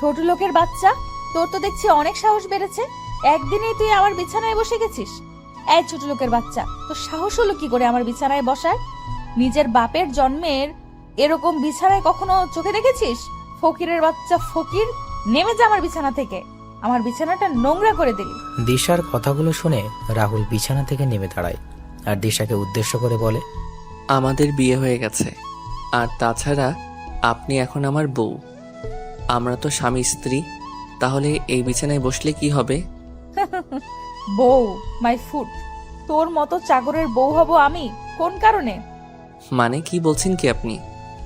ছোট লোকের বাচ্চা, তোর তো দেখছি অনেক সাহস বেড়েছে। একদিনেই তুই আমার বিছানায় বসে গেছিস। এই ছোট লোকের বাচ্চা, তোর সাহস হলো কি করে আমার বিছানায় বসার? নিজের বাপের জন্মের এরকম বিছানায় কখনো চোখে দেখেছিস? ফকিরের বাচ্চা ফকির, নেমে যা আমার বিছানা থেকে। আমার বিছানাটা নোংরা করে দিলি। দিশার কথাগুলো শুনে রাহুল বিছানা থেকে নেমে দাঁড়ায় আর দিশাকে উদ্দেশ্য করে বলে, আমাদের বিয়ে হয়ে গেছে, আর তাছাড়া আপনি এখন আমার বউ। আমরা তো স্বামী স্ত্রী, তাহলে এই বিছানায় বসলে কি হবে? বউ মাই ফুট, তোর মতো চাকরের বউ হব আমি কোন কারণে? মানে কি বলছেন কি আপনি?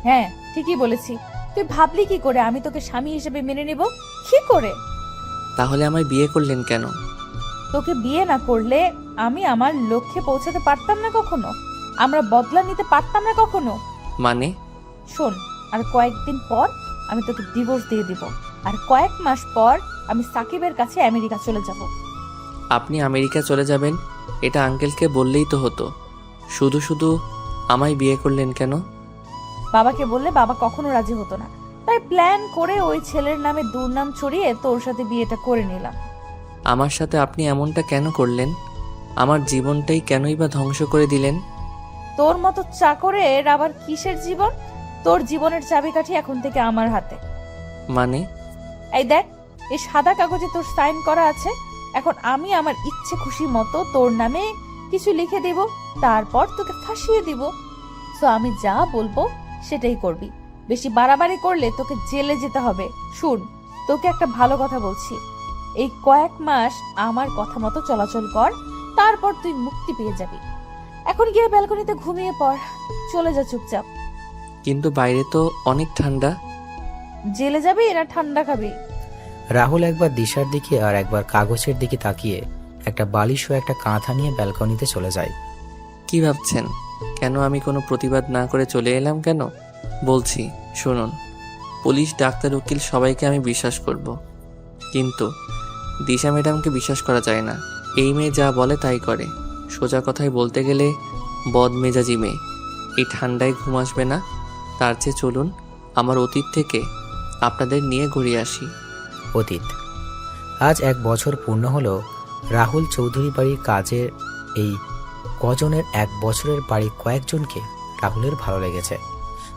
হ্যাঁ, ঠিকই বলেছি। তুই ভাবলি কি করে আমি তোকে স্বামী হিসেবে মেনে নেব? কি করে? তাহলে আমায় বিয়ে করলেন কেন? তোকে বিয়ে না করলে আমি আমার লক্ষ্যে পৌঁছাতে পারতাম না কখনো। আমরা বদলা নিতে পারতাম না কখনো। মানে? শোন, আর কয়েকদিন পর আমি তোকে ডিভোর্স দিয়ে দিব, আর কয়েক মাস পর আমি সাকিবের কাছে আমেরিকা চলে যাব। আপনি আমেরিকা চলে যাবেন এটা আঙ্কেলকে বললেই তো হতো। শুধু শুধু আমায় বিয়ে করলেন কেন? বাবাকে বললে বাবা কখনো রাজি হতো না, তাই প্ল্যান করে ওই ছেলের নামে দুর্নাম ছড়িয়ে তোর সাথে বিয়েটা করে নিলাম। আমার সাথে আপনি এমনটা কেন করলেন? আমার জীবনটাই কেনই বা ধ্বংস করে দিলেন? তোর মতো চাকরের আবার কিসের জীবন? তোর জীবনের চাবিকাঠি এখন থেকে আমার হাতে। মানে? এই দেখ, এই সাদা কাগজে তোর সাইন করা আছে। এখন আমি আমার ইচ্ছে খুশি মতো তোর নামে কিছু লিখে দিব, তারপর তোকে ফাঁসিয়ে দিব। সো আমি যা বলবো সেটাই করবি। বেশি বাড়াবাড়ি করলে তোকে জেলে যেতে হবে। শুন, তোকে একটা ভালো কথা বলছি, এই কয়েক মাস আমার কথা মতো চলাচল কর, তারপর তুই মুক্তি পেয়ে যাবি। এখন গিয়ে ব্যালকনিতে ঘুমিয়ে পড়, চলে যা চুপচাপ। কিন্তু বাইরে তো অনেক ঠান্ডা। জেলে যাবি না ঠান্ডা খাবি? রাহুল একবার দিশার দিকে আর একবার কাগজের দিকে তাকিয়ে একটা বালিশ ও একটা কাঁথা নিয়ে ব্যালকনিতে চলে যায়। কি ভাবছেন? কেন আমি কোনো প্রতিবাদ না করে চলে এলাম কেন? বলছি শুনুন, পুলিশ, ডাক্তার, উকিল সবাইকে আমি বিশ্বাস করব, কিন্তু দিশা ম্যাডামকে বিশ্বাস করা যায় না। এই মেয়ে যা বলে তাই করে। সোজা কথায় বলতে গেলে বদমেজাজি মেয়ে। এই ঠান্ডায় ঘুম আসবে না, তার চেয়ে চলুন আমার অতীত থেকে আপনাদের নিয়ে ঘুরিয়ে আসি। অতীত। আজ 1 বছর পূর্ণ হলো রাহুল চৌধুরী বাড়ির কাজের। এই কজনের 1 বছরের বাড়ি কয়েকজনকে রাহুলের ভালো লেগেছে,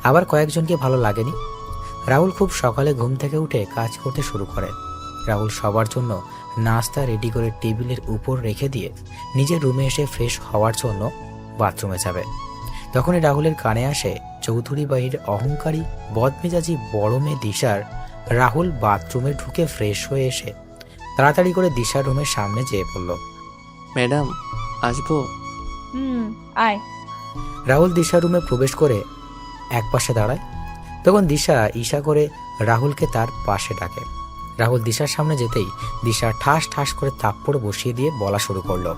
আবার কয়েকজনকে ভালো লাগেনি। রাহুল খুব সকালে ঘুম থেকে উঠে কাজ করতে শুরু করে। রাহুল সবার জন্য নাস্তা রেডি করে টেবিলের উপর রেখে দিয়ে নিজের রুমে এসে ফ্রেশ হওয়ার জন্য বাথরুমে যাবে। তখনই রাহুলের কানে আসে চৌধুরী বাড়ির অহংকারী বদমেজাজি বড় মেয়ে দিশার। রাহুল বাথরুমে ঢুকে ফ্রেশ হয়ে এসে তাড়াতাড়ি করে দিশার রুমের সামনে যেয়ে পড়ল। ম্যাডাম, আসবো? আয়। রাহুল দিশার রুমে প্রবেশ করে একপাশে দাঁড়ায়। তখন দিশা ইশা করে রাহুলকে তার পাশে ডাকে। রাহুল দিশার সামনে যেতেই দিশা ঠাস ঠাস করে থাপ্পড় বসিয়ে দিয়ে বলা শুরু করলো,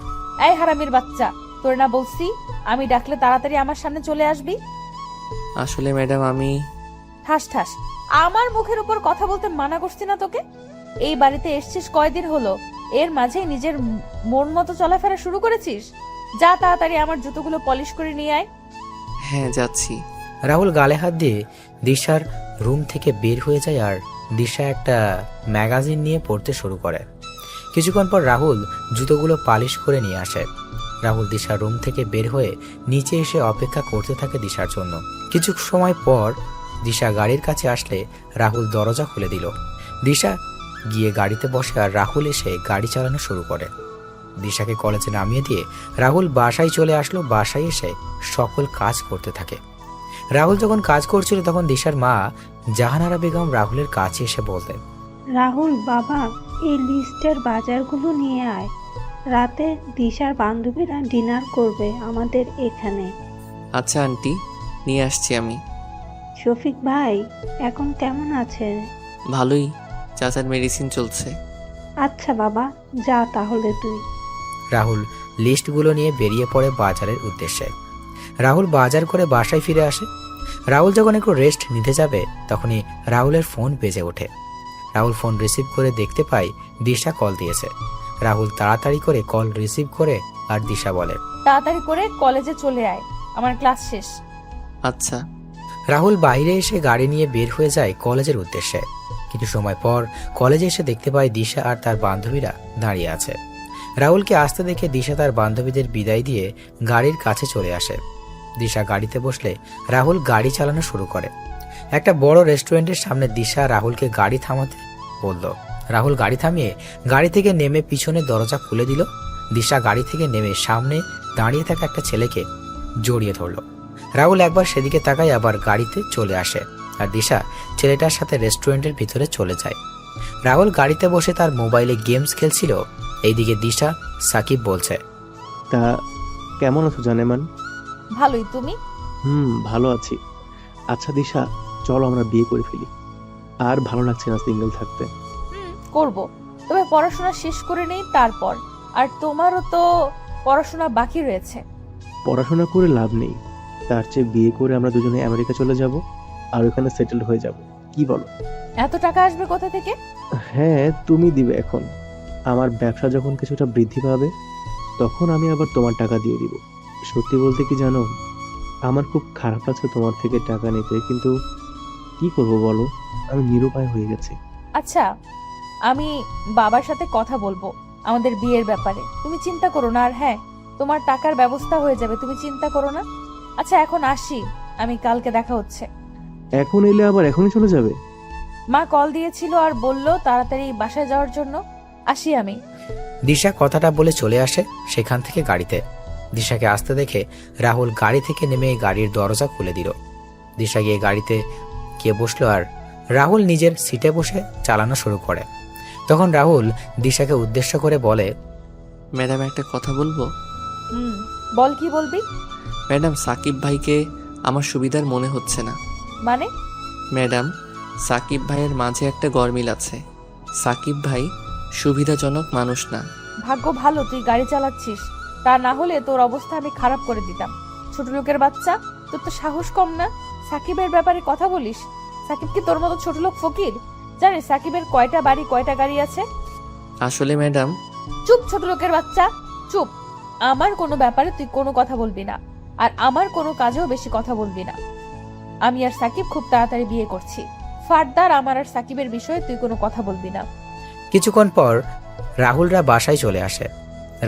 এই হারামির বাচ্চা, তোর না বলছি আমি ডাকলে তাড়াতাড়ি আমার সামনে চলে আসবি? আসলে ম্যাডাম আমি... ঠাস ঠাস, আমার মুখের উপর কথা বলতে মানা করছি না তোকে? এই বাড়িতে এসছিস কয়দিন হলো, এর মাঝে নিজের মন মতো চলাফেরা শুরু করেছিস? যা তাড়াতাড়ি আমার জুতোগুলো পলিশ করে নিয়ে আয়। হ্যাঁ, যাচ্ছি। রাহুল গালে হাত দিয়ে দিশার রুম থেকে বের হয়ে যায় আর দিশা একটা ম্যাগাজিন নিয়ে পড়তে শুরু করে। কিছুক্ষণ পর রাহুল জুতোগুলো পালিশ করে নিয়ে আসে। রাহুল দিশার রুম থেকে বের হয়ে নিচে এসে অপেক্ষা করতে থাকে দিশার জন্য। কিছু সময় পর দিশা গাড়ির কাছে আসলে রাহুল দরজা খুলে দিল। দিশা গিয়ে গাড়িতে বসে আর রাহুল এসে গাড়ি চালানো শুরু করে। দিশাকে কলেজে নামিয়ে দিয়ে রাহুল বাসায় চলে আসলো। বাসায় এসে সকল কাজ করতে থাকে। রাহুল যখন কাজ করছিল তখন দিশার মা জাহানারা বেগম রাহুলের কাছে এসে বলতেন, রাহুল বাবা, এই লিস্টের বাজারগুলো নিয়ে আয়। রাতে দিশার বান্ধবীরা ডিনার করবে আমাদের এখানে। আচ্ছা আন্টি, নিয়ে আসছি আমি। শফিক ভাই এখন কেমন আছে? ভালোই, চাচার মেডিসিন চলছে। আচ্ছা বাবা, যা তাহলে তুই। রাহুল লিস্টগুলো নিয়ে বেরিয়ে পড়ে বাজারের উদ্দেশ্যে। রাহুল বাজার করে বাসায় ফিরে আসে। রাহুল যখন একটু রেস্ট নিতে যাবে তখনই রাহুলের ফোন বেজে ওঠে। রাহুল ফোন রিসিভ করে দেখতে পায় দিশা কল দিয়েছে। রাহুল তাড়াতাড়ি করে কল রিসিভ করে আর দিশা বলে, তাড়াতাড়ি করে কলেজে চলে আয়, আমার ক্লাস শেষ। আচ্ছা। রাহুল বাইরে এসে গাড়ি নিয়ে বের হয়ে যায় কলেজের উদ্দেশ্যে। কিছু সময় পর কলেজে এসে দেখতে পায় দিশা আর তার বান্ধবীরা দাঁড়িয়ে আছে। রাহুলকে আসতে দেখে দিশা তার বান্ধবীদের বিদায় দিয়ে গাড়ির কাছে চলে আসে। দিশা গাড়িতে বসলে রাহুল গাড়ি চালানো শুরু করে। একটা বড় রেস্টুরেন্টের সামনে দিশা রাহুলকে গাড়ি থামাতে বলল। রাহুল গাড়ি থামিয়ে গাড়ি থেকে নেমে পিছনের দরজা খুলে দিল। দিশা গাড়ি থেকে নেমে সামনে দাঁড়িয়ে থাকা একটা ছেলেকে জড়িয়ে ধরল। রাহুল একবার সেদিকে তাকায়, আবার গাড়িতে চলে আসে আর দিশা ছেলেটার সাথে রেস্টুরেন্টের ভিতরে চলে যায়। রাহুল গাড়িতে বসে তার মোবাইলে গেমস খেলছিল। এইদিকে দিশা সাকিব বলছে, তা কেমন আছো জানেমান? ভালোই, তুমি? ভালো আছি। আচ্ছা দিশা, চলো আমরা বিয়ে করে ফেলি। আর ভালো লাগছে না সিঙ্গেল থাকতে। করব, তবে পড়াশোনা শেষ করে নেই তারপর। আর তোমারও তো পড়াশোনা বাকি রয়েছে। পড়াশোনা করে লাভ নেই, তার চেয়ে বিয়ে করে আমরা দুজনে আমেরিকা চলে যাব আর ওখানে সেটেল হয়ে যাব। কি বলো? এত টাকা আসবে কোথা থেকে? হ্যাঁ, তুমি দিবে। এখন আমার ব্যবসা যখন কিছুটা বৃদ্ধি পাবে তখন আমি আবার তোমার টাকা দিয়ে দিব। সত্যি বলতে কি জানো, আমার খুব খারাপ লাগছে তোমার থেকে টাকা নিতে, কিন্তু কি করব বলো, আমি নিরুপায় হয়ে গেছি। আচ্ছা, আমি বাবার সাথে কথা বলবো আমাদের বিয়ের ব্যাপারে। তুমি চিন্তা করো না। আর হ্যাঁ, তোমার টাকার ব্যবস্থা হয়ে যাবে, তুমি চিন্তা করো না। আচ্ছা, এখন আসি আমি, কালকে দেখা হচ্ছে। এখন এলে আবার এখনই চলে যাবে? মা কল দিয়েছিল আর বলল তাড়াতাড়ি বাসায় যাওয়ার জন্য। আসি আমি। দিশা কথাটা বলে চলে আসে সেখান থেকে গাড়িতে। দিশাকে আসতে দেখে রাহুল গাড়ি থেকে নেমে গাড়ির দরজা খুলে দিল। দিশা গিয়ে গাড়িতে গিয়ে বসলো আর রাহুল নিজের সিটে বসে চালানো শুরু করে। তখন রাহুল দিশাকে উদ্দেশ্য করে বলে, ম্যাডাম একটা কথা বলবো? বল, কি বলবি? ম্যাডাম, সাকিব ভাইকে আমার সুবিধার মনে হচ্ছে না। মানে? ম্যাডাম, সাকিব ভাইয়ের মাঝে একটা গরমিল আছে। সাকিব ভাই সুবিধাজনক মানুষ না। ভাগ্য ভালো তুই গাড়ি চালাচ্ছিস, তা না হলে তোর অবস্থা আমি খারাপ করে দিতাম। ছোট লোকের বাচ্চা, তোর তো সাহস কম না, সাকিবের ব্যাপারে কথা বলিস। সাকিব কি তোর মতো ছোট লোক ফকির? জানিস সাকিবের কয়টা বাড়ি কয়টা গাড়ি আছে? আসলে ম্যাডাম। চুপ ছোট লোকের বাচ্চা, চুপ। আমার কোনো ব্যাপারে তুই কোনো কথা বলবি না, আর আমার কোনো কাজেও বেশি কথা বলবি না। আমি আর সাকিব খুব তাড়াতাড়ি বিয়ে করছি। ফারদার আমার আর সাকিবের বিষয়ে তুই কোনো কথা বলবি না। কিছুক্ষণ পর রাহুলরা বাসায় চলে আসে।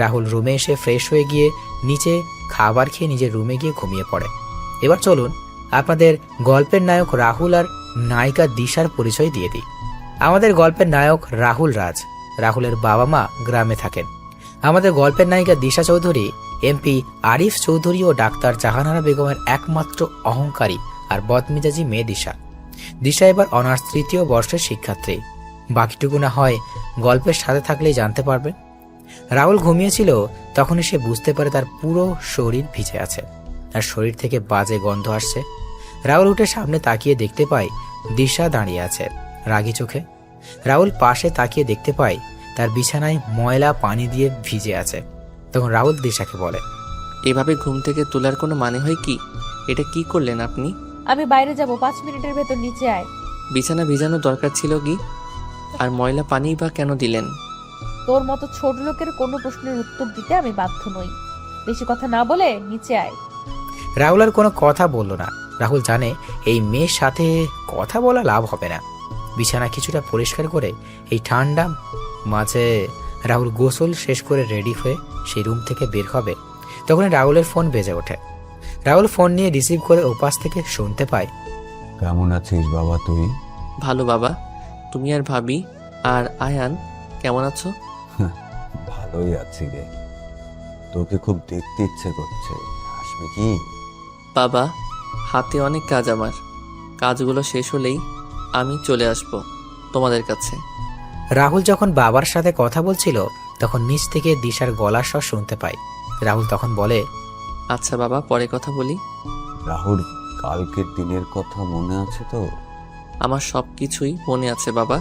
রাহুল রুমে এসে ফ্রেশ হয়ে গিয়ে নিচে খাবার খেয়ে নিজের রুমে গিয়ে ঘুমিয়ে পড়ে। এবার চলুন আপনাদের গল্পের নায়ক রাহুল আর নায়িকা দিশার পরিচয় দিয়ে দিই। আমাদের গল্পের নায়ক রাহুল রাজ। রাহুলের বাবা মা গ্রামে থাকেন। আমাদের গল্পের নায়িকা দিশা চৌধুরী এমপি আরিফ চৌধুরী ও ডাক্তার জাহানারা বেগমের একমাত্র অহংকারী আর বদমেজাজি মেয়ে দিশা। দিশা এবার অনার্স 3য় বর্ষের শিক্ষার্থী। বাকিটুকু না হয় গল্পের সাথে থাকলেই জানতে পারবেন। রাহুল ঘুমিয়েছিল, তখনই সে বুঝতে পারে তার পুরো শরীর ভিজে আছে, তার শরীর থেকে বাজে গন্ধ আসছে। রাহুল উঠে সামনে তাকিয়ে দেখতে পায় দিশা দাঁড়িয়ে আছে রাগী চোখে। রাহুল পাশে তাকিয়ে দেখতে পায় তার বিছানায় ময়লা পানি দিয়ে ভিজে আছে। তখন রাহুল দিশাকে বলে, এভাবে ঘুম থেকে তোলার কোনো মানে হয় কি? এটা কি করলেন আপনি? আমি বাইরে যাব, 5 মিনিটের ভেতর নিচে আয়। বিছানা ভিজানো দরকার ছিল কি? আর ময়লা পানি বা কেন দিলেন? তোর মতো ছোট লোকের কোনো প্রশ্নের উত্তর দিতে আমি বাধ্য নই। বেশি কথা না বলে নিচে আয়। রাহুল আর কোনো কথা বলল না। রাহুল জানে এই মেয়ের সাথে কথা বলা লাভ হবে না। বিছানা কিছুটা পরিষ্কার করে এই ঠান্ডা মাঝে রাহুল গোসল শেষ করে রেডি হয়ে সেই রুম থেকে বের হবে। তখন রাহুলের ফোন বেজে ওঠে। রাহুল ফোন নিয়ে রিসিভ করে ওপাশ থেকে শুনতে পায়, কেমন আছিস বাবা তুই? ভালো বাবা, তুমি আর ভাবি আর আয়ান কেমন আছো? ভালোই আছি রে, তোকে খুব দেখতে ইচ্ছে করছে, আসবে কি? বাবা, হাতে অনেক কাজ, আমার কাজগুলো শেষ হলেই আমি চলে আসব তোমাদের কাছে। রাহুল যখন বাবার সাথে কথা বলছিল তখন নিচ থেকে দিশার গলার স্বর শুনতে পায়। রাহুল তখন বলে, আচ্ছা বাবা, পরে কথা বলি। রাহুল, কালকের দিনের কথা মনে আছে তো? আমার সব কিছুই মনে আছে বাবা।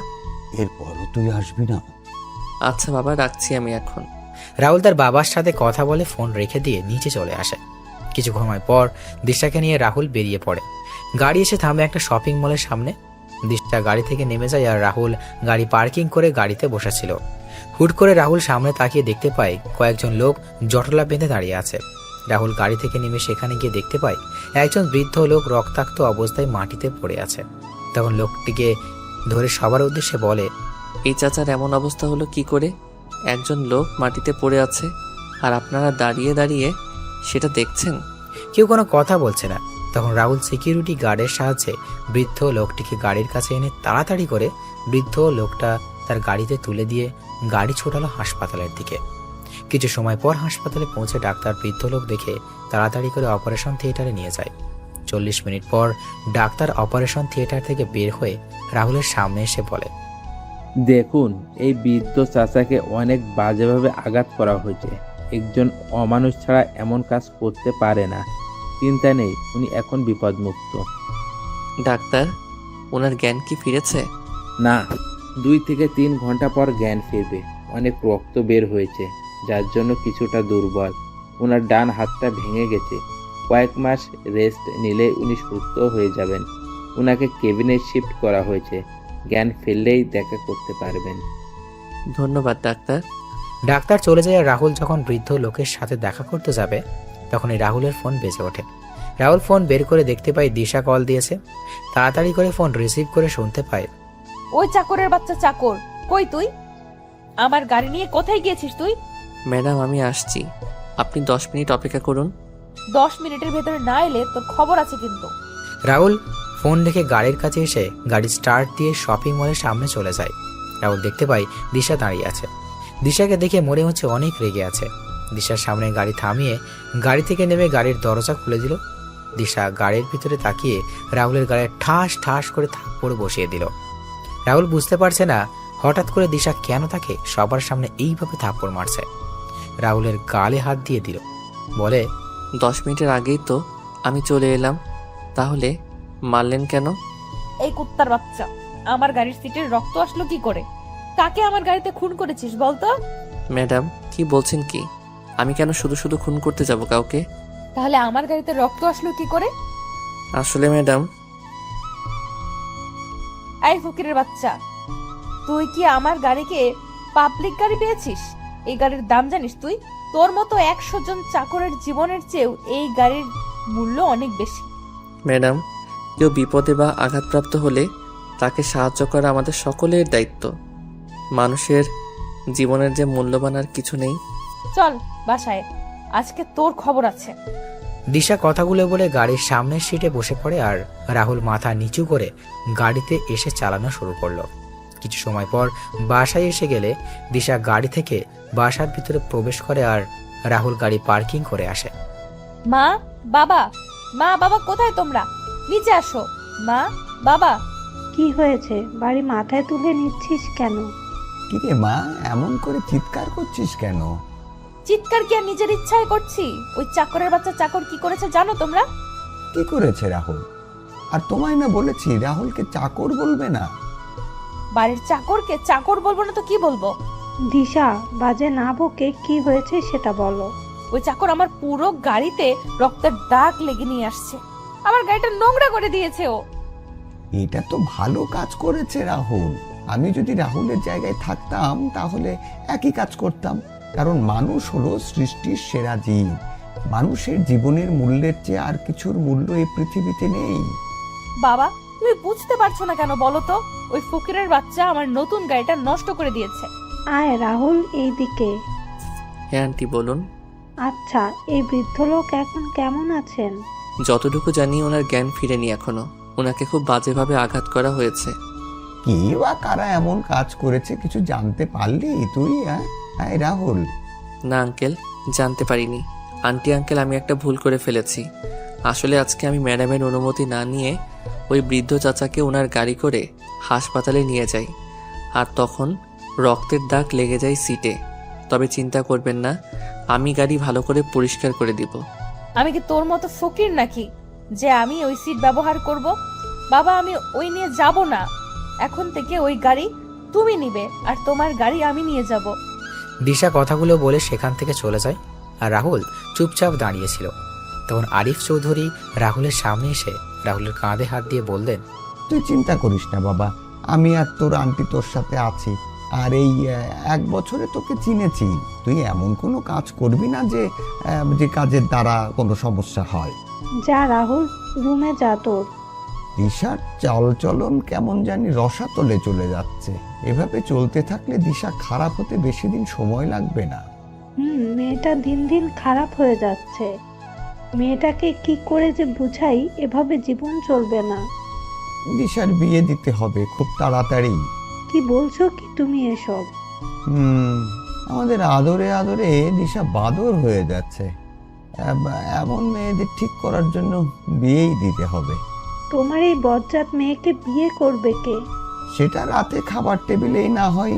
এরপরও তুই আসবি না? আচ্ছা বাবা, রাখছি আমি এখন। রাহুল তার বাবার সাথে কথা বলে ফোন রেখে দিয়ে নিচে চলে আসে। কিছু সময় পর দিশাকে নিয়ে রাহুল বেরিয়ে পড়ে। গাড়ি এসে থামে একটা শপিং মলের সামনে। দিশা গাড়ি থেকে নেমে যায় আর রাহুল গাড়ি পার্কিং করে গাড়িতে বসেছিল। হুট করে রাহুল সামনে তাকিয়ে দেখতে পায় কয়েকজন লোক জটলা বেঁধে দাঁড়িয়ে আছে। রাহুল গাড়ি থেকে নেমে সেখানে গিয়ে দেখতে পায় একজন বৃদ্ধ লোক রক্তাক্ত অবস্থায় মাটিতে পড়ে আছে। তখন লোকটিকে ধরে সবার উদ্দেশ্যে বলে, এই চাচার এমন অবস্থা হলো কি করে? একজন লোক মাটিতে পড়ে আছে আর আপনারা দাঁড়িয়ে দাঁড়িয়ে সেটা দেখছেন। কেউ কোনো কথা বলছে না। তখন রাহুল সিকিউরিটি গার্ডের সাহায্যে বৃদ্ধ লোকটিকে গাড়ির কাছে এনে তাড়াতাড়ি করে বৃদ্ধ লোকটা তার গাড়িতে তুলে দিয়ে গাড়ি ছোটালো হাসপাতালের দিকে। কিছু সময় পর হাসপাতালে পৌঁছে ডাক্তার বৃদ্ধ লোক দেখে তাড়াতাড়ি করে অপারেশন থিয়েটারে নিয়ে যায়। 40 মিনিট পর ডাক্তার অপারেশন থিয়েটার থেকে বের হয়ে রাহুলের সামনে এসে বলে, দেখুন, এই বৃদ্ধ চাচাকে অনেক বাজেভাবে আঘাত করা হয়েছে। একজন অমানুষ ছাড়া এমন কাজ করতে পারে না। চিন্তা নেই, উনি এখন বিপদমুক্ত। ডাক্তার, ওনার জ্ঞান কি ফিরেছে? না, 2 থেকে 3 ঘন্টা পর জ্ঞান ফিরবে। অনেক রক্ত বের হয়েছে, যার জন্য কিছুটা দুর্বল। ওনার ডান হাতটা ভেঙে গেছে। কয়েক মাস রেস্ট নিলে উনি সুস্থ হয়ে যাবেন। ওনাকে কেবিনে শিফট করা হয়েছে। জ্ঞান ফিরলেই দেখা করতে পারবেন। ধন্যবাদ ডাক্তার। ডাক্তার চলে যায় আর রাহুল যখন বৃদ্ধ লোকের সাথে দেখা করতে যাবে তখনই রাহুলের ফোন বেজে ওঠে। রাহুল ফোন বের করে দেখতে পায় দিশা কল দিয়েছে। তাড়াতাড়ি করে ফোন রিসিভ করে শুনতে পায়, ওই চাকরের বাচ্চা চাকর, কই তুই? আমার গাড়ি নিয়ে কোথায় গিয়েছিস তুই? ম্যাডাম, আমি আসছি, আপনি 10 মিনিট অপেক্ষা করুন। 10 মিনিটের ভেতরে না এলে তোর খবর আছে কিন্তু। রাহুল ফোন রেখে গাড়ির কাছে এসে গাড়ি স্টার্ট দিয়ে শপিং মলের সামনে চলে যায়। রাহুল দেখতে পায় দিশা দাঁড়িয়ে আছে। দিশাকে দেখে মনে হচ্ছে অনেক রেগে আছে। দিশার সামনে গাড়ি থামিয়ে গাড়ি থেকে নেমে গাড়ির দরজা খুলে দিল। দিশা গাড়ির ভিতরে তাকিয়ে রাহুলের গায়ে ঠাস ঠাস করে থাপ্পড় বসিয়ে দিল। রাহুল বুঝতে পারছে না হঠাৎ করে দিশা কেন তাকে সবার সামনে এইভাবে থাপ্পড় মারছে। রাহুলের গালে হাত দিয়ে দিল, বলে, 10 মিনিটের আগেই তো আমি চলে এলাম, তাহলে মারলেন কেন? এই কুত্তার বাচ্চা, আমার গাড়ির সিটের রক্ত আসলো কি করে? কাকে আমার গাড়িতে খুন করেছিস বলতো? ম্যাডাম, কি বলছেন কি? আমি কেন শুধু শুধু খুন করতে যাব কাউকে? তাহলে আমার গাড়িতে রক্ত আসলো কি করে? আসলে ম্যাডাম, এই ফকিরের বাচ্চা, তুই কি আমার গাড়িকে পাবলিক গাড়ি পেয়েছিস? এই গাড়ির দাম জানিস তুই? তোর মতো 100 জন চাকরের জীবনের চেয়েও এই গাড়ির মূল্য অনেক বেশি। ম্যাডাম, কেউ বিপদে বা আঘাতপ্রাপ্ত হলে তাকে সাহায্য করা আমাদের সকলের দায়িত্ব। মানুষের জীবনের যে মূল্যবান আর কিছু নেই। চল বাসায়, আজকে তোর খবর আছে। দিশা কথাগুলো বলে গাড়ির সামনের সিটে বসে পড়ে আর রাহুল মাথা নিচু করে গাড়িতে এসে চালানো শুরু করলো। কিছু সময় পর বাসায় এসে গেলে দিশা গাড়ি থেকে বাসার ভিতরে প্রবেশ করে আর রাহুল গাড়ি পার্কিং করে আসে। মা, বাবা, মা, বাবা, কোথায় তোমরা? নিচে আসো। মা, বাবা। কি হয়েছে? বাড়ি মাথায় তুলে নিচ্ছিস কেন? কিরে মা, এমন করে চিৎকার করছিস কেন? চিৎকার কি আর নিজের ইচ্ছায় করছি? ওই চাকরের বাচ্চা চাকর কি করেছে জানো তোমরা? কি করেছে রাহুল? আর তোমায় না বলেছি রাহুলকে চাকর বলবে না। বাড়ির চাকরকে চাকর বলবো না তো কি বলবো? দিশা, বাজে না বকে কি হয়েছে সেটা বলো। ওই চাকর আমার পুরো গাড়িতে রক্তের দাগ লেগে নিয়ে আসছে। আমার গাড়িটা নোংরা করে দিয়েছে ও। এটা তো ভালো কাজ করেছে রাহুল। আমি যদি রাহুলের জায়গায় থাকতাম তাহলে একই কাজ করতাম। কারণ মানুষ হলো সৃষ্টির সেরা জীব। মানুষের জীবনের মূল্যের চেয়ে আর কিছুর মূল্য এই পৃথিবীতে নেই। বাবা, তুমি বুঝতে পারছো না কেন বলো তো? ওই ফকিরের বাচ্চা আমার নতুন গাড়িটা নষ্ট করে দিয়েছে। আয় রাহুল, এইদিকে। হ্যাঁ আন্টি, বলুন। আচ্ছা, এই বৃদ্ধ লোক এখন কেমন আছেন? যতটুকু জানি ওনার জ্ঞান ফিরেনি এখনো। ওনাকে খুব বাজেভাবে আঘাত করা হয়েছে। কি বা কারা এমন কাজ করেছে কিছু জানতে পারলি তুই? হ্যাঁ রাহুল। না আঙ্কেল, জানতে পারিনি। আন্টি আঙ্কেল, আমি একটা ভুল করে ফেলেছি। আসলে আজকে আমি ম্যাডামের অনুমতি না নিয়ে ওই বৃদ্ধ চাচাকে ওনার গাড়ি করে হাসপাতালে নিয়ে যাই, আর তখন রক্তের দাগ লেগে যায় সিটে। তবে চিন্তা করবেন না, আমি গাড়ি ভালো করে পরিষ্কার করে দিব। আমি কি তোর মতো ফকির নাকি যে আমি ওই সিট ব্যবহার করব? বাবা, আমি ওই নিয়ে যাব না। এখন থেকে ওই গাড়ি তুমি নিবে আর তোমার গাড়ি আমি নিয়ে যাব। দিশা কথাগুলো বলে সেখান থেকে চলে যায় আর রাহুল চুপচাপ দাঁড়িয়েছিল। তখন আরিফ চৌধুরী রাহুলের সামনে এসে রাহুলের কাঁধে হাত দিয়ে বললেন, তুই চিন্তা করিস না বাবা, আমি আর তোর আন্টি তোর সাথে আছি। আর এই 1 বছরে তোকে চিনেছি। তুই এমন কোনো কাজ করবি না যে কাজের দ্বারা কোনো সমস্যা হয়। যা রাহুল, রুমে যা তোর। দিশার চালচলন কেমন জানি রসাতলে চলে যাচ্ছে। এভাবে চলতে থাকলে দিশা খারাপ হতে বেশি দিন সময় লাগবে না। মেয়েটা দিন দিন খারাপ হয়ে যাচ্ছে। মেয়েটাকে কি করে যে বুঝাই, এভাবে জীবন চলবে না। দিশার বিয়ে দিতে হবে খুব তাড়াতাড়ি। কি বলছো কি তুমি এসব? আমাদের আদরে আদরে দিশা বাদর হয়ে যাচ্ছে। এমন মেয়েদের ঠিক করার জন্য বিয়েই দিতে হবে। তোমার এই বজ্জাত মেয়েকে বিয়ে করবে কে? সেটা রাতে খাবার টেবিলেই না হয়।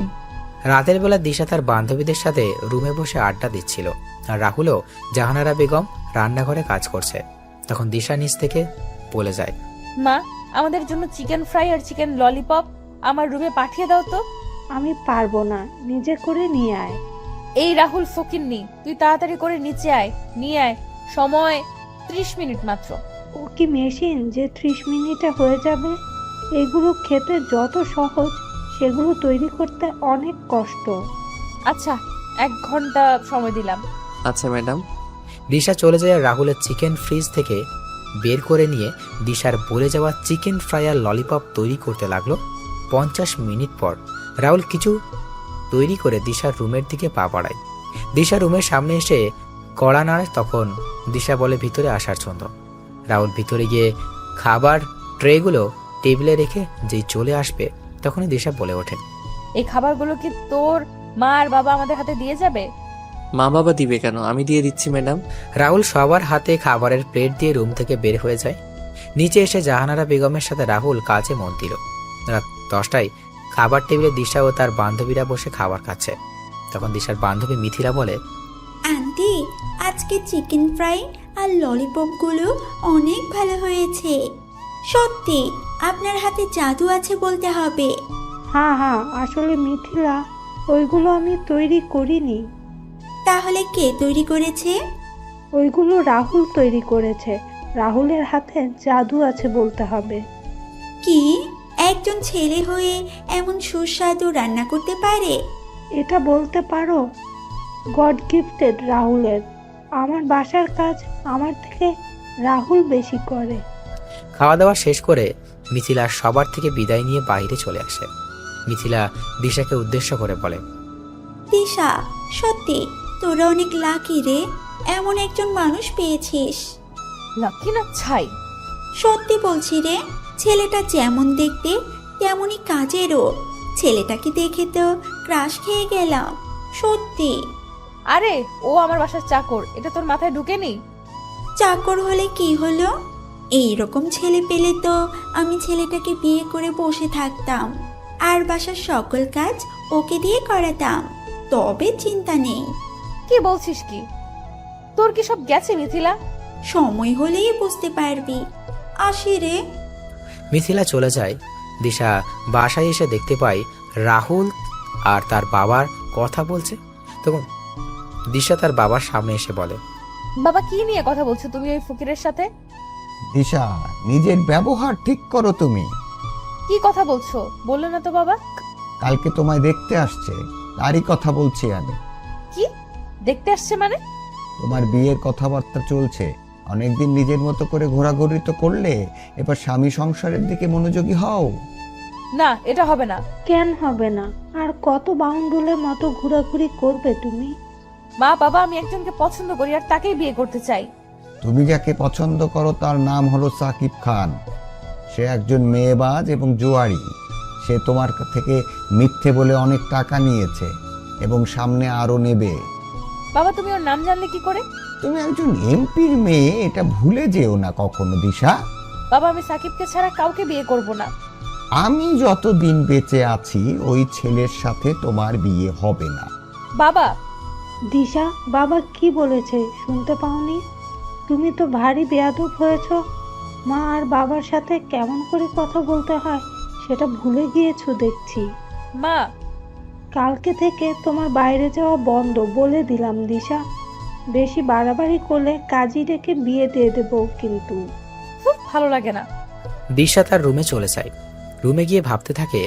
রাতের বেলা দিশা তার বান্ধবীদের সাথে রুমে বসে আড্ডা দিচ্ছিল, আর রাহুলও জাহানারা বেগম রান্নাঘরে কাজ করছে। তখন দিশা নিচ থেকে বলে যায়, মা, আমাদের জন্য চিকেন ফ্রাই আর চিকেন ললিপপ আমার রুমে পাঠিয়ে দাও তো। আমি পারবো না, নিজে করে নিয়ে আয়। এই রাহুল ফকিন্নি, তুই তাড়াতাড়ি করে নিচে আয়, নিয়ে আয়। সময় 30 মিনিট মাত্র। ও কি মেশিন যে 30 মিনিটে হয়ে যাবে? এগুলো খেতে যত সহজ, সেগুলো তৈরি করতে অনেক কষ্ট। আচ্ছা, 1 ঘন্টা সময় দিলাম। আচ্ছা ম্যাডাম। দিশা চলে যায় আর রাহুলের চিকেন ফ্রিজ থেকে বের করে নিয়ে দিশার বলে যাওয়া চিকেন ফ্রাই আর ললিপপ তৈরি করতে লাগলো। 50 মিনিট পর রাহুল কিছু তৈরি করে দিশার রুমের দিকে পা বাড়ায়। দিশা রুমের সামনে এসে কড়া নাড়ে, তখন দিশা বলে ভিতরে আসার জন্য। রাহুল ভিতরে গিয়ে খাবার ট্রেগুলো টেবিলে রেখে যেই চলে আসবে, তখনই দিশা বলে ওঠে, এই খাবারগুলো কি তোর মা আর বাবা আমাদের হাতে দিয়ে যাবে? মা বাবা দিবে কেন, আমি দিয়ে দিচ্ছি ম্যাডাম। রাহুল সবার হাতে খাবারের প্লেট দিয়ে রুম থেকে বের হয়ে যায়। নিচে এসে জাহানারা বেগমের সাথে রাহুল কাজে মন দিল। রাত 10টায় খাবার টেবিলে দিশা ও তার বান্ধবীরা বসে খাবার খাচ্ছে। তখন দিশার বান্ধবী মিথিলা বলে, আন্টি, আজকে চিকেন ফ্রাই আর ললিপপগুলো অনেক ভালো হয়েছে। সত্যি আপনার হাতে জাদু আছে বলতে হবে। হ্যাঁ, আসলে মিথিলা, ওইগুলো আমি তৈরি করিনি। তাহলে কে তৈরি করেছে? ওইগুলো রাহুল তৈরি করেছে। রাহুলের হাতে জাদু আছে বলতে হবে। কি, একজন ছেলে হয়ে এমন সুস্বাদু রান্না করতে পারে? এটা বলতে পারো গড গিফটেড রাহুলের। আমার বাসার কাজ আমার থেকে রাহুল বেশি করে। খাওয়া দাওয়া শেষ করে মিথিলা সবার থেকে বিদায় নিয়ে বাইরে চলে আসে। মিথিলা দিশাকে উদ্দেশ্য করে বলে, দিশা, সত্যি তোরা অনেক লাকি রে, এমন একজন মানুষ পেয়েছিস। লাকি না ছাই। সত্যি বলছি রে, ছেলেটা যেমন দেখতে তেমনই কাজেরও। ছেলেটাকে দেখে তো ক্রাশ খেয়ে গেলাম, সত্যি। আরে ও আমার বাসার চাকর, এটা তোর মাথায় ঢুকেনি? চাকর হলে কি হলো? এই রকম ছেলে পেলে তো আমি ছেলেটাকে বিয়ে করে বসে থাকতাম, আর বাসার সকল কাজ ওকে দিয়ে করাতাম, তবে চিন্তা নেই। কি বলছিস কি? তোর কি সব গেছে মিথিলা? সময় হলেই বুঝতে পারবি। আসি রে। মিথিলা চলে যায়। দিশা বাসায় এসে দেখতে পায় রাহুল আর তার বাবার কথা বলছে। তখন দিশা তার বাবার সামনে এসে বলে, বাবা, কি নিয়ে কথা বলছো তুমি ওই ফকিরের সাথে? দিশা, নিজের ব্যবহার ঠিক করো তুমি। কি কথা বলছো বললে না তো বাবা? কালকে তোমায় দেখতে আসছে, তারই কথা বলছি আমি। কি দেখতে আসছে মানে? তোমার বিয়ের কথাবার্তা চলছে। অনেকদিন নিজের মতো করে ঘোরাঘুরি তো করলে, এবার স্বামী সংসারের দিকে মনোযোগী হও। না, এটা হবে না। কেন হবে না? আর কত বাউন্ডুলের মতো ঘোরাঘুরি করবে তুমি? মা, বাবা, আমি একজনকে পছন্দ করি আর তাকেই বিয়ে করতে চাই। তুমি যাকে পছন্দ করো তার নাম হলো সাকিব খান। সে একজন মেয়েবাজ এবং জুয়ারি। সে তোমার থেকে মিথ্যে বলে অনেক টাকা নিয়েছে এবং সামনে আরো নেবে। বাবা, তুমি ওর নাম জানলে কি করে? তুমি একজন এমপির মেয়ে, এটা ভুলে যেও না কখনো দিশা। বাবা, আমি সাকিবকে ছাড়া কাউকে বিয়ে করব না। আমি যতদিন বেঁচে আছি ওই ছেলের সাথে তোমার বিয়ে হবে না। বাবা। দিশা, বাবা কি বলেছে শুনতে পাওনি? তুমি তো ভারী বেয়াদব হয়েছ। মা আর বাবার সাথে কেমন করে কথা বলতে হয় সেটা ভুলে গিয়েছো দেখছি। মা। কালকে থেকে তোমার বাইরে যাওয়া বন্ধ বলে দিলাম দিশা। বেশি বাড়াবাড়ি করলে কাজী ডেকে বিয়ে দিয়ে দেবো কিন্তু। ভালো লাগে না। দিশা তার রুমে চলে যায়। রুমে গিয়ে ভাবতে থাকে,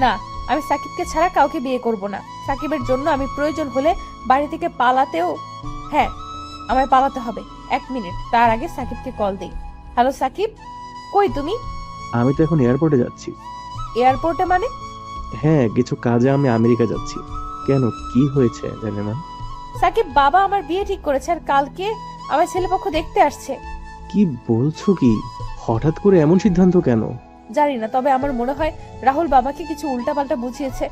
না, আমি সাকিবকে ছাড়া কাউকে বিয়ে করব না। সাকিবের জন্য আমি প্রয়োজন হলে বাড়ি থেকে পালাতেও, হ্যাঁ, আমায় পালাতে হবে। 1 মিনিট, তার আগে সাকিবকে কল দেই। হ্যালো সাকিব, কই তুমি? আমি তো এখন এয়ারপোর্টে যাচ্ছি। এয়ারপোর্টে মানে? হ্যাঁ, কিছু কাজে আমি আমেরিকা যাচ্ছি। কেন, কি হয়েছে জানেমা? সাকিব, বাবা আমার বিয়ে ঠিক করেছে আর কালকে আমার ছেলেপক্ষ দেখতে আসছে। কি বলছো কি? হঠাৎ করে এমন সিদ্ধান্ত কেন? জানি না, তবে আমার মনে হয় রাহুল বাবাকে কিছু উল্টাপাল্টা বুঝিয়েছে।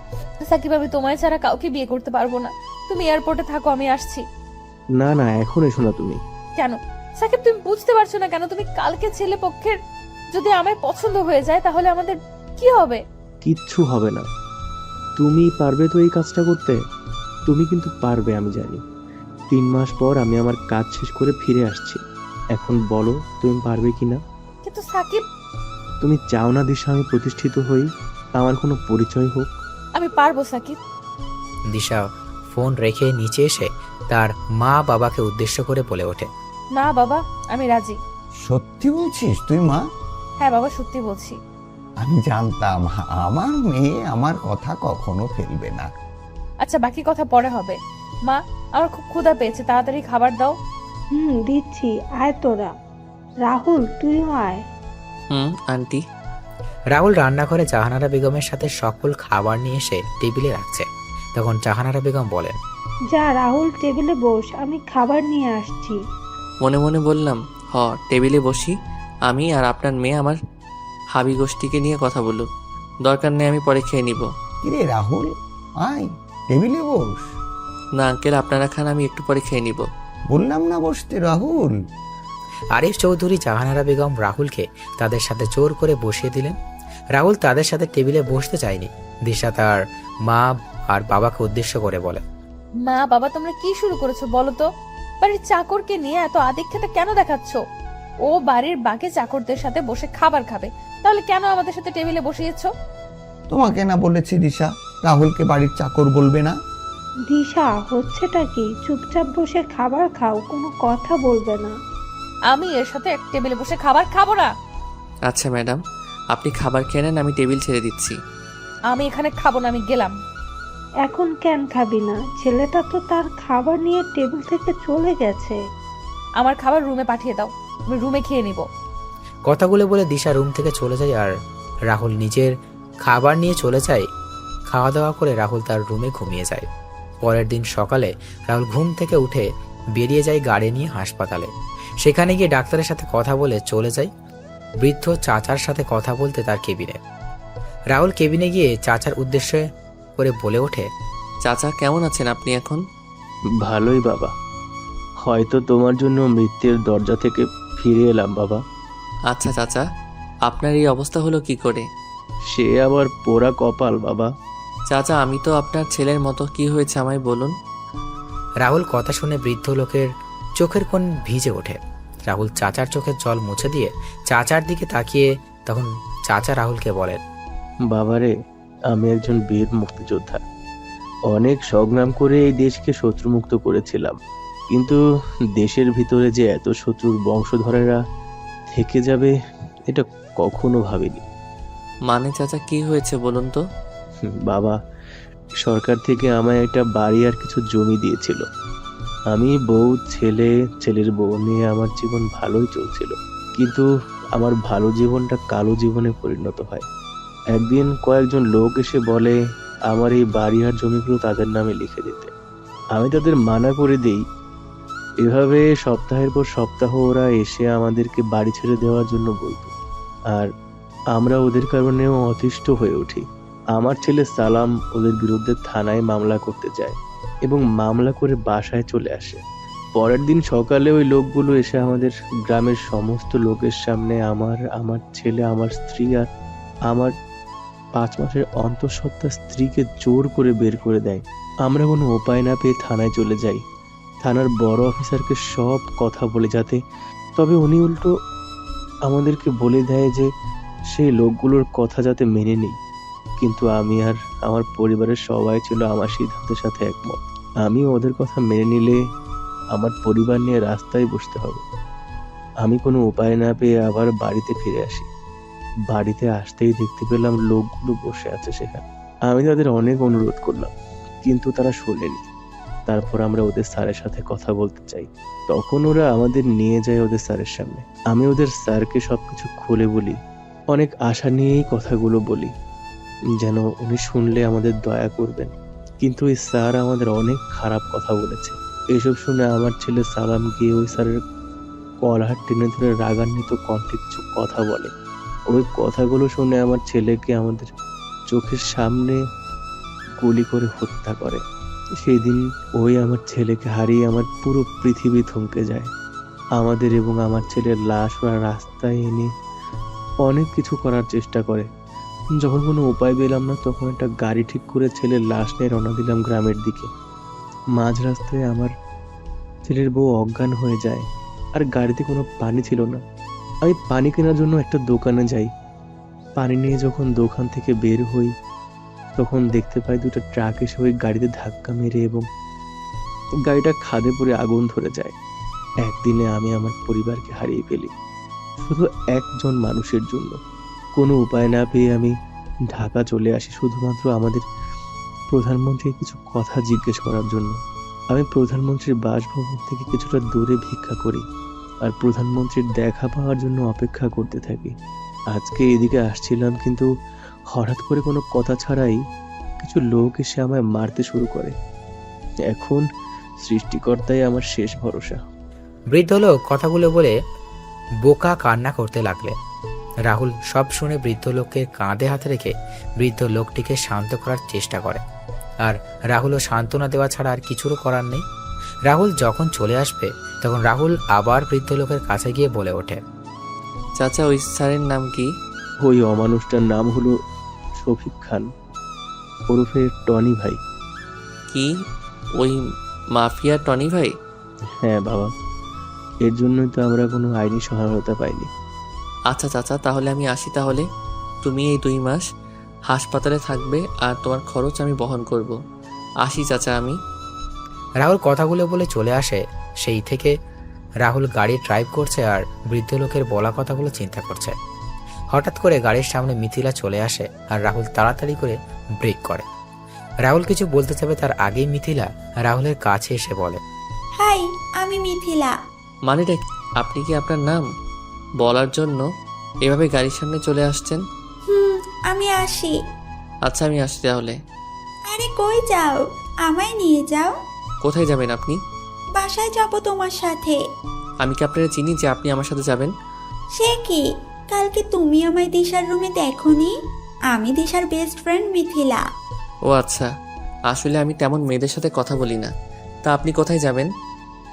সাকিব, আমি তোমায় ছাড়া কাউকে বিয়ে করতে পারবো না। তুমি এয়ারপোর্টে থাকো, আমি আসছি। না না, এখন এসো না তুমি। কেন সাকিব, তুমি বুঝতে পারছো না কেন? তুমি কালকে ছেলে পক্ষের যদি আমায় পছন্দ হয়ে যায় তাহলে আমাদের কি হবে? কিচ্ছু হবে না। তুমি পারবে তো এই কাজটা করতে? তুমি কিন্তু পারবে, আমি জানি। 3 মাস পর আমি আমার কাজ শেষ করে ফিরে আসছি। এখন বলো তুমি পারবে কিনা? কিন্তু সাকিব, তুমি চাও না দিশা আমি প্রতিষ্ঠিত হই, আমার কোনো পরিচয় হোক? আমি পারবো সাকিব। দিশা ফোন রেখে নিচে এসে তার মা বাবাকে উদ্দেশ্য করে বলে ওঠে, না বাবা, আমি রাজি। সত্যি বলছিস তুই মা? হ্যাঁ বাবা, সত্যি বলছি। আমি জানতাম আমার মেয়ে আমার কথা কখনো ফেলবে না। আচ্ছা, বাকি কথা পরে হবে। মা, আমার খুব ক্ষুধা পেয়েছে, তাড়াতাড়ি খাবার দাও। দিচ্ছি, আয় তোরা। রাহুল, তুইও আয়। আন্টি। রাহুল রান্নাঘরে জাহানারা বেগমের সাথে সকল খাবার নিয়ে এসে টেবিলে রাখছে। তখন জাহানারা বেগম বলেন, যা রাহুল, টেবিলে বস, আমি খাবার নিয়ে আসছি। মনে মনে বললাম, টেবিলে বসি, আমি আর আপনার মেয়ে আমার হাবি গোষ্ঠীকে নিয়ে কথা বলুক, দরকার নেই, আমি পরে খেয়ে নিব। কিরে রাহুল, আয় টেবিলে বস। না আঙ্কেল, আপনারা খান, আমি একটু পরে খেয়ে নিব। বললাম না বসতে রাহুল। আরিফ চৌধুরী জাহানারা বেগম রাহুলকে তাদের সাথে জোর করে বসিয়ে দিলেন। রাহুল তাদের সাথে টেবিলে বসতে চায়নি। দিশা তার মা আর বাবাকে উদ্দেশ্য করে বলে, মা বাবা, তোমরা কি শুরু করেছো বলো তো? বাড়ির চাকরকে নিয়ে এত আদিক্ষেতা কেন দেখাচ্ছ? ও বাড়ির বাকি চাকরদের সাথে বসে খাবার খাবে, তাহলে কেন আমাদের সাথে টেবিলে বসিয়েছো? তোমাকে না বলেছি দিশা রাহুলকে বাড়ির চাকর বলবে না? দিশা, হচ্ছেটা কি? চুপচাপ বসে খাবার খাও, কোনো কথা বলবে না। আমি এর সাথে এক টেবিলে বসে খাবার খাবো না। আচ্ছা ম্যাডাম, আপনি খাবার খেয়ে নেন, আমি টেবিল ছেড়ে দিচ্ছি। আমি এখানে খাবো না, আমি গেলাম। এখন কেন খাবি না? ছেলেটা তো তার খাবার নিয়ে টেবিল থেকে চলে গেছে। আমার খাবার রুমে পাঠিয়ে দাও, আমি রুমে খেয়ে নিব। কথাগুলো বলে দিশা রুম থেকে চলে যায় আর রাহুল নিজের খাবার নিয়ে চলে যায়। খাওয়া দাওয়া করে রাহুল তার রুমে ঘুমিয়ে যায়। পরের দিন সকালে রাহুল ঘুম থেকে উঠে বেরিয়ে যায় গাড়ি নিয়ে হাসপাতালে। সেখানে গিয়ে ডাক্তারের সাথে কথা বলে চলে যায় বৃদ্ধ চাচার সাথে কথা বলতে তার কেবিনে। রাহুল কেবিনে গিয়ে চাচার উদ্দেশ্যে করে বলে ওঠে, চাচা কেমন আছেন আপনি এখন? ভালোই বাবা, হয়তো তোমার জন্য মৃত্যুর দরজা থেকে ফিরে এলাম বাবা। আচ্ছা চাচা, আপনার এই অবস্থা হলো কি করে? সে আবার পোড়া কপাল বাবা। চাচা, আমি তো আপনার ছেলের মতো, কি হয়েছে আমায় বলুন। রাহুল কথা শুনে বৃদ্ধ লোকের চোখের কোণ ভিজে ওঠে। রাহুল চাচার চোখের জল মুছে দিয়ে চাচার দিকে তাকিয়ে তখন চাচা রাহুলকে বলেন, বাবারে, আমি একজন বীর মুক্তিযোদ্ধা। অনেক সংগ্রাম করে এই দেশকে শত্রুমুক্ত করেছিলাম, কিন্তু দেশের ভিতরে যে এত শত্রুর বংশধরেরা থেকে যাবে এটা কখনো ভাবিনি। মানে চাচা, কি হয়েছে বলুন তো। বাবা, সরকার থেকে আমায় একটা বাড়ি আর কিছু জমি দিয়েছিল। আমি বউ, ছেলের বউ নিয়ে আমার জীবন ভালোই চলছিল, কিন্তু আমার ভালো জীবনটা কালো জীবনে পরিণত হয়। একদিন কয়েকজন লোক এসে বলে আমার এই বাড়ি আর জমিগুলো তাদের নামে লিখে দিতে। আমি তাদের মানা করে দেই। এভাবে সপ্তাহের পর সপ্তাহ ওরা এসে আমাদেরকে বাড়ি ছেড়ে দেওয়ার জন্য বলতো, আর আমরা ওদের কারণেও অতিষ্ঠ হয়ে উঠি। আমার ছেলে সালাম ওদের বিরুদ্ধে থানায় মামলা করতে যায় এবং মামলা করে বাসায় চলে আসে। পরের দিন সকালে ওই লোকগুলো এসে আমাদের গ্রামের সমস্ত লোকের সামনে আমার ছেলে, আমার স্ত্রী আর আমার 5 মাসের অন্তঃসত্ত্বা স্ত্রীকে জোর করে বের করে দেয়। আমরা কোনো উপায় না পেয়ে থানায় চলে যাই। থানার বড় অফিসারকে সব কথা বলে যাতে, তবে উনি উল্টো আমাদেরকে বলে দেয় যে সেই লোকগুলোর কথা যাতে মেনে নিই। কিন্তু আমি আর আমার পরিবারের সবাই ছিল আমার সিদ্ধান্তের সাথে একমত। আমি ওদের কথা মেনে নিলে আমার পরিবার নিয়ে রাস্তায় বসতে হবে। আমি কোনো উপায় না পেয়ে আবার বাড়িতে ফিরে আসি। বাড়িতে আসতেই দেখতে পেলাম লোকগুলো বসে আছে সেখানে। আমি তাদের অনেক অনুরোধ করলাম, কিন্তু তারা শোনেনি। তারপর আমরা ওদের স্যারের সাথে কথা বলতে চাই। তখন ওরা আমাদের নিয়ে যায় ওদের স্যারের সামনে। আমি ওদের স্যারকে সবকিছু খুলে বলি অনেক আশা নিয়েই কথাগুলো বলি, যেন উনি শুনলে আমাদের দয়া করবেন। কিন্তু ওই স্যার আমাদের অনেক খারাপ কথা বলেছে। এসব শুনে আমার ছেলে সালাম গিয়ে ওই স্যারের কলার টেনে ধরে রাগান্বিত কণ্ঠে কিছু কথা বলে। ওই কথাগুলো শুনে আমার ছেলেকে আমাদের চোখের সামনে গুলি করে হত্যা করে। সেই দিন ওই আমার ছেলেকে হারিয়ে আমার পুরো পৃথিবী থমকে যায়। আমাদের এবং আমার ছেলের লাশ ওরা রাস্তায় এনে অনেক কিছু করার চেষ্টা করে। যখন কোনো উপায় পেলাম না, তখন একটা গাড়ি ঠিক করে ছেলের লাশ নিয়ে রওনা দিলাম গ্রামের দিকে। মাঝ রাস্তায় আমার ছেলের বউ অজ্ঞান হয়ে যায়, আর গাড়িতে কোনো পানি ছিল না। আমি পানি কেনার জন্য একটা দোকানে যাই। পানি নিয়ে যখন দোকান থেকে বের হই, তখন দেখতে পাই দুটো ট্রাক এসে ওই গাড়িতে ধাক্কা মেরে এবং গাড়িটা খাদে পড়ে আগুন ধরে যায়। একদিনে আমি আমার পরিবারকে হারিয়ে ফেলি, শুধু একজন মানুষের জন্য। কোনো উপায় না পেয়ে আমি ঢাকা চলে আসি শুধুমাত্র আমাদের প্রধানমন্ত্রীর কিছু কথা জিজ্ঞেস করার জন্য। আমি প্রধানমন্ত্রীর বাসভবন থেকে কিছুটা দূরে ভিক্ষা করি আর প্রধানমন্ত্রীর দেখা পাওয়ার জন্য অপেক্ষা করতে থাকি। আজকে এদিকে আসছিলাম, কিন্তু হঠাৎ করে কোনো কথা ছাড়াই কিছু লোক এসে আমায় মারতে শুরু করে। এখন সৃষ্টিকর্তাই আমার শেষ ভরসা। বৃদ্ধ লোক কথাগুলো বলে বোকা কান্না করতে লাগলেন। রাহুল সব শুনে বৃদ্ধ লোককে কাঁধে হাতে রেখে বৃদ্ধ লোকটিকে শান্ত করার চেষ্টা করে। আর রাহুলও সান্ত্বনা দেওয়া ছাড়া আর কিছুরও করার নেই। রাহুল যখন চলে আসবে, তখন রাহুল আবার বৃদ্ধ লোকের কাছে গিয়ে বলে ওঠে, চাচা, ওই স্যারের নাম কি? ওই অমানুষটার নাম হলো শফিক খান, ওরফে টনি ভাই। কি ওই মাফিয়া টনি ভাই? হ্যাঁ বাবা, এর জন্যই তো আমরা কোনো আইনি সহায়তা পাইনি। আচ্ছা চাচা, তাহলে আমি আসি। তাহলে তুমি এই 2 মাস হাসপাতালে থাকবে আর তোমার খরচ আমি বহন করব। আসি চাচা আমি। রাহুল কথাগুলো বলে চলে আসে। সেই থেকে রাহুল গাড়ি ড্রাইভ করছে আর বৃদ্ধ লোকের বলা কথাগুলো চিন্তা করছে। হঠাৎ করে গাড়ির সামনে মিথিলা চলে আসে আর রাহুল তাড়াতাড়ি করে ব্রেক করে। রাহুল কিছু বলতে যাবে তার আগেই মিথিলা রাহুলের কাছে এসে বলে, হাই, আমি মিথিলা। মানেটা কি? আপনি কি আপনার নাম বলার জন্য এভাবে গাড়ির সামনে চলে আসছেন? আমি আসি। আচ্ছা, আমি আসছি তাহলে। আরে কই যাও? আমায় নিয়ে যাও। কোথায় যাবেন আপনি? বাসায় যাব তোমার সাথে। আমি কি আপনারা চিনি যে আপনি আমার সাথে যাবেন? সে কি, কালকে তুমি আমায় দিশার রুমে দেখোনি? আমি দিশার বেস্ট ফ্রেন্ড মিথিলা। ও আচ্ছা, আসলে আমি তেমন মেয়েদের সাথে কথা বলি না। তা আপনি কোথায় যাবেন?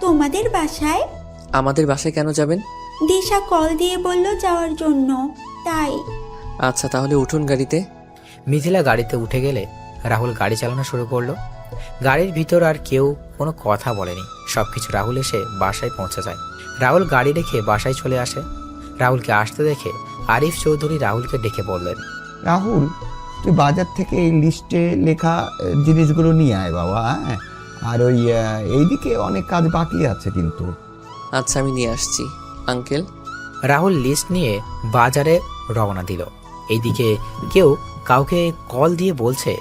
তোমাদের বাসায়। আমাদের বাসায় কেন যাবেন? দিশা কল দিয়ে বলল যাওয়ার জন্য, তাই। আচ্ছা, তাহলে উঠুন গাড়িতে। মিথিলা গাড়িতে উঠে গেলে রাহুল গাড়ি চালানো শুরু করলো। গাড়ির ভিতর আর কেউ কোনো কথা বলেনি। সবকিছু রাহুল এসে বাসায় পৌঁছে যায়। রাহুল গাড়ি রেখে বাসায় চলে আসে। রাহুলকে আসতে দেখে আরিফ চৌধুরী রাহুলকে ডেকে বললেন, রাহুল, তুই বাজার থেকে এই লিস্টে লেখা জিনিসগুলো নিয়ে আয় বাবা। হ্যাঁ, আর ওই এইদিকে অনেক কাজ বাকি আছে কিন্তু। আচ্ছা, আমি নিয়ে আসছি আঙ্কেল। রাহুল লিস্ট নিয়ে বাজারে রওনা দিল। এইদিকে কেউ কাউকে কল দিয়ে বলছে,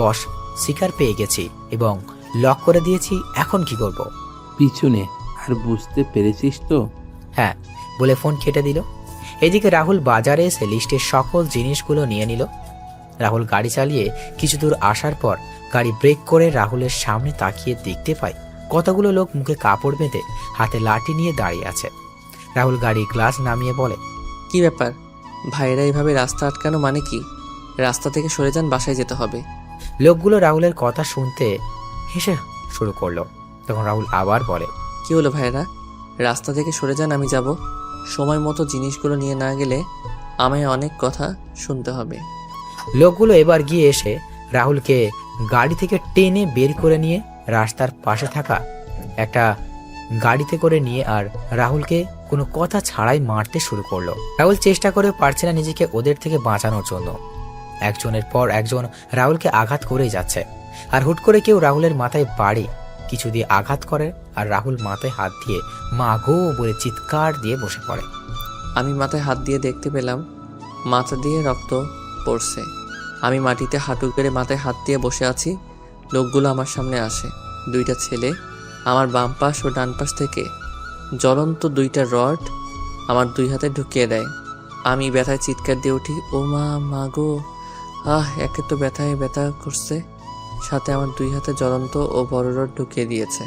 বস, শিকার পেয়ে গেছি এবং লক করে দিয়েছি, এখন কি করব? পিছনে আর বুঝতে পেরেছিস তো? হ্যাঁ বলে ফোন কেটে দিল। এদিকে রাহুল বাজারে এসে লিস্টের সকল জিনিসগুলো নিয়ে নিল। রাহুল গাড়ি চালিয়ে কিছু দূর আসার পর গাড়ি ব্রেক করে রাহুলের সামনে তাকিয়ে দেখতে পায় কতগুলো লোক মুখে কাপড় বেঁধে হাতে লাঠি নিয়ে দাঁড়িয়ে আছে। রাহুল গাড়ি গ্লাস নামিয়ে বলে, কি ব্যাপার ভাইরা, এভাবে রাস্তা আটকানো মানে কি? রাস্তা থেকে সরে যান, বাসায় যেতে হবে। লোকগুলো রাহুলের কথা শুনতে হেসে শুরু করলো। তখন রাহুল আবার বলে, কি হলো ভাইরা, রাস্তা থেকে সরে যান, আমি যাব। সময় মতো জিনিসগুলো নিয়ে না গেলে আমায় অনেক কথা শুনতে হবে। লোকগুলো এবার গিয়ে এসে রাহুলকে গাড়ি থেকে টেনে বের করে নিয়ে রাস্তার পাশে থাকা একটা গাড়িতে করে নিয়ে আর রাহুলকে কোনো কথা ছাড়াই মারতে শুরু করলো। রাহুল চেষ্টা করে পারছে না নিজেকে ওদের থেকে বাঁচানোর জন্য। একজনের পর একজন রাহুলকে আঘাত করেই যাচ্ছে। আর হুট করে কেউ রাহুলের মাথায় বাড়ি কিছু দিয়ে আঘাত করে আর রাহুল মাথায় হাত দিয়ে মা গো বলে চিৎকার দিয়ে বসে পড়ে। আমি মাথায় হাত দিয়ে দেখতে পেলাম মাথা দিয়ে রক্ত পড়ছে। আমি মাটিতে হাঁটু গেড়ে মাথায় হাত দিয়ে বসে আছি। লোকগুলো আমার সামনে আসে। 2টা ছেলে আমার বাম পাশ ও ডান পাশ থেকে জ্বলন্ত 2টা রড আমার 2 হাতে ঢুকিয়ে দেয়। আমি ব্যথায় চিৎকার দিয়ে উঠি, ও মা গো! একে তো ব্যথায় ব্যথা করছে, সাথে আমার 2 হাতে জ্বলন্ত ও বড় রড ঢুকিয়ে দিয়েছে।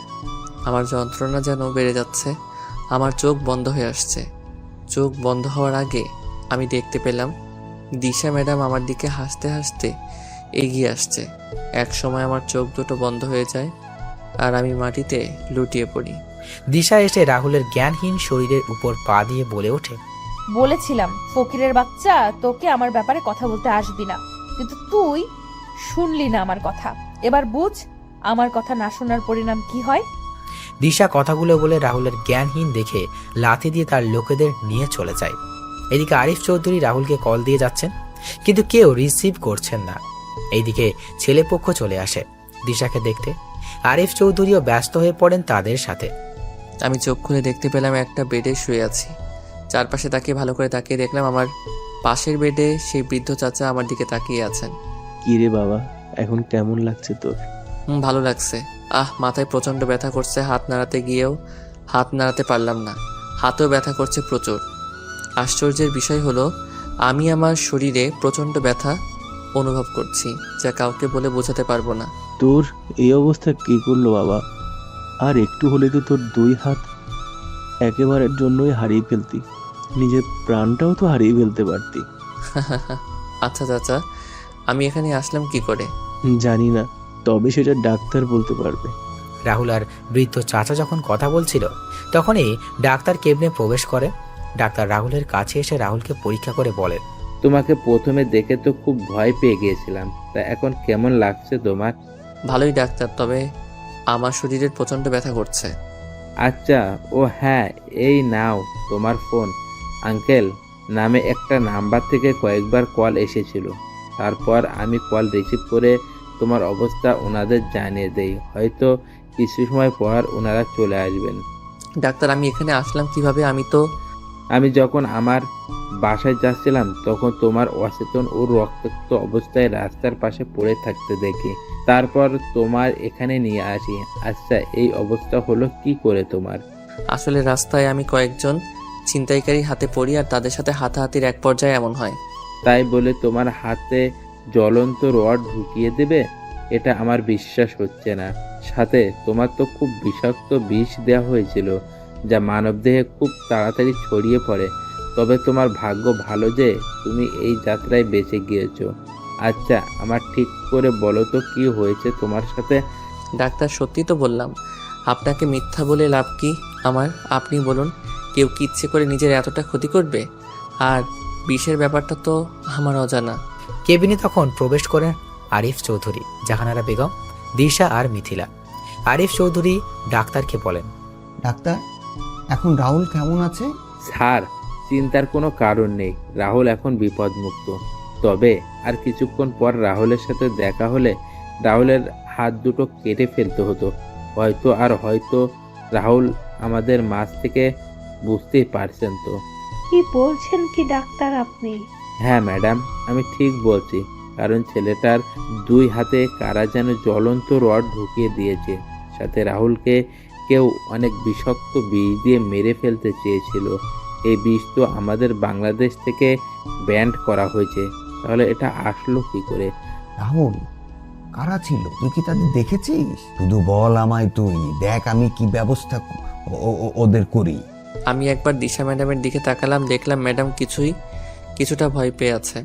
আমার যন্ত্রণা যেন বেড়ে যাচ্ছে, আমার চোখ বন্ধ হয়ে আসছে। চোখ বন্ধ হওয়ার আগে আমি দেখতে পেলাম দিশা ম্যাডাম আমার দিকে হাসতে হাসতে এগিয়ে আসছে। এক সময় আমার চোখ দুটো বন্ধ হয়ে যায় আর আমি মাটিতে লুটিয়ে পড়ি। দিশা এসে রাহুলের জ্ঞানহীন শরীরের উপর পা দিয়ে বলে ওঠে, বলেছিলাম ফকিরের বাচ্চা, তোকে আমার ব্যাপারে কথা বলতে আসবি না, কিন্তু তুই শুনলি না আমার কথা। এবার বুঝ আমার কথা না শোনার পরিণাম কি হয়। দিশা কথাগুলো বলে রাহুলের জ্ঞানহীন দেখে লাথি দিয়ে তার লোকেদের নিয়ে চলে যায়। এদিকে আরিফ চৌধুরী রাহুলকে কল দিয়ে যাচ্ছেন, কিন্তু কেউ রিসিভ করছেন না। এইদিকে ছেলেপক্ষ চলে আসে দিশাকে দেখতে। আরিফ চৌধুরীও ব্যস্ত হয়ে পড়েন তাদের সাথে। আমি চোখ খুলে দেখতে পেলাম একটা বেডে শুয়ে আছি। চারপাশে তাকিয়ে ভালো করে তাকিয়ে দেখলাম আমার পাশের বেডে সেই বৃদ্ধ চাচা আমার দিকে তাকিয়ে আছেন। কি রে বাবা, এখন কেমন লাগছে তোর? ভালো লাগছে। মাথায় প্রচণ্ড ব্যথা করছে, হাত নাড়াতে গিয়েও হাত নাড়াতে পারলাম না, হাতেও ব্যথা করছে প্রচুর। আশ্চর্যের বিষয় হলো আমি আমার শরীরে প্রচণ্ড ব্যথা অনুভব করছি, যা কাউকে বলে বোঝাতে পারবো না। তোর এই অবস্থা কি করলো বাবা? আর একটু হলে তো তোর 2 হাত একেবারের জন্যই হারিয়ে ফেলতি, নিজের প্রাণটাও তো হারিয়ে ফেলতে পারতি। আচ্ছা চাচা, আমি এখানে আসলাম কি করে? জানি না, তবে সেটা ডাক্তার বলতে পারবে। রাহুল আর বৃদ্ধ চাচা যখন কথা বলছিল তখনই ডাক্তার কেবিনে প্রবেশ করে। ডাক্তার রাহুলের কাছে এসে রাহুলকে পরীক্ষা করে বলেন, তোমাকে প্রথমে দেখে তো খুব ভয় পেয়ে গিয়েছিলাম, তা এখন কেমন লাগছে তোমার? ভালোই ডাক্তার, তবে আমার শরীরের প্রচণ্ড ব্যথা করছে। আচ্ছা, ও হ্যাঁ, এই নাও তোমার ফোন। আঙ্কেল নামে একটা নাম্বার থেকে কয়েকবার কল এসেছিল, তারপর আমি কল রিসিভ করে তোমার অবস্থা ওনাদের জানিয়ে দেই। হয়তো কিছু সময় পর ওনারা চলে আসবেন। ডাক্তার, আমি এখানে আসলাম কিভাবে? আমি যখন আমার বাসায় যাচ্ছিলাম তখন তোমার অচেতন ও রক্তাক্ত অবস্থায় রাস্তার পাশে পড়ে থাকতে দেখি, তারপর তোমার এখানে নিয়ে আসি। আচ্ছা, এই অবস্থা হলো কি করে তোমার? আসলে রাস্তায় আমি কয়েকজন ছিনতাইকারী হাতে পড়ি আর তাদের সাথে হাতাহাতির এক পর্যায়ে এমন হয়। তাই বলে তোমার হাতে জ্বলন্ত রড ঢুকিয়ে দেবে? এটা আমার বিশ্বাস হচ্ছে না। সাথে তোমার তো খুব বিষাক্ত বিষ দেওয়া হয়েছিল, যা মানবদেহে খুব তাড়াতাড়ি ছড়িয়ে পড়ে। তবে তোমার ভাগ্য ভালো যে তুমি এই যাত্রায় বেঁচে গিয়েছো। আচ্ছা, আমার ঠিক করে বলো তো কি হয়েছে তোমার সাথে? ডাক্তার, সত্যি তো বললাম, আপনাকে মিথ্যা বলে লাভ কি আমার? আপনি বলুন, কেউ কি ইচ্ছে করে নিজের এতটা ক্ষতি করবে? আর বিষের ব্যাপারটা তো আমার অজানা। কেবিনে তখন প্রবেশ করেন আরিফ চৌধুরী, জাহানারা বেগম, দিশা আর মিথিলা। আরিফ চৌধুরী ডাক্তারকে বলেন, ডাক্তার, এখন রাহুল কেমন আছে? স্যার, চিন্তার কোনো কারণ নেই। রাহুল এখন বিপদমুক্ত। তবে আর কিছুক্ষণ পর রাহুলের সাথে দেখা হলে রাহুলের হাত দুটো কেটে ফেলতে হতো। হয়তো রাহুল আমাদের মাঝ থেকে, বুঝতেই পারছেন তো। কি বলছেন কি ডাক্তার আপনি? হ্যাঁ ম্যাডাম, আমি ঠিক বলছি, কারণ ছেলেটার 2 হাতে কারা যেন জ্বলন্ত রড ঢুকিয়ে দিয়েছে। সাথে রাহুলকে কেউ অনেক বিষাক্ত বিষ দিয়ে মেরে ফেলতে চেয়েছিল। এই বিষ তো আমাদের বাংলাদেশ থেকে ব্যান্ড করা হয়েছে, তাহলে এটা আসলো কি করে? রাহুল, কারা ছিল? তুই কি তাদের দেখেছিস? শুধু বল আমায়, তুই দেখ আমি কি ব্যবস্থা ওদের করি। আমি একবার দিশা ম্যাডামের দিকে তাকালাম, দেখলাম ম্যাডাম কিছুটা ভয় পেয়ে আছে।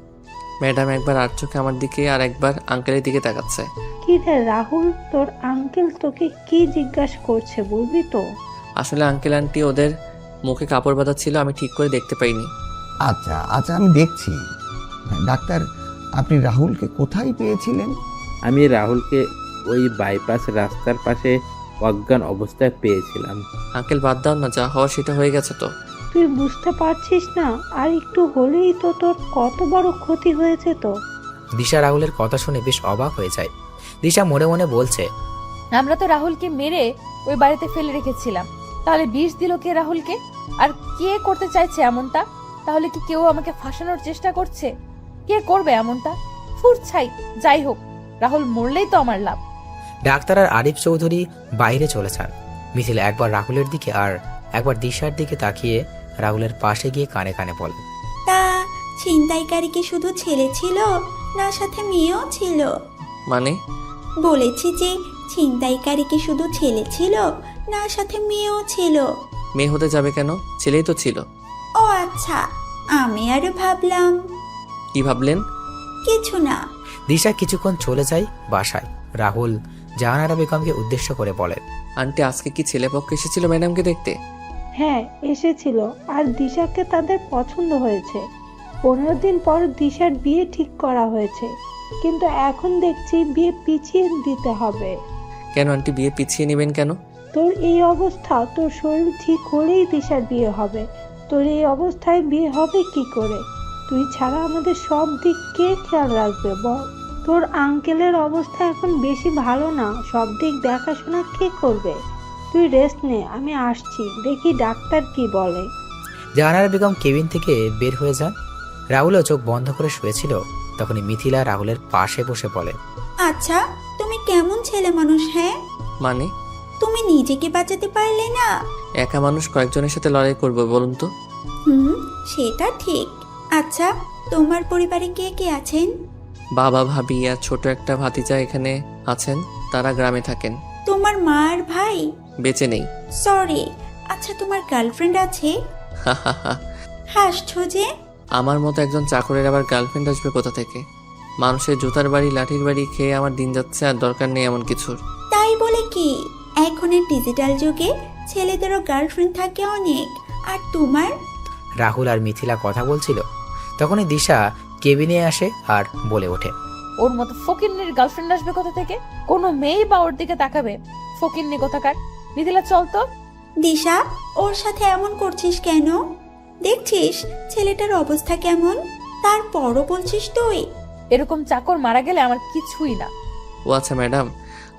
ম্যাডাম একবার আর চোখে আমার দিকে আর একবার আঙ্কেলের দিকে তাকাচ্ছে। কি রে রাহুল, তোর আঙ্কেল তোকে কি জিজ্ঞাসা করছে বলবি তো? আসলে আঙ্কেল আন্টি ওদের মুখে কাপড় বাঁধা ছিল, আমি ঠিক করে দেখতে পাইনি। আচ্ছা আমি দেখছি। ডাক্তার, আপনি রাহুলকে কোথায় পেয়েছিলেন? আমি রাহুলকে ওই বাইপাস রাস্তার পাশে অজ্ঞান অবস্থায় পেয়েছিলাম। আঙ্কেল, বাদ দাও না, যা হওয়ার সেটা হয়ে গেছে তো। তুই বুঝতে পারছিস না? আর একটু হলেই তো তোর কত বড় ক্ষতি হয়েছে তো। দিশা রাহুলের কথা শুনে বেশ অবাক হয়ে যায়। দিশা মনে মনে বলছে, আমরা তো রাহুলকে মেরে ওই বাড়িতে ফেলে রেখেছিলাম, তাহলে বিষ দিল কে রাহুলকে? আর কে করতে চাইছে এমনটা? তাহলে কি কেউ আমাকে ফাঁসানোর চেষ্টা করছে? কে করবে এমনটা? ফুরছাই, যাই হোক, রাহুল মরলেই তো আমার লাভ। ডাক্তার আর আরিফ চৌধুরী বাইরে চলে যান। মিথিলা একবার রাহুলের দিকে আর একবার দিশার দিকে তাকিয়ে রাহুলের পাশে গিয়ে কানে কানে বলেন, তা ছিনতাইকারী কি শুধু ছেলে ছিল, না সাথে মেয়েও ছিল? মানে? বলেছি যে ছিনতাইকারী কি শুধু ছেলে ছিল, না সাথে মেয়েও ছিল? মেয়ে হতে যাবে কেন? ছেলেই তো ছিল। ও আচ্ছা, আমি আরো ভাবলাম। কি ভাবলেন? কিছু না। দিশা কিছুক্ষণ চলে যায় বাসায়। রাহুল জাহানারা বেগমকে উদ্দেশ্য করে বলে, আন্টি, আজকে কি ছেলেপক্ষ এসেছিল ম্যাডামকে দেখতে? হ্যাঁ এসেছিল, আর দিশাকে তাদের পছন্দ হয়েছে। 15 দিন পর দিশার বিয়ে ঠিক করা হয়েছে, কিন্তু এখন দেখছি বিয়ে পিছিয়ে দিতে হবে। কেন আন্টি, বিয়ে পিছিয়ে নেবেন কেন? তোর এই অবস্থা, তোর শরীর ঠিক হলেই দিশার বিয়ে হবে। তোর এই অবস্থায় বিয়ে হবে কি করে? তুই ছাড়া আমাদের সব দিক কে খেয়াল রাখবে বল? তোর আঙ্কেলের অবস্থা এখন বেশি ভালো না, সব দিক দেখাশোনা কে করবে? তুই রেস্ট নে, আমি আসছি, দেখি ডাক্তার কি বলে। জাহানারা বেগম কেবিন থেকে বের হয়ে যান। রাহুলও চোখ বন্ধ করে শুয়েছিল। তখনই মিথিলা রাহুলের পাশে বসে বলে, আচ্ছা, তুমি কেমন ছেলে মানুষ? হ্যাঁ, মানে? তুমি নিজেকে বাঁচাতে পারলে না? একা মানুষ কয়েকজনের সাথে লড়াই করবো বলুন তো? সেটা ঠিক। আচ্ছা, তোমার পরিবারে কে কে আছেন? বাবা, ভাবি আর ছোট একটা ভাতিজা এখানে আছেন। তারা গ্রামে থাকেন। তোমার মা আর ভাই? বেঁচে নেই। সরি। আচ্ছা, তোমার গার্লফ্রেন্ড আছে? হাসছো যে? আমার মতো একজন চাকরের আবার গার্লফ্রেন্ড আসবে কোথা থেকে? মানুষের জুতার বাড়ি, লাঠির বাড়ি খেয়ে আমার দিন যাচ্ছে, আর দরকার নেই এমন কিছুর। তাই বলে কি, এখনের ডিজিটাল যুগে ছেলেদেরও গার্লফ্রেন্ড থাকে অনেক। আর তোমার? রাহুল আর মিথিলা কথা বলছিল, তখনই দিশা কেবিনে আসে আর বলে ওঠে, ওর মতো ফকিন্নির গার্লফ্রেন্ড আসবে কোথা থেকে? কোনো মেয়ে বা ওর দিকে তাকাবে? ফকিন্নি কোথাকার। মিথিলা চল তো। দিশা, ওর সাথে এমন করছিস কেন? দেখছিস ছেলেটার অবস্থা কেমন, তারপরও বলছিস তুই? এরকম চাকর মারা গেলে আমার কিছুই না। ও আচ্ছা ম্যাডাম,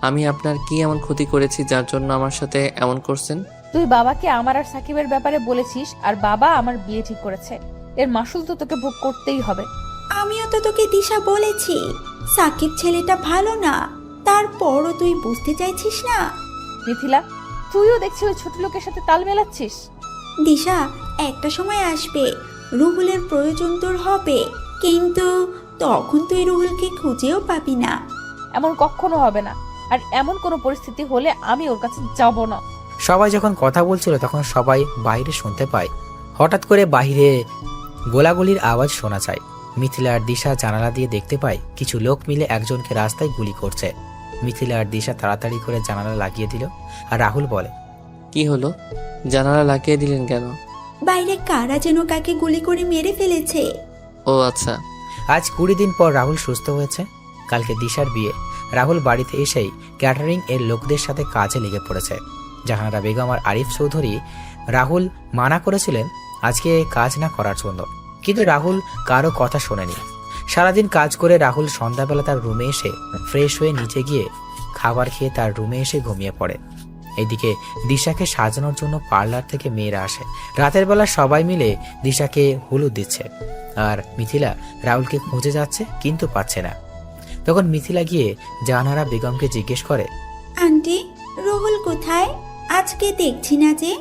আমি আপনার কি এমন ক্ষতি করেছি যার জন্য আমার সাথে এমন করছেন? তুই বাবাকে আমার আর সাকিবের ব্যাপারে বলেছিস, আর বাবা আমার বিয়ে ঠিক করেছে। এর মাসুল তো তোকে ভোগ করতেই হবে। আমিও তো তোকে দিশা বলেছি সাকিব ছেলেটা ভালো না, তারপরও তুই বুঝতে চাইছিস না। মিথিলা, তুইও দেখছি ওই ছোট লোকের সাথে তাল মেলাচ্ছিস। দিশা, একটা সময় আসবে রুহুলের প্রয়োজন তোর হবে, কিন্তু তখন তুই রুহুলকে খুঁজেও পাবি না। এমন কখনো হবে না, আর এমন কোনো পরিস্থিতি হলে আমি ওর কাছে যাব না। সবাই যখন কথা বলছিল তখন সবাই বাইরে শুনতে পায়। হঠাৎ করে বাইরে গোলাগুলির আওয়াজ শোনা যায়। মিথিলা আর দিশা জানালা দিয়ে দেখতে পায় কিছু লোক মিলে একজনকে রাস্তায় গুলি করছে। মিথিলা আর দিশা তাড়াতাড়ি করে জানালা লাগিয়ে দিল। আর রাহুল বলে, কি হলো? জানালা লাগিয়ে দিলেন কেন? বাইরে কারা যেন কাকে গুলি করে মেরে ফেলেছে। ও আচ্ছা। আজ 20 দিন পর রাহুল সুস্থ হয়েছে। কালকে দিশার বিয়ে। রাহুল বাড়িতে এসেই ক্যাটারিং এর লোকদের সাথে কাজে লেগে পড়েছে। জাহানারা বেগম আর আরিফ চৌধুরী রাহুল মানা করেছিলেন আজকে কাজ না করার জন্য, কিন্তু রাহুল কারো কথা শোনেনি। সারাদিন কাজ করে রাহুল সন্ধ্যাবেলা তার রুমে এসে ফ্রেশ হয়ে নিচে গিয়ে খাবার খেয়ে তার রুমে এসে ঘুমিয়ে পড়ে। এদিকে দিশাকে সাজানোর জন্য পার্লার থেকে মেয়েরা আসে। রাতের বেলা সবাই মিলে দিশাকে হলুদ দিচ্ছে, আর মিথিলা রাহুলকে খুঁজে যাচ্ছে কিন্তু পাচ্ছে না। তখন মিথিলা গিয়ে জাহানারা বেগমকে জিজ্ঞেস করে, আন্টি, রুহুল কোথায়? আজকে দেখছি না যে।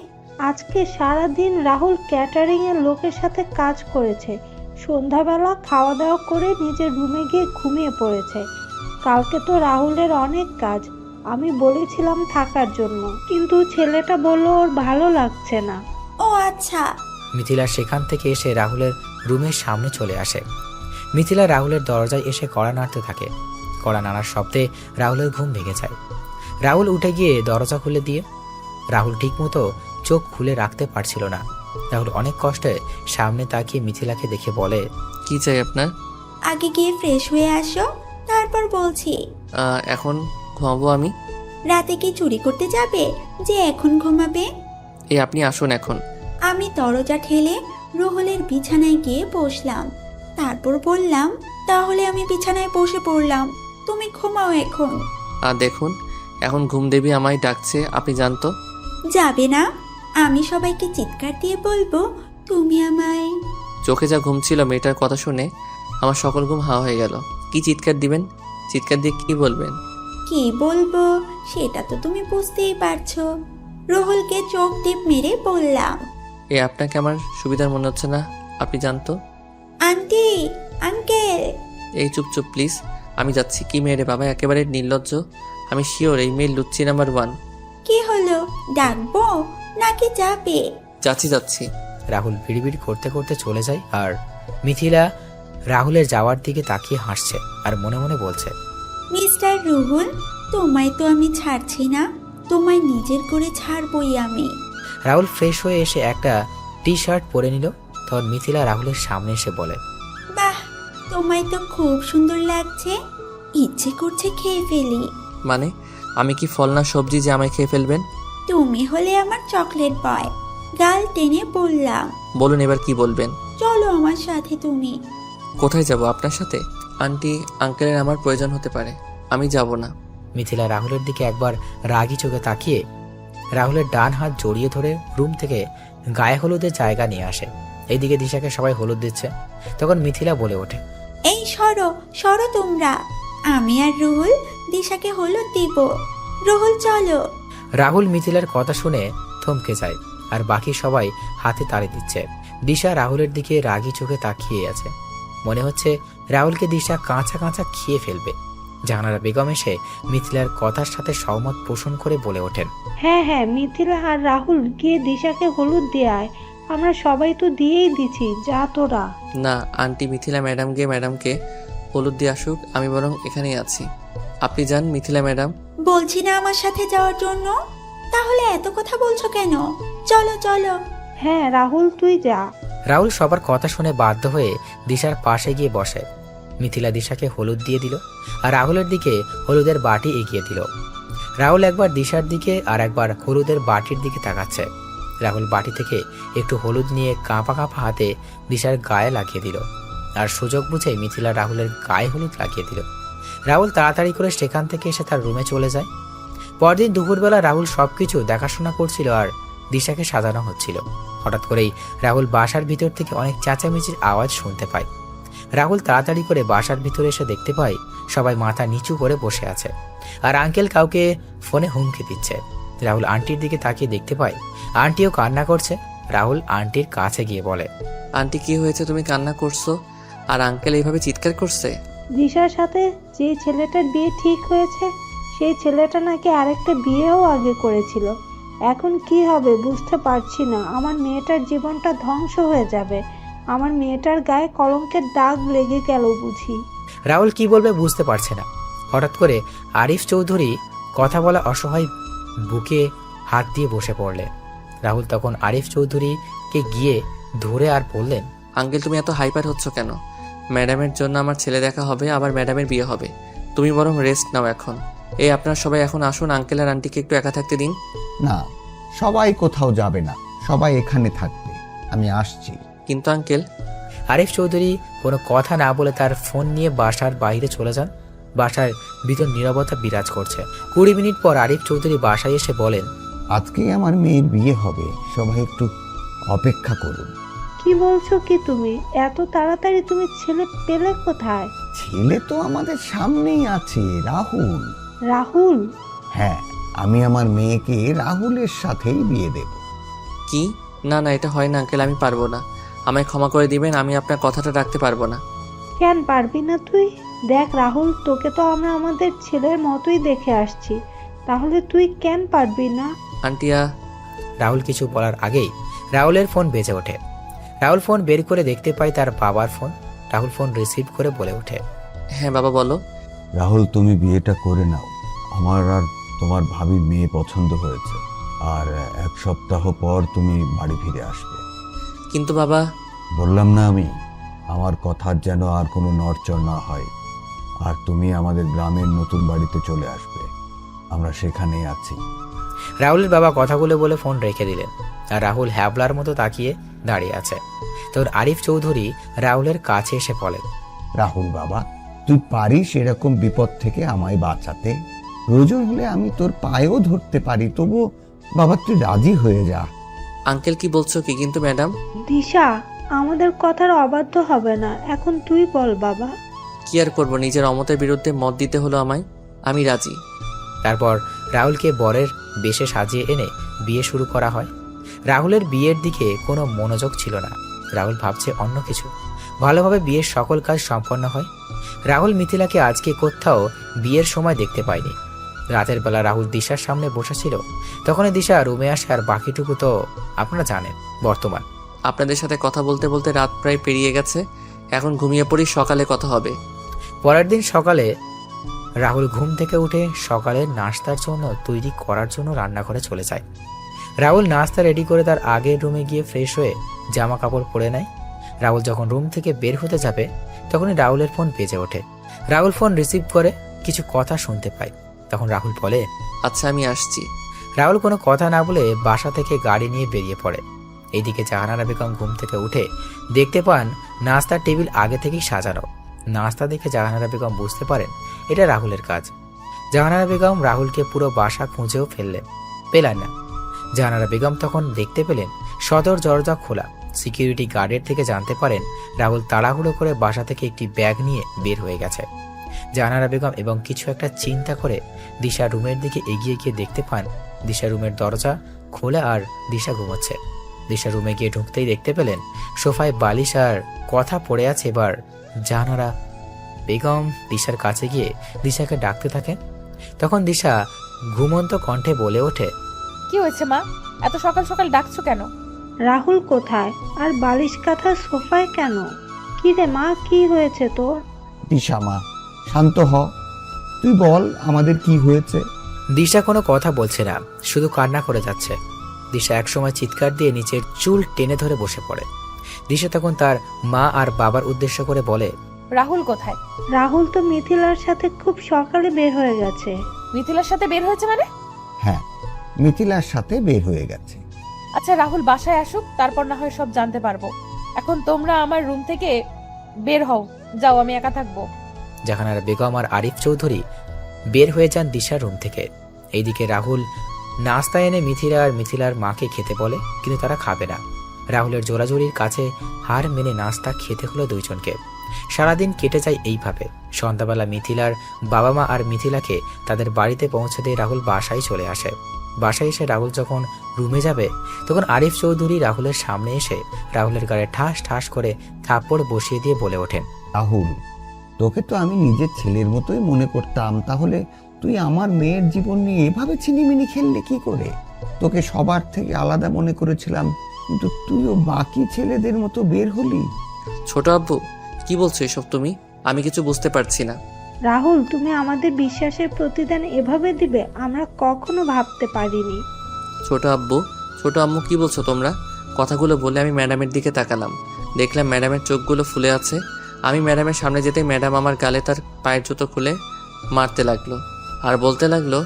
আজকে সারাদিন রাহুল ক্যাটারিং এর লোকের সাথে কাজ করেছে, সন্ধ্যাবেলা খাওয়া দাওয়া করে নিজের রুমে গিয়ে ঘুমিয়ে পড়েছে। কালকে তো রাহুলের অনেক কাজ, আমি বলেছিলাম থাকার জন্য, কিন্তু ছেলেটা বলল ওর ভালো লাগছে না। ও আচ্ছা। মিথিলা সেখান থেকে এসে রাহুলের রুমের সামনে চলে আসে। মিথিলা রাহুলের দরজায় এসে কড়া নাড়তে থাকে। কড়া নাড়ার শব্দে রাহুলের ঘুম ভেঙে যায়। রাহুল উঠে গিয়ে দরজা খুলে দিয়ে রাহুল ঠিকমতো চোখ খুলে রাখতে পারছিল না। রাহুল অনেক কষ্টে সামনে তাকিয়ে মিথিলাকে দেখে বলে, কি চাই আপনার? আগে গিয়ে ফ্রেশ হয়ে আসো, তারপর বলছি। এখন ঘুমাবো আমি। রাতে কি চুরি করতে যাবে যে এখন ঘুমাবে? আপনি আসুন এখন। আমি দরজা ঠেলে রুহুলের বিছানায় গিয়ে বসলাম, তারপর বললাম, তাহলে আমি বিছানায় বসে পড়লাম, তুমি ঘুমাও এখন। আর দেখুন, এখন ঘুম দেবী আমায় ডাকছে, আপনি জানতো। যাবে না? আমি সবাইকে চিৎকার দিয়ে বলবো তুমি আমায়। চোখে যা ঘুম ছিল মেয়েটার কথা শুনে আমার সকল ঘুম হাওয়া হয়ে গেল। কি চিৎকার দিবেন? চিৎকার দিয়ে কি বলবেন? কি বলবো সেটা তো তুমি বুঝতেই পারছো। রুহুলকে চোখ টিপ মেরে বললাম, আপনাকে আমার সুবিধার মনে হচ্ছে না, আপনি জানতো। Aunty, uncle. এই চুপ চুপ প্লিজ, আমি যাচ্ছি। কি মেয়ে রে বাবা, একেবারে নির্লজ্জ। আমি শিওর এই মেয়ে লুচ্ছি নাম্বার 1। কি হলো, ডাকবো নাকি যাবে? যাচ্ছি। রাহুল বিড়বিড় করতে করতে চলে যায় আর মিথিলা রাহুলের যাওয়ার দিকে তাকিয়ে হাসছে আর মনে মনে বলছে, মিস্টার রুহুল, তোমায় তো আমি ছাড়ছি না, তোমায় নিজের করে ছাড়বই আমি। রাহুল ফ্রেশ হয়ে এসে একটা টি শার্ট পরে নিল। তখন মিথিলা রাহুলের সামনে এসে বলে, বাহ, তোমায় তো খুব সুন্দর লাগছে, ইচ্ছে করছে খেয়ে ফেলি। মানে আমি কি ফল না সবজি যে আমায় খেয়ে ফেলবেন? তুমি হলে আমার চকলেট বয়, গাল টেনে বললাম। বলুন এবার কি বলবেন। চলো আমার সাথে তুমি। কোথায় যাব আপনার সাথে? আন্টি আঙ্কেলের আমার প্রয়োজন হতে পারে, আমি যাব না। মিথিলা রাহুলের দিকে একবার রাগী চোখে তাকিয়ে রাহুলের ডান হাত জড়িয়ে ধরে রুম থেকে গায়ে হলুদের জায়গা নিয়ে আসে। এইদিকে দিশাকে সবাই হলুদ দিচ্ছে। তখন মিথিলা বলে ওঠে, এই সরো সরো তোমরা, আমি আর রুহুল দিশাকে হলুদ দিব। রুহুল চলো। রাহুল মিথিলার কথা শুনে থমকে যায় আর বাকি সবাই হাতে তালি দিচ্ছে। দিশা রাহুলের দিকে রাগী চোখে তাকিয়ে আছে। মনে হচ্ছে রাহুলকে দিশা কাঁচা কাঁচা খেয়ে ফেলবে। জাহানারা বেগম এসে মিথিলার কথার সাথে সহমত পোষণ করে বলে ওঠেন, হ্যাঁ হ্যাঁ, মিথিলা আর রাহুল গিয়ে দিশাকে হলুদ দিয়ে আয়, আমরা সবাই তো দিয়েই দিছি, যা তোরা। না আন্টি, মিথিলা ম্যাডাম গিয়ে ম্যাডামকে হলুদ দিয়ে আসুক, আমি বরং এখানেই আছি। আপনি যান মিথিলা ম্যাডাম। বলছি না আমার সাথে যাওয়ার জন্য, তাহলে এত কথা বলছো কেন? চলো চলো। হ্যাঁ রাহুল, তুই যা। রাহুল সবার কথা শুনে বাধ্য হয়ে দিশার পাশে গিয়ে বসে। মিথিলা দিশাকে হলুদ দিয়ে দিল আর রাহুলের দিকে হলুদের বাটি এগিয়ে দিল। রাহুল একবার দিশার দিকে আর একবার হলুদের বাটির দিকে তাকাচ্ছে। রাহুল বাটি থেকে একটু হলুদ নিয়ে কাঁপা কাঁপা হাতে দিশার গায়ে লাগিয়ে দিল আর সুযোগ বুঝে মিথিলা রাহুলের গায়ে হলুদ লাগিয়ে দিল। রাহুল তাড়াতাড়ি করে সেখান থেকে এসে তার রুমে চলে যায়। পরদিন দুপুরবেলা রাহুল সবকিছু দেখাশোনা করছিল আর দিশাকে সাজানো হচ্ছিল। হঠাৎ করেই রাহুল বাসার ভিতর থেকে অনেক চেঁচামেচির আওয়াজ শুনতে পায়। রাহুল তাড়াতাড়ি করে বাসার ভিতরে এসে দেখতে পায় সবাই মাথা নিচু করে বসে আছে আর আঙ্কেল কাউকে ফোনে হুমকি দিচ্ছে। রাহুল আন্টির দিকে তাকিয়ে দেখতে পায় আন্টিও কান্না করছে। রাহুল আন্টির কাছে গিয়ে বলে, আন্টি কি হয়েছে, তুমি কান্না করছো আর আঙ্কেল এইভাবে চিৎকার করছে? দিশার সাথে যে ছেলেটার বিয়ে ঠিক হয়েছে, সেই ছেলেটা নাকি আরেকটা বিয়েও আগে করেছিল। এখন কি হবে বুঝতে পারছি না, আমার মেয়েটার জীবনটা ধ্বংস হয়ে যাবে, আমার মেয়েটার গায়ে কলঙ্কের দাগ লেগে গেল বুঝি। রাহুল কি বলবে বুঝতে পারছে না। হঠাৎ করে আরিফ চৌধুরী কথা বলা অসহায় বুকে হাত দিয়ে বসে পড়লেন। রাহুল তখন আরিফ চৌধুরীকে গিয়ে ধরে আর বললেন, আঙ্কেল তুমি এত হাইপার হচ্ছ কেন? ম্যাডামের জন্য আমার ছেলে দেখা হবে, আবার ম্যাডামের বিয়ে হবে, তুমি বরং রেস্ট নাও এখন। এই আপনারা সবাই এখন আসুন, আঙ্কেল আর আন্টিকে একটু একা থাকতে দিন। না, সবাই কোথাও যাবে না, সবাই এখানে থাকবে, আমি আসছি। কিন্তু আঙ্কেল। আরিফ চৌধুরী কোনো কথা না বলে তার ফোন নিয়ে বাসার বাইরে চলে যান। বাসার ভিতর নীরবতা বিরাজ করছে। 20 মিনিট পর আরিফ চৌধুরী বাসায় এসে বলেন, আজকেই আমার মেয়ের বিয়ে হবে, সবাই একটু অপেক্ষা করুন। কি বলছো কি তুমি? এত তাড়াতাড়ি তুমি ছেলে পেলে কোথায়? ছেলে তো আমাদের সামনেই আছে, রাহুল। রাহুল? হ্যাঁ, আমি আমার মেয়েকে রাহুলের সাথেই বিয়ে দেব। কি? না না, এটা হয় না আঙ্কেল, আমি পারবো না, আমায় ক্ষমা করে দিবেন, আমি আপনার কথাটা রাখতে পারবো না। কেন পারবি না তুই? দেখ রাহুল, তোকে তো আমরা আমাদের ছেলের মতোই দেখে আসছি, তাহলে তুই কেন পারবি না? আন্টিয়া। রাহুল কিছু বলার আগেই রাহুলের ফোন বেজে ওঠে। রাহুল ফোন বের করে দেখতে পায় তার বাবার ফোন। রাহুল ফোন রিসিভ করে বলে ওঠে, হ্যাঁ বাবা বলো। রাহুল, তুমি বিয়েটা করে নাও, আমার আর তোমার ভাবির মেয়ে পছন্দ হয়েছে, আর 1 সপ্তাহ পর তুমি বাড়ি ফিরে আসবে। কিন্তু বাবা। বললাম না আমি, আমার কথার যেন আর কোনো নড়চড় না হয়, আর তুমি আমাদের গ্রামের নতুন বাড়িতে চলে আসবে, আমরা সেখানেই আছি। রাহুলের বাবা কথাগুলো বলে ফোন রেখে দিলেন আর রাহুল হ্যাবলার মতো তাকিয়ে দাঁড়িয়ে আছে। তখন আরিফ চৌধুরী রাহুলের কাছে এসে বলেন, রাহুল বাবা, তুই পারিস এরকম বিপদ থেকে আমায় বাঁচাতে? প্রয়োজন হলে আমি তোর পায়েও ধরতে পারি, তবু বাবা তুই রাজি হয়ে যা। আঙ্কেল কি বলছো কি? কিন্তু ম্যাডাম। দিশা আমাদের কথার অবাধ্য হবে না, এখন তুই বল বাবা। কি আর করবো, নিজের অমতের বিরুদ্ধে মত দিতে হলো আমায়, আমি রাজি। তারপর রাহুলকে বরের বেশে সাজিয়ে এনে বিয়ে শুরু করা হয়। রাহুলের বিয়ের দিকে কোনো মনোযোগ ছিল না। রাহুল ভাবছে অন্য কিছু। ভালোভাবে বিয়ের সকল কাজ সম্পন্ন হয়। রাহুল মিথিলাকে আজকে কোথাও বিয়ের সময় দেখতে পায়নি। রাতের বেলা রাহুল দিশার সামনে বসেছিল, তখনই দিশা রুমে আসে, আর বাকিটুকু তো আপনারা জানেন। বর্তমান আপনাদের সাথে কথা বলতে বলতে রাত প্রায় পেরিয়ে গেছে, এখন ঘুমিয়ে পড়ি, সকালে কথা হবে। পরের দিন সকালে রাহুল ঘুম থেকে উঠে সকালের নাস্তার জন্য তৈরি করার জন্য রান্নাঘরে চলে যায়। রাহুল নাস্তা রেডি করে তার আগের রুমে গিয়ে ফ্রেশ হয়ে জামা কাপড় পরে নেয়। রাহুল যখন রুম থেকে বের হতে যাবে তখনই রাহুলের ফোন বেজে ওঠে। রাহুল ফোন রিসিভ করে কিছু কথা শুনতে পায়। তখন রাহুল বলে, আচ্ছা আমি আসছি। রাহুল কোনো কথা না বলে বাসা থেকে গাড়ি নিয়ে বেরিয়ে পড়ে। এইদিকে জাহানারা বেগম ঘুম থেকে উঠে দেখতে পান নাস্তার টেবিল আগে থেকেই সাজানো। নাস্তা দেখে জাহানারা বেগম বুঝতে পারেন এটা রাহুলের কাজ। জাহানারা বেগম রাহুলকে পুরো বাসা খুঁজেও পেলেন না। জাহানারা বেগম তখন দেখতে পেলেন সদর দরজা খোলা। সিকিউরিটি গার্ডের থেকে জানতে পারেন রাহুল তাড়াহুড়ো করে বাসা থেকে একটি ব্যাগ নিয়ে বের হয়ে গেছে। জাহানারা বেগম এবং কিছু একটা চিন্তা করে দিশা রুমের দিকে এগিয়ে গিয়ে দেখতে পান দিশা রুমের দরজা খোলা আর দিশা ঘুমোচ্ছে। দিশা রুমে গিয়ে ঢুকতেই দেখতে পেলেন সোফায় বালিশ আর কথা পড়ে আছে। এবার জাহানারা বেগম দিশার কাছে গিয়ে দিশাকে ডাকতে থাকেন। তখন দিশা ঘুমন্ত কণ্ঠে বলে ওঠে, কি হয়েছে মা, এত সকাল সকাল ডাকছো কেন? রাহুল কোথায় আর বালিশ কাঁথা সোফায় কেন? কি রে মা, কি হয়েছে তোর? দিশা মা, শান্ত হ, তুই বল আমাদের কি হয়েছে। দিশা কোনো কথা বলছে না, শুধু কান্না করে যাচ্ছে। দিশা একসময় চিৎকার দিয়ে নিচের চুল টেনে ধরে বসে পড়ে। দিশা তখন তার মা আর বাবার উদ্দেশ্য করে বলে, রাহুল কোথায়? রাহুল তো মিথিলার সাথে খুব সকালে বের হয়ে গেছে। মিথিলার সাথে বের হয়েছে মানে? হ্যাঁ, মিথিলার সাথে বের হয়ে গেছে। আচ্ছা রাহুল বাসায় আসুক, তারপর না হয় সব জানতে পারবো। এখন তোমরা আমার রুম থেকে বের হও, যাও, আমি একা থাকবো। জাহানারা বেগম আর আরিফ চৌধুরী বের হয়ে যান দিশার রুম থেকে। এইদিকে রাহুল নাস্তা এনে মিথিলা আর মিথিলার মাকে খেতে বলে, কিন্তু তারা খাবে না। রাহুলের জোরাজোরির কাছে হার মেনে নাস্তা খেতে হলো দুইজনকে। সারাদিন কেটে যায় এইভাবে। সন্ধ্যাবেলা মিথিলার বাবা মা আর মিথিলাকে তাদের বাড়িতে পৌঁছে দিয়ে রাহুল বাসায় চলে আসে। বাসায় এসে রাহুল যখন রুমে যাবে তখন আরিফ চৌধুরী রাহুলের সামনে এসে রাহুলের গায়ে ঠাস ঠাস করে থাপ্পড় বসিয়ে দিয়ে বলে ওঠেন, রাহুল, তোকে তো আমি নিজের ছেলের মতোই মনে করতাম, তাহলে তুই আমার মেয়ের জীবন নিয়ে এভাবে ছিনিমিনি খেললে কি করে? তোকে সবার থেকে আলাদা মনে করেছিলাম, কিন্তু তুইও বাকি ছেলেদের মতো বের হলি। ছোট আব্বু, কি বলছো এসব তুমি? আমি কিছু বুঝতে পারছি না। রাহুল, তুমি আমাদের বিশ্বাসের প্রতিদান এভাবে দিবে আমরা কখনো ভাবতে পারিনি। ছোট আব্বু, ছোট আম্মু, কি বলছো তোমরা? কথাগুলো বলে আমি ম্যাডামের দিকে তাকালাম, দেখলাম ম্যাডামের চোখগুলো ফুলে আছে। আমি ম্যাডামের সামনে যেতেই ম্যাডাম আমার গালে তার পায়ের জুতো খুলে মারতে লাগলো আর বলতে লাগলো,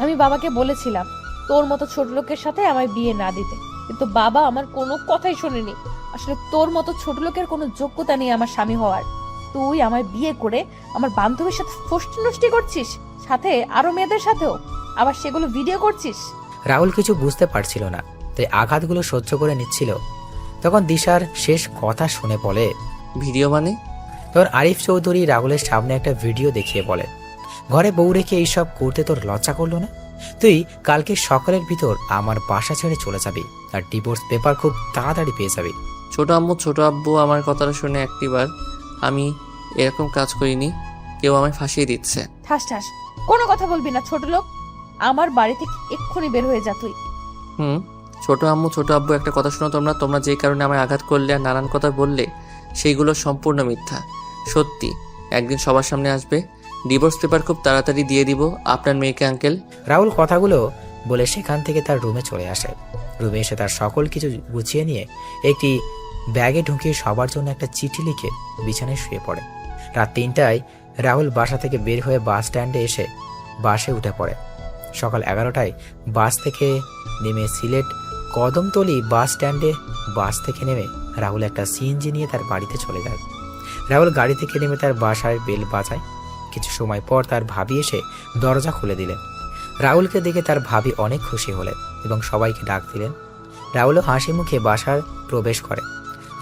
আমি বাবাকে বলেছিলাম তোর মতো ছোট লোকের সাথে আমায় বিয়ে না দিতে, কিন্তু বাবা আমার কোনো কথাই শোনেনি। আসলে তোর মতো ছোট লোকের কোনো যোগ্যতা নেই আমার স্বামী হওয়ার। তুই আমায় বিয়ে করে আমার বান্ধবীর সাথে ফষ্টি নষ্টি করছিস, সাথে আরো মেয়েদের সাথেও, আবার সেগুলো ভিডিও করছিস। রাহুল কিছু বুঝতে পারছিল না, তাই আঘাতগুলো সহ্য করে নিচ্ছিল। তখন দিশার শেষ কথা শুনে বলে, ভিডিও মানে? তখন আরিফ চৌধুরী রাহুলের সামনে একটা ভিডিও দেখিয়ে বলে, ঘরে বউ রেখে এইসব করতে তোর লজ্জা করলো না? তুই কালকে সকালের ভিতর আমার বাসা ছেড়ে চলে যাবি, আর ডিভোর্স পেপার খুব তাড়াতাড়ি পেয়ে যাবি। ছোট আম্মু, ছোট আব্বু আমার কথাটা শুনে একটিবার, আমি এরকম কাজ করিনি, কেউ আমায় ফাঁসিয়ে দিচ্ছে। ঠাস ঠাস কোনো কথা বলবি না ছোট লোক, আমার বাড়ি থেকে এক্ষুনি বের হয়ে যা তুই। ছোট আম্মু, ছোট আব্বু, একটা কথা শোনো তোমরা। তোমরা যে কারণে আমায় আঘাত করলে আর নানান কথা বললে সেইগুলো সম্পূর্ণ মিথ্যা। সত্যি, একদিন সবার সামনে আসবে, ডিভোর্স পেপার খুব তাড়াতাড়ি দিয়ে দিব আপনার মেয়েকে আঙ্কেল। রাহুল কথাগুলো বলে সেখান থেকে তার রুমে চলে আসে। রুমে এসে তার সকল কিছু গুছিয়ে নিয়ে একটি ব্যাগে ঢুকিয়ে সবার জন্য একটা চিঠি লিখে বিছানায় শুয়ে পড়ে। রাত 3টায় রাহুল বাসা থেকে বের হয়ে বাস স্ট্যান্ডে এসে বাসে উঠে পড়ে। সকাল 11টায় বাস থেকে নেমে সিলেট কদমতলী বাস স্ট্যান্ডে বাস থেকে নেমে রাহুল একটা সিএনজি নিয়ে তার বাড়িতে চলে যায়। রাহুল গাড়ি থেকে নেমে তার বাসায় বেল বাজায়। কিছু সময় পর তার ভাবি এসে দরজা খুলে দিলেন। রাহুলকে দেখে তার ভাবি অনেক খুশি হলেন এবং সবাইকে ডাক দিলেন। রাহুলও হাসি মুখে বাসায় প্রবেশ করে।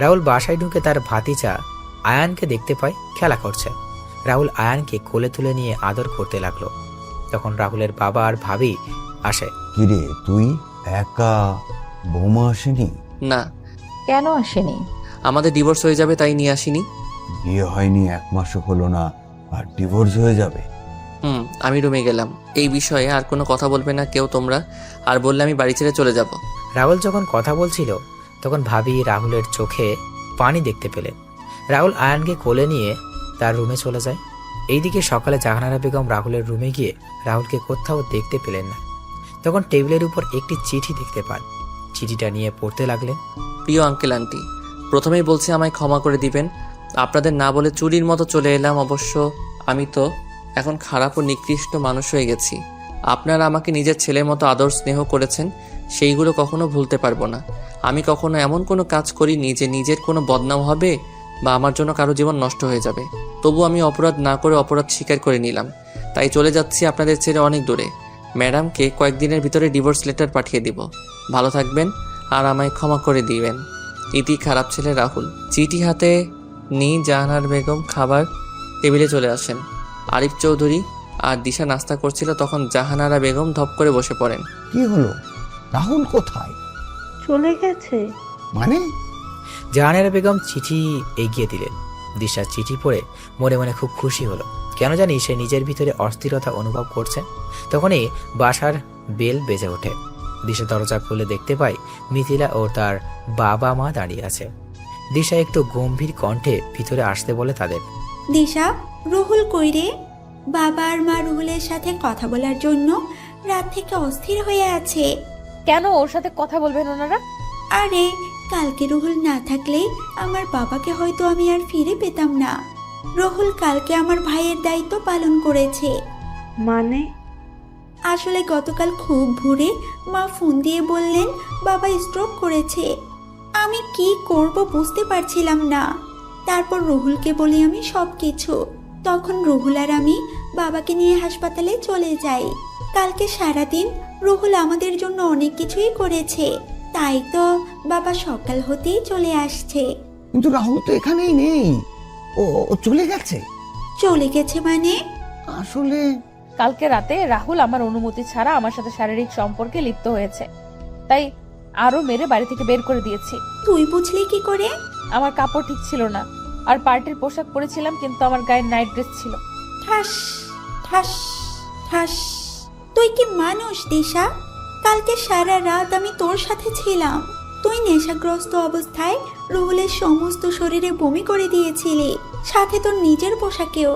রাহুল বাসায় ঢুকে তার ভাতিজা আয়ানকে দেখতে পায় খেলা করছে। রাহুল আয়ানকে কোলে তুলে নিয়ে আদর করতে লাগলো। তখন রাহুলের বাবা আর ভাবি আসে। কিরে, তুই একা? বৌমা আসেনি? না। কেন আসেনি? আমাদের ডিভোর্স হয়ে যাবে তাই নিয়ে আসিনি। বিয়ে হয়নি 1 মাসও হলো না আর ডিভোর্স হয়ে যাবে? আমি রুমে গেলাম। এই বিষয়ে আর কোনো কথা বলবে না কেউ তোমরা, আর বললে আমি বাড়ি ছেড়ে চলে যাব। রাহুল যখন কথা বলছিল তখন ভাবি রাহুলের চোখে পানি দেখতে পেলেন। রাহুল আয়ানকে কোলে নিয়ে তার রুমে চলে যায়। এইদিকে সকালে জাহানারা বেগম রাহুলের রুমে গিয়ে রাহুলকে কোথাও দেখতে পেলেন না। তখন টেবিলের উপর একটি চিঠি দেখতে পান। চিঠিটা নিয়ে পড়তে লাগলেন। প্রিয় আঙ্কেল আন্টি, প্রথমেই বলছি আমায় ক্ষমা করে দিবেন। আপনাদের না বলে চুরির মতো চলে এলাম। অবশ্য আমি তো এখন খারাপ ও নিকৃষ্ট মানুষ হয়ে গেছি। আপনারা আমাকে নিজের ছেলের মতো আদর স্নেহ করেছেন, সেইগুলো কখনো ভুলতে পারবো না। আমি কখনো এমন কোনো কাজ করিনি যে নিজের কোনো বদনাম হবে বা আমার জন্য কারো জীবন নষ্ট হয়ে যাবে। তবু আমি অপরাধ না করে অপরাধ স্বীকার করে নিলাম, তাই চলে যাচ্ছি আপনাদের ছেড়ে অনেক দূরে। ম্যাডামকে কয়েকদিনের ভিতরে ডিভোর্স লেটার পাঠিয়ে দিব। ভালো থাকবেন আর আমায় ক্ষমা করে দিবেন। ইতি খারাপ ছেলে রাহুল। চিঠি হাতে নিয়ে জাহানারা বেগম খাবার টেবিলে চলে আসেন। আরিফ চৌধুরী আর দিশা নাস্তা করছিল, তখন জাহানারা বেগম ধপ করে বসে পড়েন। কি হলো? রাহুল কোথায়? চলে গেছে। মানে? জাহানারা বেগম চিঠি এগিয়ে দিলেন। দিশা চিঠি পড়ে মনে মনে খুব খুশি হলো। কেন জানি সে নিজের ভিতরে অস্থিরতা অনুভব করছে। তখনই বাসার বেল বেজে ওঠে। দিশা দরজা খুলে দেখতে পায় মিথিলা ও তার বাবা মা দাঁড়িয়ে আছে। দিশা একটু গম্ভীর কণ্ঠে ভিতরে আসতে বলে তাদের। দিশা, রুহুল কই রে? বাবা আর মা রুহুলের সাথে কথা বলার জন্য রাত থেকে অস্থির হয়ে আছে। কেন ওর সাথে কথা বলবেন ওনারা? আরে কালকে রুহুল না থাকলে আমার বাবাকে হয়তো আমি আর ফিরে পেতাম না। রুহুল কালকে আমার ভাইয়ের দায়িত্ব পালন করেছে। মানে? আসলে গতকাল খুব ভোরে মা ফোন দিয়ে বললেন বাবা স্ট্রোক করেছে। আমি কি করব বুঝতে পারছিলাম না। তারপর রুহুলকে বলি আমি সব কিছু। তখন রুহুল আর আমি বাবাকে নিয়ে হাসপাতালে চলে যাই। কালকে সারাদিন রুহুল আমাদের জন্য অনেক কিছুই করেছে, তাই তো বাবা সকাল হতেই চলে আসছে। কিন্তু রাহুল তো এখানেই নেই। ও চলে গেছে? চলে গেছে মানে? আসলে কালকে রাতে রাহুল আমার অনুমতি ছাড়া আমার সাথে শারীরিক সম্পর্কে লিপ্ত হয়েছে, তাই আরো মেরে বাড়ি থেকে বের করে দিয়েছি। তুই বুঝলি কি করে? আমার কাপড় ঠিক ছিল না, আর পার্টির পোশাক পরেছিলাম, কিন্তু আমার গায়ে নাইট ড্রেস ছিল। ঠাস ঠাস ঠাস। তুই কি মানুষ দিশা? কালকে সারা রাত আমি তোর সাথে ছিলাম। তুই নেশাগ্রস্ত অবস্থায় রুহুলের সমস্ত শরীরে বমি করে দিয়েছিলি, সাথে তোর নিজের পোশাকেও।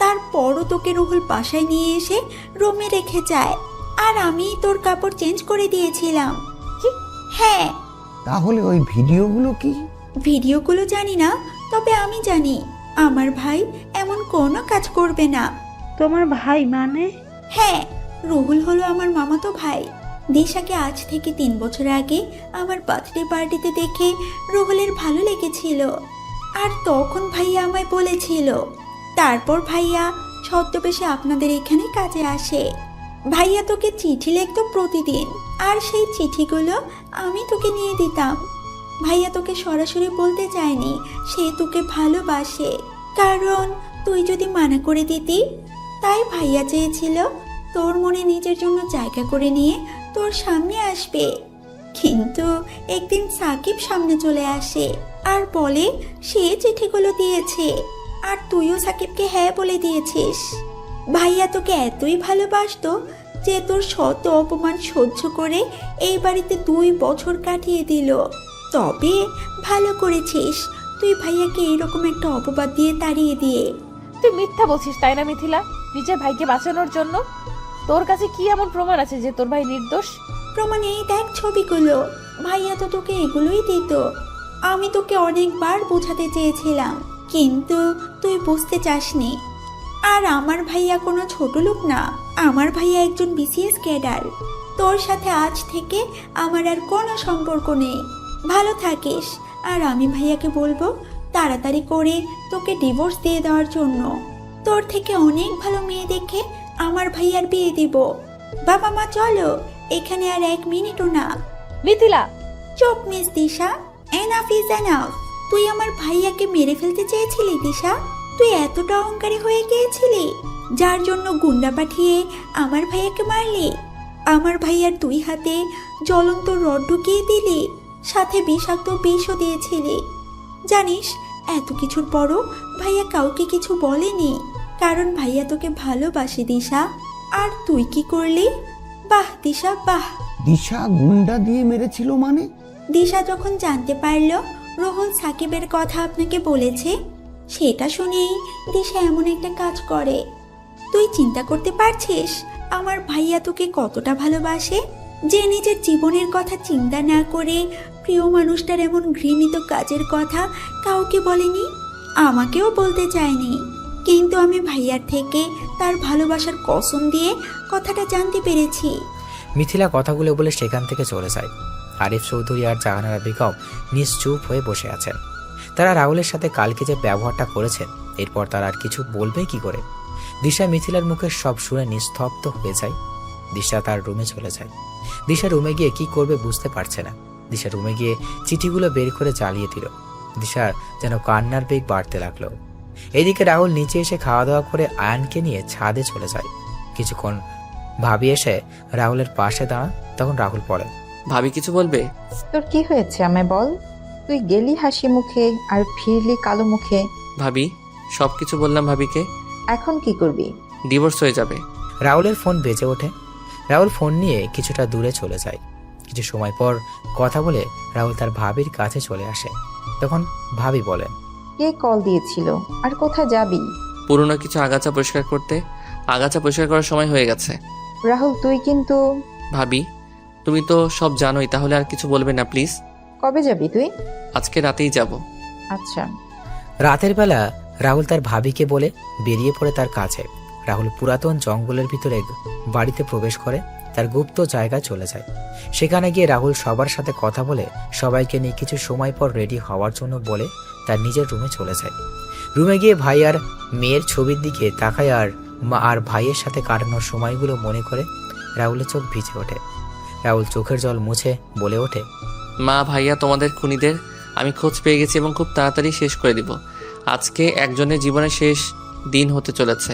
তারপরও তোকে রুহুল বাসায় নিয়ে এসে রুমে রেখে যায়, আর আমি তোর কাপড় চেঞ্জ করে দিয়েছিলাম। কি? হ্যাঁ। তাহলে ওই ভিডিওগুলো কি? ভিডিওগুলো জানি না, তবে আমি জানি আমার ভাই এমন কোনো কাজ করবে না। তোমার ভাই মানে? হ্যাঁ, রুহুল হলো আমার মামাতো ভাই। দিশাকে আজ থেকে 3 বছর আগে আমার বার্থডে পার্টিতে দেখে রুহুলের ভালো লেগেছিল, আর তখন ভাইয়া আমায় বলেছিল। তারপর ভাইয়া ছদ্মবেশে আপনাদের এখানে কাজে আসে। ভাইয়া তোকে চিঠি লিখতো প্রতিদিন, আর সেই চিঠিগুলো আমি তোকে নিয়ে দিতাম। ভাইয়া তোকে সরাসরি বলতে চায়নি সে তোকে ভালোবাসে, কারণ তুই যদি মানা করে দিতি। তাই ভাইয়া চেয়েছিল তোর মনে নিজের জন্য জায়গা করে নিয়ে তোর সামনে আসবে। কিন্তু একদিন সাকিব সামনে চলে আসে আর বলে সে চিঠিগুলো দিয়েছে, আর তুইও সাকিবকে হ্যাঁ বলে দিয়েছিস। ভাইয়া তোকে এতই ভালোবাসতো যে তোর শত অপমান সহ্য করে এই বাড়িতে 2 বছর কাটিয়ে দিল। তবে ভালো করেছিস তুই ভাইয়াকে এরকম একটা অপবাদ দিয়ে তাড়িয়ে দিয়ে। তুই মিথ্যা বলছিস তাই না মিথিলা, নিজের ভাইকে বাঁচানোর জন্য? তোর কাছে কি এমন প্রমাণ আছে যে তোর ভাই নির্দোষ? প্রমাণ এই দেখ ছবিগুলো। ভাইয়া তো তোকে এগুলোই দিত। আমি তোকে অনেকবার বোঝাতে চেয়েছিলাম, কিন্তু তুই বুঝতে চাসনি। আর আমার ভাইয়া কোনো ছোট লোক না, আমার ভাইয়া একজন বিসিএস ক্যাডার। তোর সাথে আজ থেকে আমার আর কোনো সম্পর্ক নেই। ভালো থাকিস, আর আমি ভাইয়াকে বলবো তাড়াতাড়ি করে তোকে ডিভোর্স দিয়ে দেওয়ার জন্য। তোর থেকে অনেক ভালো মেয়ে দেখে আমার ভাইয়ার বিয়ে দিব। বাবা মা চলো, এখানে আর 1 মিনিটও না। মিথিলা, চুপ miss Disha, enough is enough. তুই আমার ভাইয়াকে মেরে ফেলতে চেয়েছিলি দিশা? তুই এতটা অহংকারী হয়ে গিয়েছিলি যার জন্য গুন্ডা পাঠিয়ে আমার ভাইয়াকে মারলি। আমার ভাইয়ার 2 হাতে জ্বলন্ত রড ঢুকিয়ে দিলি, সাথে বিষাক্ত বিষও দিয়েছিলি। জানিস, এত কিছুর পরও ভাইয়া কাউকে কিছু বলেনি, কারণ ভাইয়া তোকে ভালোবাসে দিশা। আর তুই কি করলি? বাহ দিশা বাহ। দিশা গুন্ডা দিয়ে মেরেছিল মানে? দিশা যখন জানতে পারলো রোহন সাকিবের কথা আপনাকে বলেছে, সেটা শুনেই দিশা এমন একটা কাজ করে। তুই চিন্তা করতে পারছিস আমার ভাইয়া তোকে কতটা ভালোবাসে, যে নিজের জীবনের কথা চিন্তা না করে প্রিয় মানুষটার এমন ঘৃণিত কাজের কথা কাউকে বলেনি, আমাকেও বলতে চায়নি। কিন্তু আমি ভাইয়ার থেকে তার ভালোবাসার কসম দিয়ে কথাটা জানতে পেরেছি। মিথিলা কথাগুলো বলে সেখান থেকে চলে যায়। আরিফ চৌধুরী আর জাহানারা বেগম নিশ্চুপ হয়ে বসে আছেন। তারা রাহুলের সাথে কালকে যে ব্যবহারটা করেছেন, এরপর তারা আর কিছু বলবে কি করে? দিশা মিথিলার মুখে সব শুনে নিস্তব্ধ হয়ে যায়। দিশা তার রুমে চলে যায়। দিশা রুমে গিয়ে কি করবে বুঝতে পারছে না। দিশা রুমে গিয়ে চিঠিগুলো বের করে জ্বালিয়ে দিল। দিশার যেন কান্নার বেগ বাড়তে লাগলো। এদিকে রাহুল নিচে এসে খাওয়া দাওয়া করে আয়ানকে নিয়ে ছাদে চলে যায়। কিছুক্ষণ ভাবি এসে রাহুলের পাশে দাঁড়ান। তখন রাহুল পড়ে, ভাবি কিছু বলবে? তোর কি হয়েছে আমায় বল। তুই গেলি হাসি মুখে আর ফিরলি কালো মুখে। ভাবি, সব কিছু বললাম ভাবিকে। এখন কি করবি? ডিভোর্স হয়ে যাবে। রাহুলের ফোন বেজে ওঠে। রাহুল ফোন নিয়ে কিছুটা দূরে চলে যায়। কিছু সময় পর কথা বলে রাহুল তার ভাবির কাছে চলে আসে। তখন ভাবি বলেন, কে কল দিয়েছিল আর কোথায় যাবি? পুরনো কিছু আগাছা পরিষ্কার করতে। আগাছা পরিষ্কার করার সময় হয়ে গেছে। রাহুল তুই কিন্তু। ভাবি, তুমি তো সব জানোই, তাহলে আর কিছু বলবে না প্লিজ। কবে যাবি তুই? আজকে রাতেই যাব। আচ্ছা। রাতের বেলা রাহুল তার ভাবিকে বলে বেরিয়ে পড়ে তার কাছে। রাহুল পুরাতন জঙ্গলের ভিতরে বাড়িতে প্রবেশ করে তার গুপ্ত জায়গায় চলে যায়। সেখানে গিয়ে রাহুল সবার সাথে কথা বলে সবাইকে নিয়ে কিছু সময় পর রেডি হওয়ার জন্য বলে তার নিজের রুমে চলে যায়। রুমে গিয়ে ভাই আর মেয়ের ছবির দিকে তাকায় আর মা আর ভাইয়ের সাথে কাটানোর সময়গুলো মনে করে রাহুলের চোখ ভিজে ওঠে। রাহুল চোখের জল মুছে বলে ওঠে, মা, ভাইয়া, তোমাদের খুনিদের আমি খোঁজ পেয়ে গেছি এবং খুব তাড়াতাড়ি শেষ করে দিব। আজকে একজনের জীবনের শেষ দিন হতে চলেছে।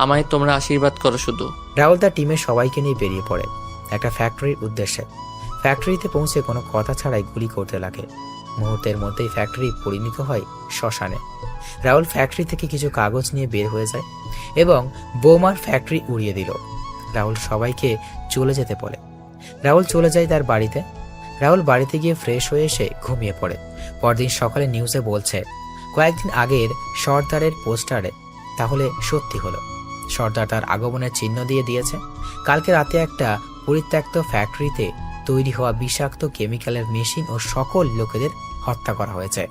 আমায় তোমরা আশীর্বাদ করো শুধু। রাহুল তার টিমের সবাইকে নিয়ে বেরিয়ে পড়ে একটা ফ্যাক্টরির উদ্দেশ্যে। ফ্যাক্টরিতে পৌঁছে কোনো কথা ছাড়াই গুলি করতে লাগে। মুহূর্তের মধ্যেই ফ্যাক্টরি পরিণত হয় শ্মশানে। রাহুল ফ্যাক্টরি থেকে কিছু কাগজ নিয়ে বের হয়ে যায় এবং বোমার ফ্যাক্টরি উড়িয়ে দিল। রাহুল সবাইকে চলে যেতে বলে। রাহুল চলে যায় তার বাড়িতে। রাহুল বাড়িতে গিয়ে ফ্রেশ হয়ে এসে ঘুমিয়ে পড়ে। পরদিন সকালে নিউজে বলছে কয়েকদিন আগের সর্দারের পোস্টারে তাহলে সত্যি হলো। সর্দার তার আগমনের চিহ্ন দিয়ে দিয়েছে। কালকে রাতে একটা পরিত্যক্ত ফ্যাক্টরিতে তৈরি হওয়া বিষাক্ত কেমিক্যালের মেশিন ও সকল লোকেদের হত্যা করা হয়েছে।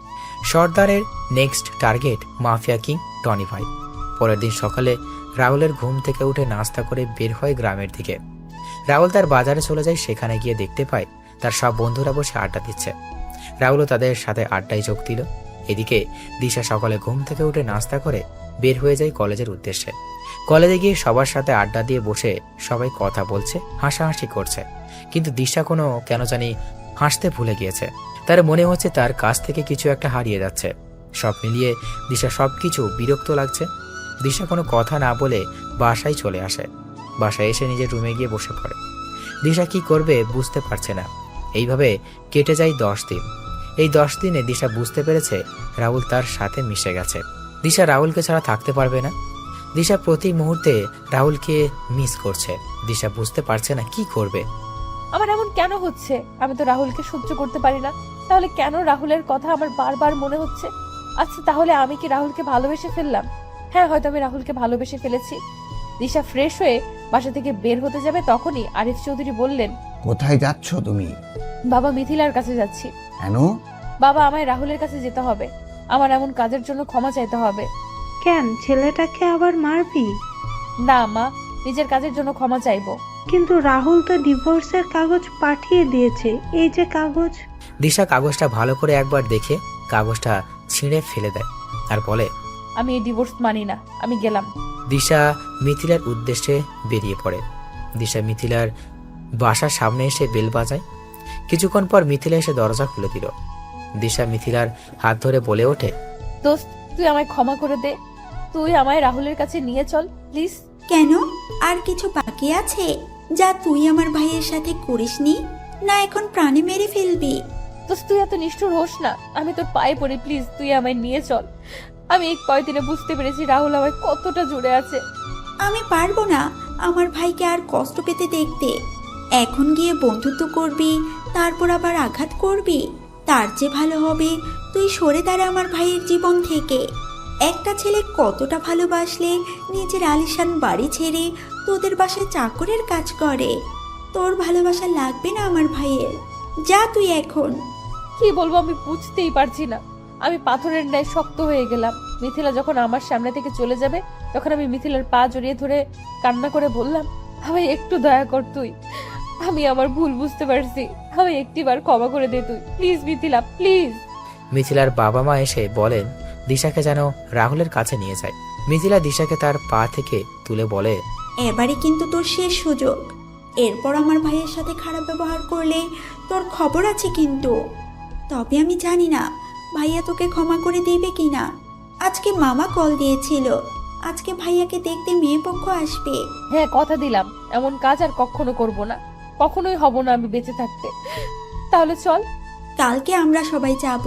সর্দারের next target mafia king Tony ভাই। পরের দিন সকালে রাহুলের ঘুম থেকে উঠে নাস্তা করে বের হয় গ্রামের দিকে। রাহুল তার বাজারে চলে যায়। সেখানে গিয়ে দেখতে পায় তার সব বন্ধুরা বসে আড্ডা দিচ্ছে। রাহুলও তাদের সাথে আড্ডায় যোগ দিল। এদিকে দিশা সকালে ঘুম থেকে উঠে নাস্তা করে বের হয়ে যায় কলেজের উদ্দেশ্যে। কলেজে গিয়ে সবার সাথে আড্ডা দিয়ে বসে সবাই কথা বলছে, হাসাহাসি করছে। কিন্তু দিশা কেন জানি হাসতে ভুলে গিয়েছে। তার মনে হচ্ছে তার কাছ থেকে কিছু একটা হারিয়ে যাচ্ছে। সব মিলিয়ে দিশা সবকিছু বিরক্ত লাগছে। দিশা কোনো কথা না বলে বাসায় চলে আসে। বাসায় এসে নিজের রুমে গিয়ে বসে পড়ে। দিশা কি করবে বুঝতে পারছে না। এইভাবে কেটে যায় 10 দিন। এই 10 দিনে দিশা বুঝতে পেরেছে রাহুল তার সাথে মিশে গেছে। দিশা রাহুলকে ছাড়া থাকতে পারবে না। দিশা প্রতি মুহূর্তে রাহুলকে মিস করছে। দিশা বুঝতে পারছে না কি করবে। আমার এমন কেন হচ্ছে? আমি তো রাহুলকে সহ্য করতে পারি না, তাহলে কেন রাহুলের কথা আমার বারবার মনে হচ্ছে? আচ্ছা, তাহলে আমি কি রাহুলকে ভালোবেসে ফেললাম? হ্যাঁ, হয়তো আমি রাহুলকে ভালোবেসে ফেলেছি। দিশা ফ্রেশ হয়ে বাসা থেকে বের হতে যাবে, তখনই আরিফ চৌধুরী বললেন, কোথায় যাচ্ছ তুমি? বাবা, মিথিলার কাছে যাচ্ছি। কেন? বাবা, আমায় রাহুলের কাছে যেতে হবে। আমার এমন কাজের জন্য ক্ষমা চাইতে হবে। কেন, ছেলেটাকে আবার মারবি? না মা, নিজের কাজের জন্য ক্ষমা চাইবো। কিন্তু রাহুল তো ডিভোর্সের কাগজ পাঠিয়ে দিয়েছে। এই যে কাগজ। দিশা কাগজটা ভালো করে একবার দেখে কাগজটা ছিঁড়ে ফেলে দেয় আর বলে, আমি এই ডিভোর্স মানি না, আমি গেলাম। দিশা মিথিলার উদ্দেশ্যে বেরিয়ে পড়ে। দিশা মিথিলার বাসার সামনে এসে বেল বাজায়। কিছুক্ষণ পর মিথিলা এসে দরজা খুলে দিল। দিশা মিথিলার হাত ধরে বলে ওঠে, দোস্ত, তুই আমায় ক্ষমা করে দে। তুই আমায় রাহুলের কাছে নিয়ে চল প্লিজ। কেন, আর কিছু বাকি আছে যা তুই আমার ভাইয়ের সাথে করিসনি? না এখন প্রাণে মেরে ফেলবি? তো তুই এত নিষ্ঠুর হোস না, আমি তোর পায়ে পড়ি, প্লিজ তুই আমায় নিয়ে চল। আমি এই কয়দিনে বুঝতে পেরেছি রাহুল আমায় কতটা জুড়ে আছে। আমি পারবো না আমার ভাইকে আর কষ্ট পেতে দেখতে। এখন গিয়ে বন্ধুত্ব করবি, তারপর আবার আঘাত করবি। তার চেয়ে ভালো হবে তুই সরে দাঁড়া আমার ভাইয়ের জীবন থেকে। একটা ছেলে কতটা ভালোবাসলে নিজের আলিশান বাড়ি ছেড়ে তোদের বাসায় চাকরের কাজ করে। তোর ভালোবাসা লাগবে না আমার ভাইয়ের, যা তুই এখন। কি বলবো আমি বুঝতেই পারছি না। আমি পাথরের ন্যায় শক্ত হয়ে গেলাম। মিথিলা যখন আমার সামনে থেকে চলে যাবে, তখন আমি মিথিলার পা জড়িয়ে ধরে কান্না করে বললাম, আমায় একটু দয়া কর তুই, আমি আমার ভুল বুঝতে পারছি, আমায় একটিবার ক্ষমা করে দে তুই, প্লিজ মিথিলা প্লিজ। মিথিলার বাবা মা এসে বলেন দিশাকে যেন রাহুলের কাছে নিয়ে যায়। মিথিলা দিশাকে তার পা থেকে তুলে বলে, এবারে কিন্তু তোর শেষ সুযোগ। এরপর আমার ভাইয়ের সাথে খারাপ ব্যবহার করলে তোর খবর আছে কিন্তু। তবে আমি জানি না ভাইয়া তোকে ক্ষমা করে দিবে কিনা। আজকে মামা কল দিয়েছিল, আজকে ভাইয়াকে দেখতে মেয়ে পক্ষ আসবে। হ্যাঁ কথা দিলাম, এমন কাজ আর কখনো করব না, কখনোই হব না আমি বেঁচে থাকতে। তাহলে চল। কালকে আমরা সবাই যাব,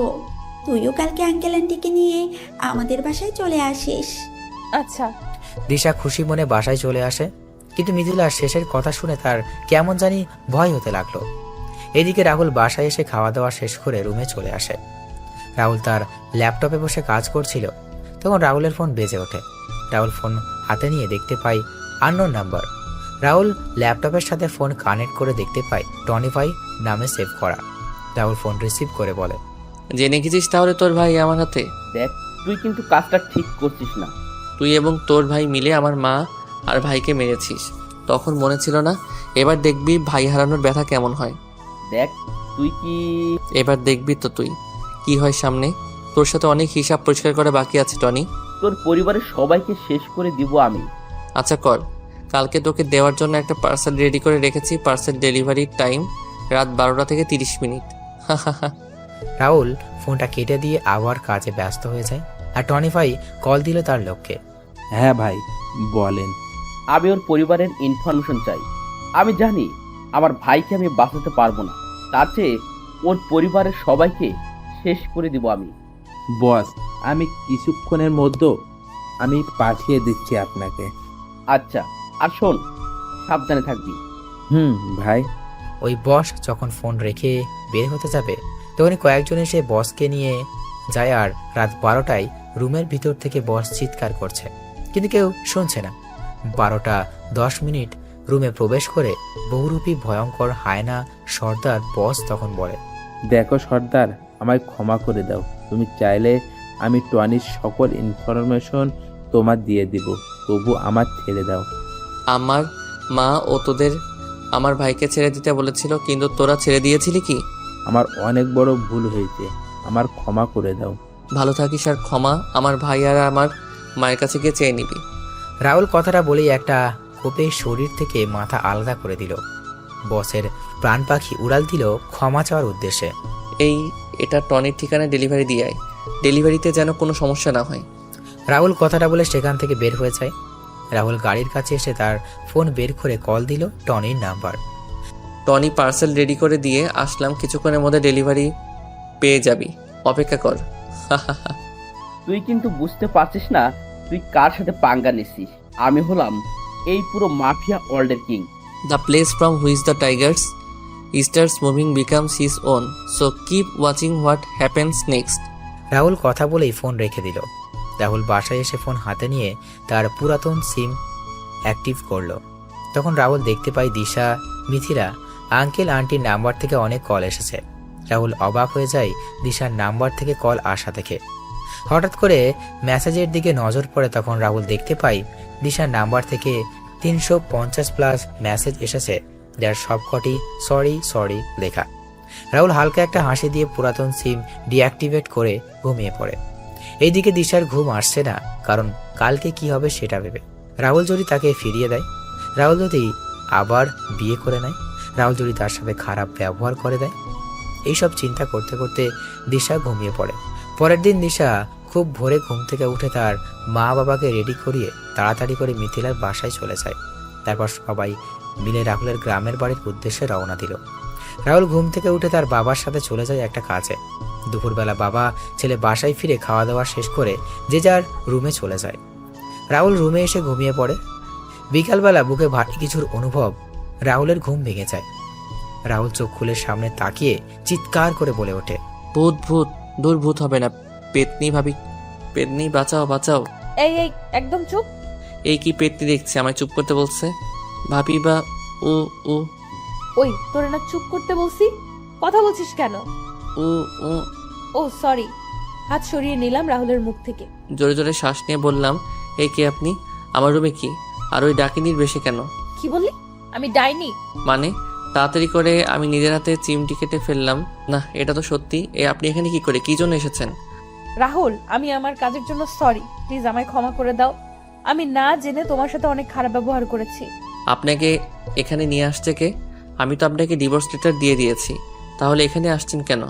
তুইও কালকে আঙ্কেল আন্টিকে নিয়ে আমাদের বাসায় চলে আসিস। আচ্ছা। দিশা খুশি মনে বাসায় চলে আসে, কিন্তু মিথিলার শেষের কথা শুনে তার কেমন জানি ভয় হতে লাগলো। এদিকে রাহুল বাসায় এসে খাওয়া দাওয়া শেষ করে রুমে চলে আসে। রাহুল তার ল্যাপটপে বসে কাজ করছিল, তখন রাহুলের ফোন বেজে ওঠে। রাহুল ফোন হাতে নিয়ে দেখতে পায় আননোন নাম্বার। রাহুল ল্যাপটপের সাথে ফোন কানেক্ট করে দেখতে পায় টনি ভাই নামে সেভ করা। রাহুল ফোন রিসিভ করে বলে, জেনে গেছিস তাহলে তোর ভাই আমার হাতে? দেখ, তুই কিন্তু কাজটা ঠিক করছিস না। তুই এবং তোর ভাই মিলে আমার মা আর ভাইকে মেরেছিস, তখন মনে ছিল না? এবার দেখবি ভাই হারানোর ব্যথা কেমন হয়। দেখ তুই কি এবার দেখবি তো তুই কি হয় সামনে। তোর সাথে অনেক হিসাব পরিষ্কার করা বাকি আছে টনি। তোর পরিবারের সবাইকে শেষ করে দিব আমি। আচ্ছা কর, কালকে তোকে দেওয়ার জন্য একটা পার্সেল রেডি করে রেখেছি। পার্সেল ডেলিভারির টাইম রাত 12টা থেকে 30 মিনিট। রাহুল ফোনটা কেটে দিয়ে আবার কাজে ব্যস্ত হয়ে যায়। আর টনি ভাই কল দিল তার লক্ষ্যে। হ্যাঁ ভাই বলেন। আমি ওর পরিবারের ইনফরমেশন চাই। আমি জানি আমার ভাইকে আমি বাঁচাতে পারবো না, তার চেয়ে ওর পরিবারের সবাইকে শেষ করে দিব আমি। বস, আমি কিছুক্ষণের মধ্যে আমি পাঠিয়ে দিচ্ছি আপনাকে। আচ্ছা, আর শোন, সাবধানে থাকবি। ভাই। ওই বস যখন ফোন রেখে বের হতে যাবে, তখনই কয়েকজন এসে বসকে নিয়ে যায়। আর রাত 12টায় রুমের ভিতর থেকে বস চিৎকার করছে, কিন্তু কেউ শুনছে না। 12টা 10 মিনিট রুমে প্রবেশ করে বহুরূপী ভয়ঙ্কর হায়না সর্দার বস তখন বলে, দেখো সর্দার, আমায় ক্ষমা করে দাও। তুমি চাইলে আমি টনির সকল ইনফরমেশন তোমার দিয়ে দিব, তবু আমার ছেড়ে দাও। আমার মা ও তোদের আমার ভাইকে ছেড়ে দিতে বলেছিল, কিন্তু তোরা ছেড়ে দিয়েছিলি কি? আমার অনেক বড় ভুল হয়েছে, আমার ক্ষমা করে দাও। ভালো থাকিস, আর ক্ষমা আমার ভাই আর আমার মায়ের কাছে গিয়ে চেয়ে নিবি। রাহুল কথাটা বলেই একটা কোপে শরীর থেকে মাথা আলাদা করে দিল। বসের প্রাণ পাখি উড়াল দিল ক্ষমা চাওয়ার উদ্দেশ্যে। এটা টনির ঠিকানায় ডেলিভারি দিয়ে আয়, ডেলিভারিতে যেন কোনো সমস্যা না হয়। রাহুল কথাটা বলে সেখান থেকে বের হয়ে যায়। রাহুল গাড়ির কাছে এসে তার ফোন বের করে কল দিল টনির নাম্বার। টনি, পার্সেল রেডি করে দিয়ে আসলাম, কিছুক্ষণের মধ্যে ডেলিভারি পেয়ে যাবি, অপেক্ষা কর। তুই কিন্তু বুঝতে পারছিস না তুই কার সাথে পাঙ্গা নিছিস। আমি হলাম এই পুরো মাফিয়া ওয়ার্ল্ডের king. The place from which the tigers starts moving becomes his own. So keep watching what happens next. Rahul কথা বলেই ফোন রেখে দিল। রাহুল বাসায় এসে ফোন হাতে নিয়ে তার পুরাতন সিম অ্যাক্টিভ করলো। তখন রাহুল দেখতে পায় দিশা, মিথিলা, আঙ্কেল আন্টির নাম্বার থেকে অনেক কল এসেছে। রাহুল অবাক হয়ে যায় দিশার নাম্বার থেকে কল আসা থেকে। হঠাৎ করে মেসেজের দিকে নজর পড়ে, তখন রাহুল দেখতে পায় দিশার নাম্বার থেকে 350+ মেসেজ এসেছে, যার সবকটি সরি সরি লেখা। রাহুল হালকা একটা হাসি দিয়ে পুরাতন সিম ডিঅ্যাক্টিভেট করে ঘুমিয়ে পড়ে। এইদিকে দিশার ঘুম আসছে না, কারণ কালকে কি হবে সেটা ভেবে। রাহুল যদি তাকে ফিরিয়ে দেয়, রাহুল যদি আবার বিয়ে করে নেয়, রাহুল যদি তার সাথে খারাপ ব্যবহার করে দেয়, এইসব চিন্তা করতে করতে দিশা ঘুমিয়ে পড়ে। পরের দিন দিশা খুব ভোরে ঘুম থেকে উঠে তার মা বাবাকে রেডি করিয়ে তাড়াতাড়ি করে মিথিলার বাসায় চলে যায়। তারপর সবাই মিলে রাহুলের গ্রামের বাড়ির উদ্দেশ্যে রওনা দিল। রাহুল ঘুম থেকে উঠে তার বাবার সাথে চলে যায় একটা কাজে। দুপুরবেলা বাবা ছেলে বাসায় ফিরে খাওয়া দাওয়া শেষ করে যে যার রুমে চলে যায়। রাহুল রুমে এসে ঘুমিয়ে পড়ে। বিকালবেলা বুকে ভারী কিছুর অনুভব, রাহুলের ঘুম ভেঙে যায়। রাহুল চোখ খুলে সামনে তাকিয়ে চিৎকার করে বলে ওঠে, ভূত ভূত, দূর ভূত হবে না, পেতনি ভাবি, পেতনি বাঁচাও বাঁচাও। এই এই একদম চুপ। এই কি পেতনি দেখছি, আমায় চুপ করতে বলছে। ভাবি বা ও ও ওই তোরে না চুপ করতে বলছি, কথা বলছিস কেন? ও ও ও সরি। হাত সরিয়ে নিলাম রাহুলের মুখ থেকে। জোরে জোরে শ্বাস নিয়ে বললাম, এই কে আপনি? আমার রুমে কি? আর ওই ডাকিনির বেশি কেন? কি বললি? আমি ডাইনি? মানে তাড়াতাড়ি করে আমি নিজের হাতে চিমটি কেটে ফেললাম। না, এটা তো সত্যি। আপনি এখানে কি করে, কি জন্য এসেছেন? রাহুল, আমি আমার কাজের জন্য সরি, প্লিজ আমায় ক্ষমা করে দাও। আমি না জেনে তোমার সাথে অনেক খারাপ ব্যবহার করেছি। আপনাকে এখানে নিয়ে আসছে কে? আমি তো আপনাকে ডিভোর্স লেটার দিয়ে দিয়েছি, তাহলে এখানে আসছেন কেন?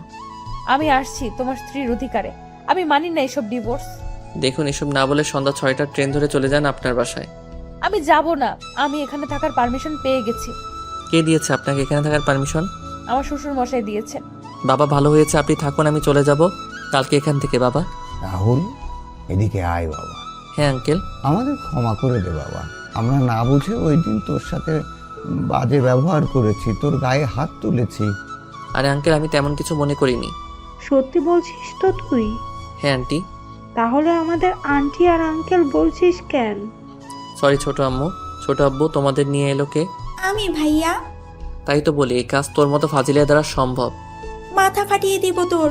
আমি আসছি তোমার স্ত্রীর অধিকারে। আমি মানি না এসব ডিভোর্স। দেখুন, এসব না বলে সন্ধ্যা 6টার ট্রেন ধরে চলে যান আপনার বাসায়। আমি যাব না, আমি এখানে থাকার পারমিশন পেয়ে গেছি। কে দিয়েছে আপনাকে এখানে থাকার পারমিশন? আমার শ্বশুর মশাই দিয়েছে। বাবা, ভালো হয়েছে আপনি থাকুন, আমি চলে যাব কালকে এখান থেকে। বাবা। রাহুল, এদিকে আয় বাবা। হ্যাঁ আঙ্কেল। আমাদের ক্ষমা করে দে বাবা, আমরা না বুঝে ওই দিন তোর সাথে বাজে ব্যবহার করেছি, তোর গায়ে হাত তুলেছি। আরে আঙ্কেল, আমি তেমন কিছু মনে করিনি। সত্যি বলছিস তো তুই? হ্যাঁ আন্টি। তাহলে আমাদের আন্টি আর আঙ্কেল বলছিস কেন? সরি ছোট আম্মু। ছোট আব্বু তোমাদের নিয়ে এলো কে? আমি ভাইয়া। তাই তো বলি, এই কাজ তোর মতো ফাজিলের দ্বারা সম্ভব। মাথা ফাটিয়ে দিব তোর।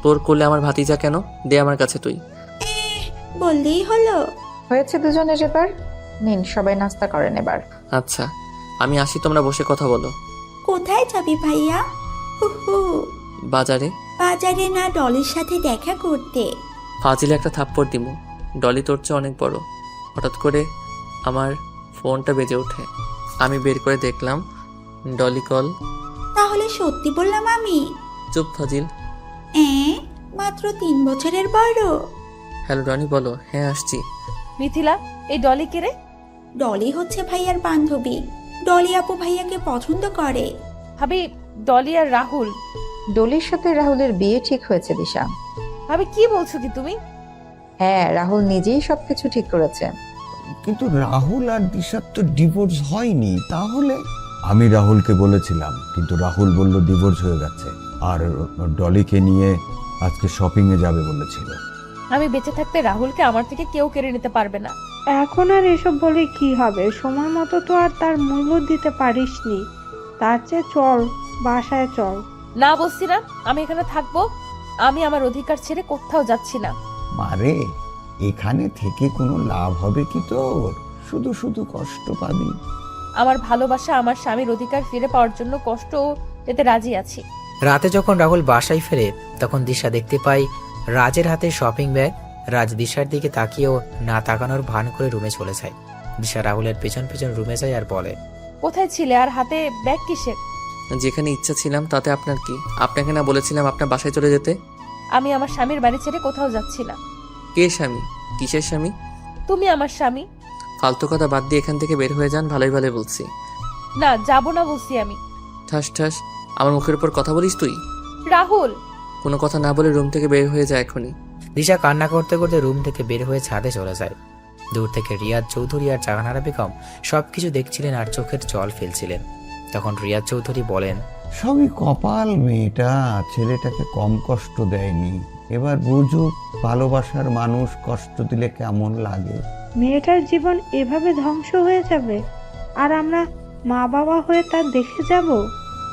তোর করলে আমার ভাতিজা কেন? দে আমার কাছে তুই। বললেই হলো। হয়েছে দুজনের এবার। নিন, সবাই নাস্তা করেন এবার। আচ্ছা, আমি আসি, তোমরা বসে কথা বলো। কোথায় যাবি ভাইয়া? হুহু, বাজারে। বাজারে না, ডলির সাথে দেখা করতে। ফাজিলে একটা থাপ্পড় দিমু। ডলি তোর চেয়ে অনেক বড়। হঠাৎ করে আমার ফোনটা বেজে ওঠে। আমি বের করে দেখলাম ডলি কল। তাহলে সত্যি বললাম আমি? চুপ ফাজিল। মাত্র 3 বছরের বড়। হ্যালো ডনি, বলো। হ্যাঁ আসছি। মিথিলা, এই ডলি কে রে? ডলি হচ্ছে ভাইয়ার বান্ধবী। ডলি আপু ভাইয়াকে পছন্দ করে। ভাবি, ডলি আর রাহুল। ডলির সাথে রাহুলের বিয়ে ঠিক হয়েছে দিশা। ভাবি কি বলছো কি তুমি? হ্যাঁ, রাহুল নিজেই সবকিছু ঠিক করেছে। কিন্তু রাহুল আর দিশার তো ডিভোর্স হয়নি। তাহলে আমি রাহুলকে বলেছিলাম, কিন্তু রাহুল বলল ডিভোর্স হয়ে গেছে, আর ডলিকে নিয়ে আজকে শপিং এ যাবে বলেছিল। আমি বেঁচে থাকতে রাহুলকে আমার থেকে কেউ কেড়ে নিতে পারবে না। এখন আর এসব বলে কি হবে? সময় মতো তো আর তার মূল্য দিতে পারিসনি। তার চেয়ে চল, বাসায় চল। না বলছি না, আমি এখানে থাকবো। আমি আমার অধিকার ছেড়ে কোথাও যাচ্ছি না। মারে, এখানে থেকে কোনো লাভ হবে কি তোর? শুধু শুধু কষ্ট পাবি। আমার ভালোবাসা, আমার স্বামীর অধিকার ফিরে পাওয়ার জন্য কষ্ট পেতে রাজি আছি। রাতে যখন রাহুল বাসায় ফেরে তখন দিশা দেখতে পাই রাজের হাতে শপিং ব্যাগ। রাজ দিশার দিকে তাকিয়েও না তাকানোর ভান করে রুমে চলে যায়। দিশা রাহুলের পেছন পেছন রুমে যায় আর বলে, কোথায় ছিলে আর হাতে ব্যাগ কিসের? যেখানে ইচ্ছা ছিলাম, তাতে আপনার কি? আপনাকে না বলেছিলাম আপনার বাসায় চলে যেতে? আমি আমার স্বামীর বাড়ি ছেড়ে কোথাও যাচ্ছি না। কে স্বামী? কিসের স্বামী? তুমি আমার স্বামী। ফালতু কথা বাদ দিয়ে এখান থেকে বের হয়ে যান, ভালোই ভালোই বলছি। না, যাবো না বলছি আমি। ঠাস ঠাস আমার মুখের উপর কথা বলিস তুই? রাহুল! কোনো কথা না বলে রুম থেকে বের হয়ে যায় এখনই। দিশা কান্না করতে করতে রুম থেকে বের হয়ে ছাদে চলে যায়। দূর থেকে রিয়াজ চৌধুরী আর জাহানারা বেগম সবকিছু দেখছিলেন আর চোখের জল ফেলছিলেন। তখন রিয়াজ চৌধুরী বলেন, সবই কপাল, মেয়েটা ছেলেটাকে কম কষ্ট দেয়নি। এবার বুঝুক ভালোবাসার মানুষ কষ্ট দিলে কেমন লাগে। মেয়েটার জীবন এভাবে ধ্বংস হয়ে যাবে, আর আমরা মা বাবা হয়ে তা দেখে যাব?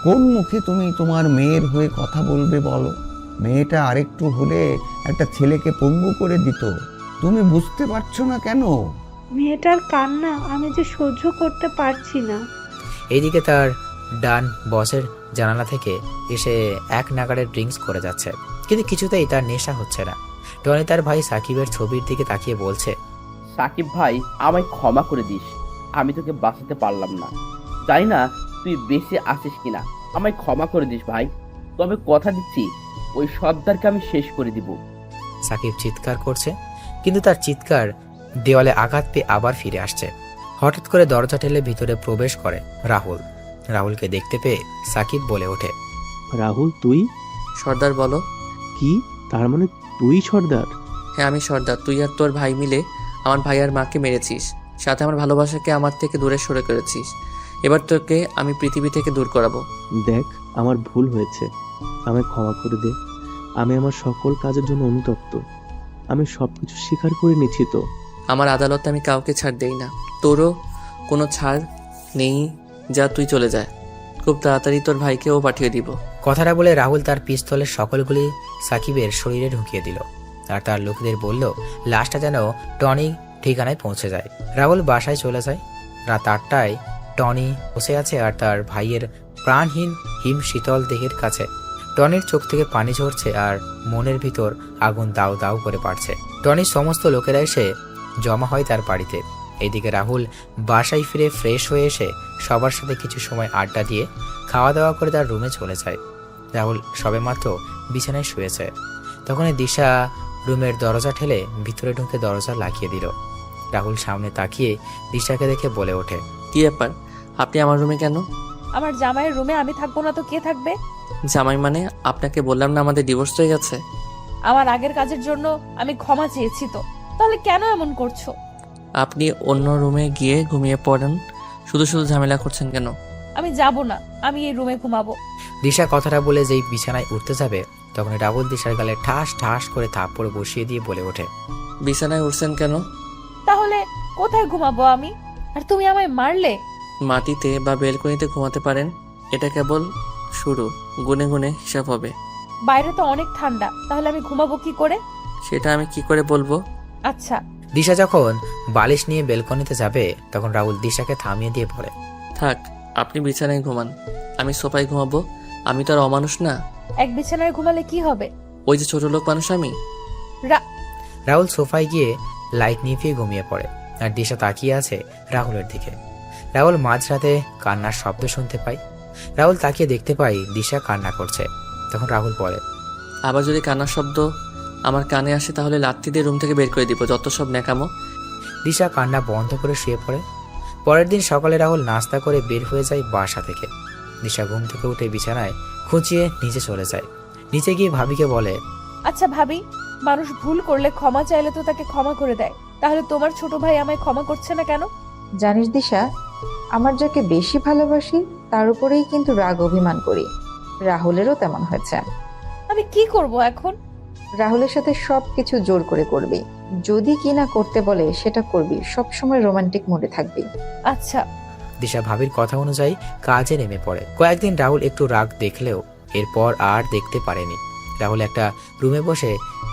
কোন মুখে তুমি তোমার মেয়ের হয়ে কথা বলবে বলো? মেয়েটা আরেকটু হলে একটা ছেলেকে পঙ্গু করে দিত। তুমি বুঝতে পারছো না কেন? মেয়েটার কান্না আমি যে সহ্য করতে পারছি না। এইদিকে তার ডান বসের জানালা থেকে এসে এক নাগাড়ে ড্রিঙ্কস করে যাচ্ছে, কিন্তু কিছুতেই তার নেশা হচ্ছে না। টনি তার ভাই সাকিবের ছবির দিকে তাকিয়ে বলছে, সাকিব ভাই, আমায় ক্ষমা করে দিস। আমি তোকে বাঁচাতে পারলাম না। জানি না তুই বেঁচে আছিস কিনা। আমায় ক্ষমা করে দিস ভাই। তবে কথা দিচ্ছি, ওই সর্দারকে আমি শেষ করে দিব। সাকিব চিৎকার করছে, কিন্তু তার চিৎকার দেওয়ালে আঘাত পেয়ে আবার ফিরে আসছে। হঠাৎ করে দরজা ঠেলে ভিতরে প্রবেশ করে রাহুল। রাহুলকে দেখতে পেয়ে সাকিব বলে ওঠে, রাহুল তুই? সর্দার বলো। কি? তার মানে তুই সর্দার? হ্যাঁ আমি সর্দার। তুই আর তোর ভাই মিলে আমার ভাই আর মাকে মেরেছিস, সাথে আমার ভালোবাসাকে আমার থেকে দূরে সরে করেছিস। এবার তোকে আমি পৃথিবী থেকে দূর করাবো। দেখ, আমার ভুল হয়েছে, আমায় ক্ষমা করে দে। আমি আমার সকল কাজের জন্য অনুতপ্ত। আমি সবকিছু স্বীকার করে নিচ্ছি তো। আমার আদালতে আমি কাউকে ছাড় দেই না, তোরও কোনো ছাড় নেই। যা তুই চলে যায়, খুব তাড়াতাড়ি তোর ভাইকেও পাঠিয়ে দিব। কথাটা বলে রাহুল তার পিস্তলের সকলগুলি সাকিবের শরীরে ঢুকিয়ে দিল আর তার লোকেদের বলল লাশটা যেন টনি ঠিকানায় পৌঁছে যায়। রাহুল বাসায় চলে যায়। রাত 8টায় টনি বসে আছে আর তার ভাইয়ের প্রাণহীন হিম শীতল দেহের কাছে। টনির চোখ থেকে পানি ঝরছে আর মনের ভিতর আগুন দাউ দাউ করে বাড়ছে। টনির সমস্ত লোকেরা এসে জমা হয় তার বাড়িতে। এইদিকে রাহুল বাসায় ফিরে ফ্রেশ হয়ে এসে সবার সাথে কিছু সময় আড্ডা দিয়ে খাওয়া দাওয়া করে তার রুমে চলে যায়। রাহুল সবেমাত্র বিছানায় শুয়েছে, তখনই দিশা রুমের দরজা ঠেলে ভিতরে ঢুকে দরজা লাগিয়ে দিল। রাহুল সামনে তাকিয়ে দিশাকে দেখে বলে ওঠে, কি ব্যাপার, আপনি আমার রুমে কেন? আমার জামাইয়ের রুমে আমি থাকবো না তো কে থাকবে? জামাই মানে? আপনাকে বললাম না আমাদের ডিভোর্স হয়ে গেছে। আমার আগের কাজের জন্য আমি ক্ষমা চেয়েছি তো, তাহলে কেন এমন করছো? আপনি অন্য রুমে গিয়ে ঘুমিয়ে পড়েন, শুধু শুধু ঝামেলা করছেন কেন? আমি যাব না, আমি এই রুমে ঘুমাবো। দিশা কথাটা বলে যেই বিছানায় উঠতে যাবে তখন রাহুল দিশার গালে ঠাস ঠাস করে থাপ্পড় বসিয়ে দিয়ে বলে ওঠে, বিছানায় উঠছেন কেন? তাহলে কোথায় ঘুমাবো আমি? আর তুমি আমায় মারলে? মাটিতে বা বেলকনিতে ঘুমাতে পারেন, এটা কেবল শুরু, গুনে গুনে হিসাব হবে। বাইরে তো অনেক ঠান্ডা, তাহলে আমি ঘুমাবো কি করে? সেটা আমি কি করে বলবো? আচ্ছা। দিশা যখন বালিশ নিয়ে বেলকনিতে যাবে তখন রাহুল দিশাকে থামিয়ে দিয়ে বলে, থাক, আপনি বিছানায় ঘুমান, আমি সোফায় ঘুমাবো। আমি তো আর অমানুষ না। এক বিছানায় ঘুমালে কি হবে? ওই যে ছোট লোক মানুষ আমি। রাহুল সোফায় গিয়ে লাইট নিভিয়ে ঘুমিয়ে পড়ে আর দিশা তাকিয়ে আছে রাহুলের দিকে। রাহুল মাঝরাতে কান্নার শব্দ শুনতে পায়। রাহুল তাকিয়ে দেখতে পায় দিশা কান্না করছে। তখন রাহুল বলে, আবার যদি কান্নার শব্দ আমার কানে আসে তাহলে লাত্তি দিয়ে রুম থেকে বের করে দিব, যত সব ন্যাকামো। দিশা কান্না বন্ধ করে শুয়ে পড়ে। পরের দিন সকালে রাহুল নাস্তা করে বের হয়ে যায় বাসা থেকে। দিশা ঘুম থেকে উঠে বিছানায় খুঁচিয়ে নিচে চলে যায়। নিচে গিয়ে ভাবিকে বলে, আচ্ছা ভাবি, মানুষ ভুল করলে ক্ষমা চাইলে তো তাকে ক্ষমা করে দেয়, তাহলে তোমার ছোট ভাই আমায় ক্ষমা করছে না কেন? জানিস দিশা, আমার যাকে বেশি ভালোবাসি তার উপরেই কিন্তু রাগ অভিমান করি। রাহুলেরও তেমন হয়েছে। আমি কি করব এখন? রাহুলের সাথে সবকিছু জোর করে করবি, যদি কি না করতে বলে সেটা করবি, সবসময় রোমান্টিক মুডে থাকবি। আচ্ছা। দিশা ভাবির কথা অনুযায়ী কাজে নেমে পড়ে। কয়েকদিন রাহুল একটু রাগ দেখলেও এরপর আর দেখতে পারেনি। রাহুল একটা রুমে বসে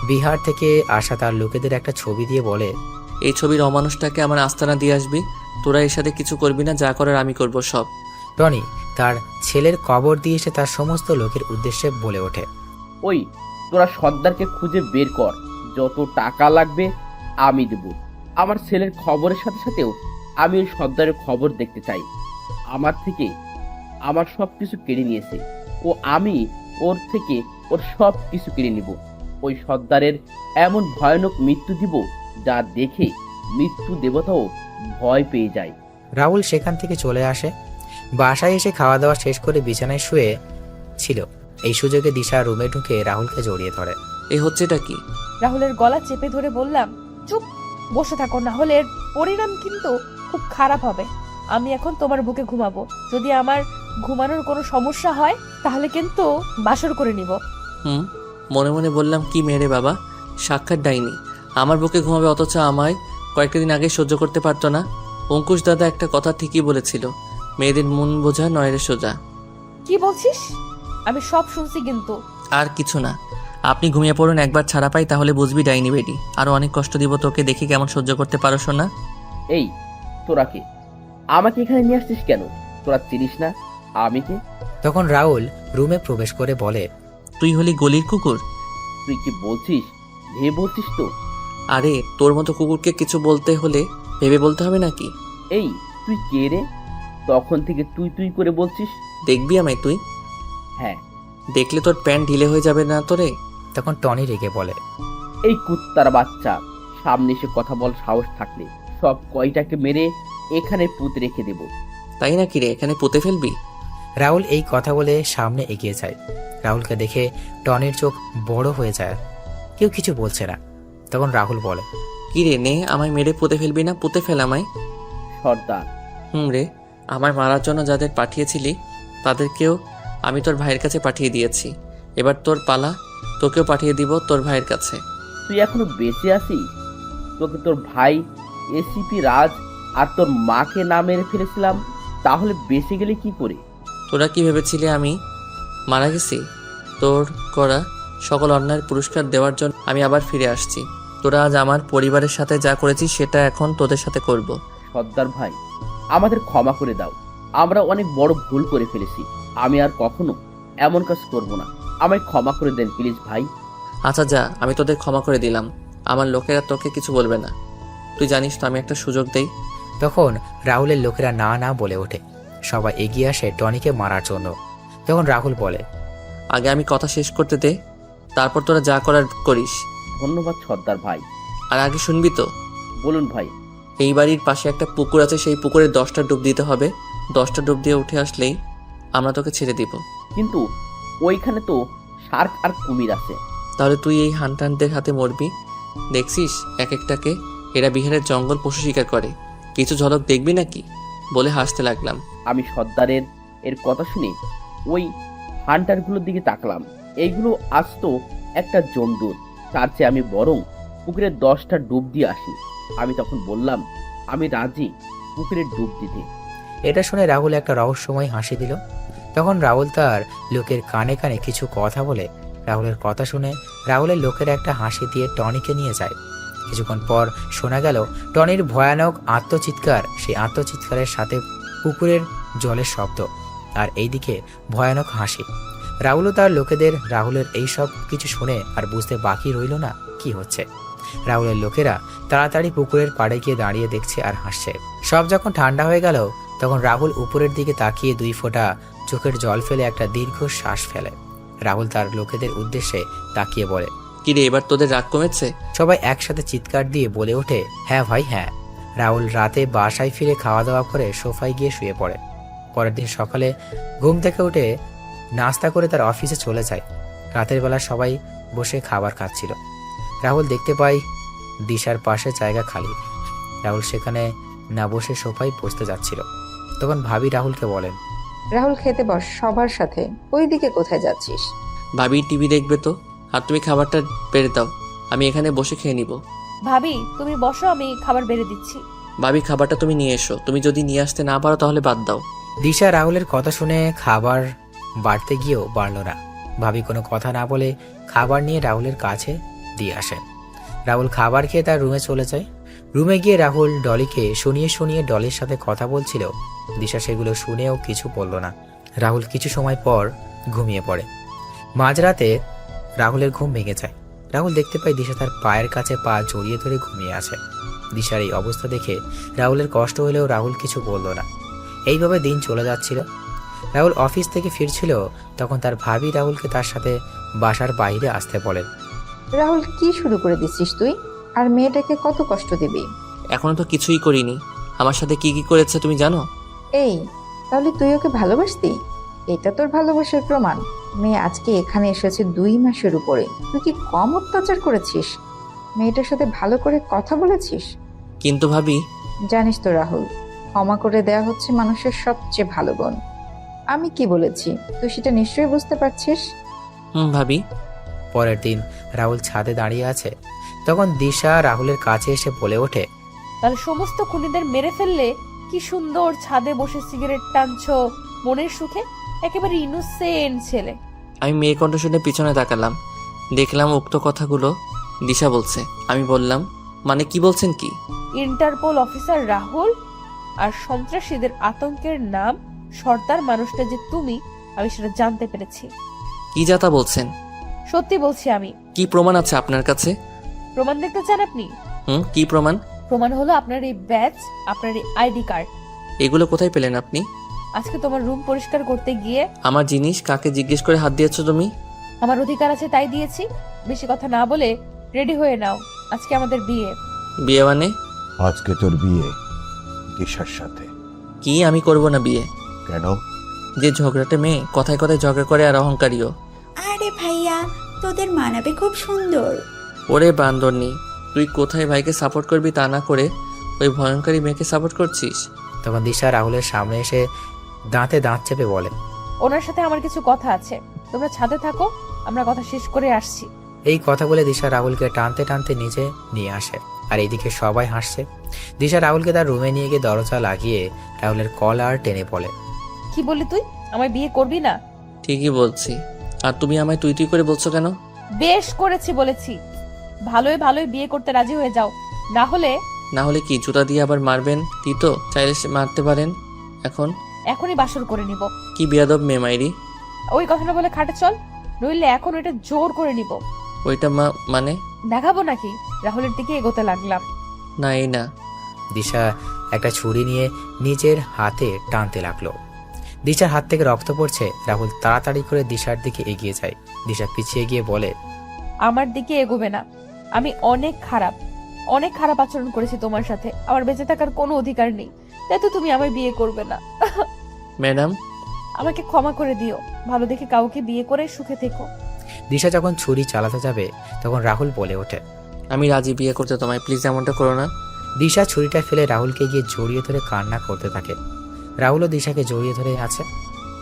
বিহার থেকে আসা তার লোকেদের একটা ছবি দিয়ে বলে, এই ছবির অমানুষটাকে আমার আস্তানা দিয়ে আসবি, তোরা এর সাথে কিছু করবি না, যা করার আমি করব সব। টনি তার ছেলের কবর দিয়ে এসে তার সমস্ত লোকের উদ্দেশ্যে বলে ওঠে, ওই তোরা সর্দারকে খুঁজে বের কর, যত টাকা লাগবে আমি দেব। আমার ছেলের খবরের সাথে সাথেও আমি ওই সর্দারের খবর দেখতে চাই। আমার থেকে আমার সব কিছু কেড়ে নিয়েছে ও, আমি ওর থেকে ওর সব কিছু কেড়ে নিব। ওই সর্দারের এমন ভয়ানক মৃত্যু দিব যা দেখে মৃত্যু দেবতাও ভয় পেয়ে যায়। রাহুল সেখান থেকে চলে আসে। বাসায় এসে খাওয়া দাওয়া শেষ করে বিছানায় শুয়ে ছিল। এই সুযোগে দিশা রুমে ঢুকে রাহুলকে জড়িয়ে ধরে। এই হচ্ছেটা কি? রাহুলের গলা চেপে ধরে বললাম, চুপ বসে থাকো, না হলে এর পরিণাম কিন্তু খুব খারাপ হবে। আমি এখন তোমার বুকে ঘুমাবো, যদি আমার ঘুমানোর কোনো সমস্যা হয় তাহলে কিন্তু বাসর করে নিব। মনে মনে বললাম, কি মেরে বাবা, সাক্ষাৎ ডাইনি, আমার বুকে ঘুমাবে, অথচ আমায় কয়েকটা দিন আগে সহ্য করতে পারতো না। অঙ্কুশ দাদা একটা কথা ঠিকই বলেছিল, মেয়েদের মন বোঝা নয়রে সোজা। কি বলছিস? আমি সব শুনছি কিন্তু। আর কিছু না, আপনি ঘুমিয়ে পড়ুন, একবার ছাড়া পাই তাহলে বুঝবি ডাইনি বেডি। আরো অনেক কষ্ট দিব তোকে, দেখি কেমন সহ্য করতে পারো শোনা। এই তোরা কে? আমাকে এখানে নিয়ে আসছিস কেন? তোরা চিনিস না আমি কে? তখন রাহুল রুমে প্রবেশ করে বলে, তুই হলি গলির কুকুর। তুই কি বলছিস? ভেবে বলছিস তো? আরে তোর মতো কুকুরকে কিছু বলতে হলে ভেবে বলতে হবে নাকি? এই তুই কে রে? তখন থেকে তুই তুই করে বলছিস। দেখবি আমায় তুই? হ্যাঁ। দেখলে তোর প্যান্ট ঢিলে হয়ে যাবে না তোরে? তখন টনি রেগে বলে, এই কুত্তার বাচ্চা, সামনে এসে কথা বল সাহস থাকলে, সব কয়টাকে মেরে এখানে পুঁতে রেখে দেব। তাই নাকি রে, এখানে পুঁতে ফেলবি? রাহুল এই কথা বলে সামনে এগিয়ে যায়। রাহুলকে দেখে টনির চোখ বড় হয়ে যায়। কেউ কিছু বলছে না। তখন রাহুল বলে, কি রে নে, আমায় মেরে পুঁতে ফেলবি না? পুঁতে ফেল আমায়। সর্দার, রে, আমায় মারার জন্য যাদের পাঠিয়েছিলি তাদেরকেও আমি তোর ভাইয়ের কাছে পাঠিয়ে দিয়েছি। এবার তোর পালা, তোকেও পাঠিয়ে দিব তোর ভাইয়ের কাছে। তুই এখনো বেঁচে আছিস? তোকে তোর ভাই এসিপি রাজ আর তোর মাকে না মেরে ফেলেছিলাম, তাহলে বেঁচে গেলে কি করে? তোরা কি ভেবেছিলি আমি মারা গেছি? তোর করা সকল অন্যায়ের পুরস্কার দেওয়ার জন্য আমি আবার ফিরে আসছি। তোরা আজ আমার পরিবারের সাথে যা করেছিস সেটা এখন তোদের সাথে করব। সর্দার ভাই, আমাদের ক্ষমা করে দাও। আমরা অনেক বড় ভুল করে ফেলেছি। আমি আর কখনো এমন কাজ করব না। আমায় ক্ষমা করে দেন প্লিজ ভাই। আচ্ছা যা, আমি তোদের ক্ষমা করে দিলাম। আমার লোকেরা তোকে কিছু বলবে না। তুই জানিস তো আমি একটা সুযোগ দেই। তখন রাহুলের লোকেরা না না বলে ওঠে। সবাই এগিয়ে আসে টনিকে মারার জন্য। তখন রাহুল বলে, আগে আমি কথা শেষ করতে দে, তারপর তোরা যা করার করিস। ধন্যবাদ সর্দার ভাই। আর আগে শুনবি তো? বলুন ভাই। এই বাড়ির পাশে একটা পুকুর আছে, সেই পুকুরে 10টা ডুব দিতে হবে। 10টা ডুব দিয়ে উঠে আসলেই আমরা তোকে ছেড়ে দিব। কিন্তু ওইখানে তো শার্ক আর কুমির আছে। তাহলে তুই এই হান্টারদের হাতে মরবি। দেখছিস এক একটাকে, এরা বিহারের জঙ্গল পশু শিকার করে। কিছু ঝলক দেখবি নাকি? বলে হাসতে লাগলাম। আমি সর্দারের এর কথা শুনে ওই হান্টারগুলোর দিকে তাকলাম। এইগুলো আজ তো একটা জন্তুর, তার চেয়ে আমি বরং পুকুরে 10টা ডুব দিয়ে আসি। আমি তখন বললাম, আমি রাজি পুকুরে ডুব দিতে। এটা শুনে রাহুল একটা রহস্যময় হাসি দিল। তখন রাহুল তার লোকের কানে কানে কিছু কথা বলে রাহুলের কথা শুনে রাহুলের লোকের একটা হাসি দিয়ে টনিকে নিয়ে যায়। কিছুক্ষণ পর শোনা গেল টনির ভয়ানক আত্মচিৎকার। সেই আত্মচিৎকারের সাথে পুকুরের জলের শব্দ, আর এইদিকে ভয়ানক হাসি। রাহুলও তার লোকেদের রাহুলের এই সব কিছু শুনে আর বুঝতে বাকি রইল না কি হচ্ছে। রাহুলের লোকেরা তাড়াতাড়ি পুকুরের পাড়ে গিয়ে দাঁড়িয়ে দেখছে আর হাসছে। সব যখন ঠান্ডা হয়ে গেল তখন রাহুল উপরের দিকে তাকিয়ে 2 ফোঁটা চোখের জল ফেলে একটা দীর্ঘ শ্বাস ফেলে। রাহুল তার লোকেদের উদ্দেশ্যে তাকিয়ে বলে, কিরে, এবার তোদের রাগ কমেছে? সবাই একসাথে চিৎকার দিয়ে বলে ওঠে, হ্যাঁ ভাই হ্যাঁ। রাহুল রাতে বাসায় ফিরে খাওয়া দাওয়া করে সোফায় গিয়ে শুয়ে পড়ে। পরের দিন সকালে ঘুম থেকে উঠে নাস্তা করে তার অফিসে চলে যায়। রাতের বেলা সবাই বসে খাবার খাচ্ছিল। রাহুল দেখতে পায় দিশার পাশে জায়গা খালি। রাহুল সেখানে না বসে সোফায় বসতে যাচ্ছিল। তখন ভাবি রাহুলকে বলেন, রাহুল খেতে বস সবার সাথে। ওইদিকে কোথায় যাচ্ছিস? ভাবি টিভি দেখবে তো, আর তুমি খাবারটা বেড়ে দাও, আমি এখানে বসে খেয়ে নিব। ভাবি তুমি বসো, আমি খাবার বেড়ে দিচ্ছি। ভাবি খাবারটা তুমি নিয়ে এসো, তুমি যদি নিয়ে আসতে না পারো তাহলে বাদ দাও। দিশা রাহুলের কথা শুনে খাবার বাড়তে গিয়েও বাড়ল না। ভাবি কোনো কথা না বলে খাবার নিয়ে রাহুলের কাছে দিয়ে আসে। রাহুল খাবার খেয়ে তার রুমে চলে যায়। রুমে গিয়ে রাহুল ডলিকে শুনিয়ে শুনিয়ে ডলির সাথে কথা বলছিল। দিশা সেগুলো শুনেও কিছু বলল না। রাহুল কিছু সময় পর ঘুমিয়ে পড়ে। মাঝরাতে রাহুলের ঘুম ভেঙে যায়। রাহুল দেখতে পায় দিশা তার পায়ের কাছে পা জড়িয়ে ধরে ঘুমিয়ে আছে। দিশার এই অবস্থা দেখে রাহুলের কষ্ট হলেও রাহুল কিছু বলল না। এইভাবে দিন চলে যাচ্ছিল। রাহুল অফিস থেকে ফিরছিল, তখন তার ভাবি রাহুলকে তার সাথে বাসার বাইরে আসতে বলেন। রাহুল, কি শুরু করে দিচ্ছিস তুই? আর মেয়েটাকে কত কষ্ট দিবি? এখনো তো কিছুই করিনি। আমার সাথে কি কি করেছে তুমি জানো? এই, তাহলে তুই ওকে ভালোবাসতি? এটা তোর ভালোবাসার প্রমাণ। মেয়ে আজকে এখানে এসেছে 2 মাসের উপরে। তুই কি কম অত্যাচার করেছিস? মেয়েটার সাথে ভালো করে কথা বলেছিস? কিন্তু ভাবি, জানিস তো রাহুল, ক্ষমা করে দেয়া হচ্ছে মানুষের সবচেয়ে ভালো গুণ। আমি কি বলেছি তুই সেটা নিশ্চয়ই বুঝতে পারছিস। ভাবি। পরের দিন রাহুল ছাদে দাঁড়িয়ে আছে। তখন দিশা রাহুলের কাছে এসে বলে ওঠে, তাহলে সমস্ত খুনিদের মেরে ফেললে কি সুন্দর ছাদে বসে সিগারেট টানছো মনের সুখে। একেবারে ইনোসেন্ট ছেলে। আমি মেয়ের কণ্ঠ শুনে পিছনে তাকালাম, দেখলাম উক্ত কথাগুলো দিশা বলছে। আমি বললাম, মানে কি বলছেন কি? ইন্টারপোল অফিসার রাহুল আর সন্ত্রাসীদের আতঙ্কের নাম সর্দার মানুষটা যে তুমি, আমি সেটা জানতে পেরেছি। কি যাতা বলছেন? সত্যি বলছি আমি। কি প্রমাণ আছে আপনার কাছে? প্রমাণ দেখতে চান আপনি? কি প্রমাণ? প্রমাণ হলো আপনার এই ব্যাজ, আপনার এই আইডি কার্ড। এগুলো কোথায় পেলেন আপনি? আজকে তোমার রুম পরিষ্কার করতে গিয়ে। আমার জিনিস কাকে জিজ্ঞেস করে হাত দিয়েছো তুমি? আমার অধিকার আছে তাই দিয়েছি। বেশি কথা না বলে রেডি হয়ে নাও, আজকে আমাদের বিয়ে। বিয়ে মানে? আজকে তোর বিয়ে দিশার সাথে। কি, আমি করব না বিয়ে। কেন? যে ঝগড়াটে মেয়ে, কথায় কথায় ঝগড়া করে আর অহংকারীও। আরে ভাইয়া, তোদের মানাবে খুব সুন্দর। ওরে বান্দরনি, তুই কোথায় ভাইকে সাপোর্ট করবি তা না করে ওই ভয়ঙ্করী মেয়েকে সাপোর্ট করছিস? তখন দিশা রাহুলের সামনে এসে দাঁতে দাঁত চেপে বলে, ওনার সাথে আমার কিছু কথা আছে, তোমরা ছাদে থাকো, আমরা কথা শেষ করে আসছি। এই কথা বলে দিশা রাহুলকে টানতে টানতে নিচে নিয়ে আসে। আর এইদিকে সবাই হাসছে। দিশা রাহুলকে তার রুমে নিয়ে গিয়ে দরজা লাগিয়ে রাহুলের কলার টেনে বলে, কি বললি তুই? আমায় বিয়ে করবি না? ঠিকই বলছি। আর তুমি আমায় তুই তুই করে বলছো কেন? বেশ করেছি বলেছি। ভালোই ভালোই বিয়ে করতে রাজি হয়ে যাও, না হলে না হলে কি জুতা দিয়ে আবার মারবেন? তিতো চাইলে সে মারতে পারেন। এখন এখনই বাসর করে নিব। কি বিয়াদব মেয়ে মাইরি। ওই কথাটা বলে খাটে চল, নইলে এখন ওইটা জোর করে নিব। ওইটা মানে? দেখাবো নাকি? রাহুলের দিকে এগোতে লাগলাম। না, এই না। দিশা একটা ছুরি নিয়ে নিজের হাতে টানতে লাগলো। দিশার হাত থেকে রক্ত পড়ছে। রাহুল তাড়াতাড়ি করে দিশার দিকে এগিয়ে যায়। দিশা পিছিয়ে গিয়ে বলে, আমার দিকে এগোবে না। আমি অনেক খারাপ আচরণ করেছি তোমার সাথে। আমার বেঁচে থাকার কোনো অধিকার নেই, তাই তো তুমি আমায় বিয়ে করবে না। ম্যাডাম, আমাকে ক্ষমা করে দিও। ভালো দেখে কাউকে বিয়ে করে সুখে থেকো। দিশা যখন ছুরি চালাতে যাবে তখন রাহুল বলে ওঠে, আমি রাজি বিয়ে করতে তোমায়, প্লিজ এমনটা করো না। দিশা ছুরিটা ফেলে রাহুলকে গিয়ে জড়িয়ে ধরে কান্না করতে থাকে। রাহুলও দিশাকে জড়িয়ে ধরে আছে।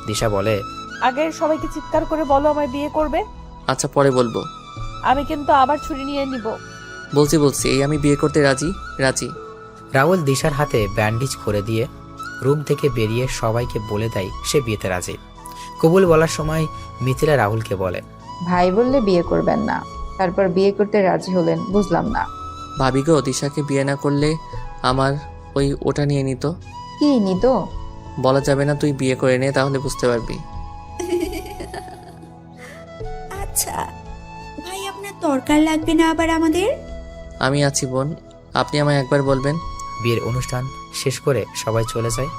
দিশা বলে, আগে সবাইকে চিৎকার করে বলো আমায় বিয়ে করবে। আচ্ছা, পরে বলবো। আমি কিন্তু আবার ছুরি নিয়ে নিব। বলছি এই আমি বিয়ে করতে রাজি। রাহুল দিশার হাতে ব্যান্ডেজ করে দিয়ে রুম থেকে বেরিয়ে সবাইকে বলে দেয় সে বিয়েতে রাজি। কবুল বলার সময় মিথিলা রাহুলকে বলে, ভাই বললে বিয়ে করবেন না, তারপর বিয়ে করতে রাজি হলেন, বুঝলাম না। ভাবি গো, দিশাকে বিয়ে না করলে আমার ওটা নিয়ে নিত। কি নিত? বলা যাবে না, তুই বিয়ে করে নে, তাহলে বুঝতে পারবি। আচ্ছা ভাই, আপনার দরকার লাগবে না আবার আমাদের? আমি আছি বোন, আপনি আমায় একবার বলবেন। বিয়ের অনুষ্ঠান শেষ করে সবাই চলে যায়।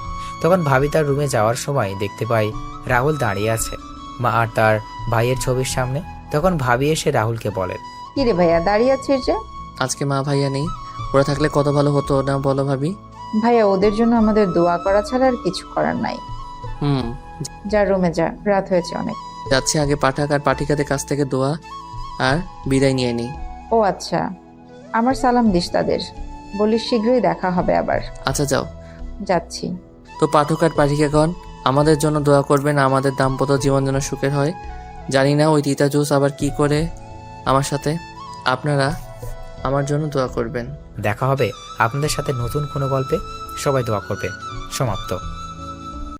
তখন ভাবি তার রুমে যাওয়ার সময় দেখতে পাই রাহুল দাঁড়িয়ে আছে মা আর তার ভাইয়ের ছবির সামনে। তখন ভাবি এসে রাহুলকে বলেন, কি রে ভাইয়া, দাঁড়িয়ে আছিস যে? আজকে মা ভাইয়া নেই, ওরা থাকলে কত ভালো হতো না বলো ভাবি? ভাইয়া, ওদের জন্য আমাদের দোয়া করা ছাড়া আর কিছু করার নাই। যা রুমে যা, রাত হয়েছে অনেক। যাচ্ছে, আগে পাঠাক আর পাঠিকাদের কাছ থেকে দোয়া আর বিদায় নিয়ে নিই। ও আচ্ছা, আমার সালাম দিস তাদের, বলিস শীঘ্রই দেখা হবে আবার। আচ্ছা যাও। যাচ্ছি। তো পাঠক আর পাঠিকাগণ, আমাদের জন্য দোয়া করবেন, আমাদের দাম্পত্য জীবন যেন সুখের হয়। জানি না ওই তিতা জুস আবার কি করে আমার সাথে, আপনারা আমার জন্য দোয়া করবেন। দেখা হবে আপনাদের সাথে নতুন কোনো গল্পে। সবাই দোয়া করবে। সমাপ্ত।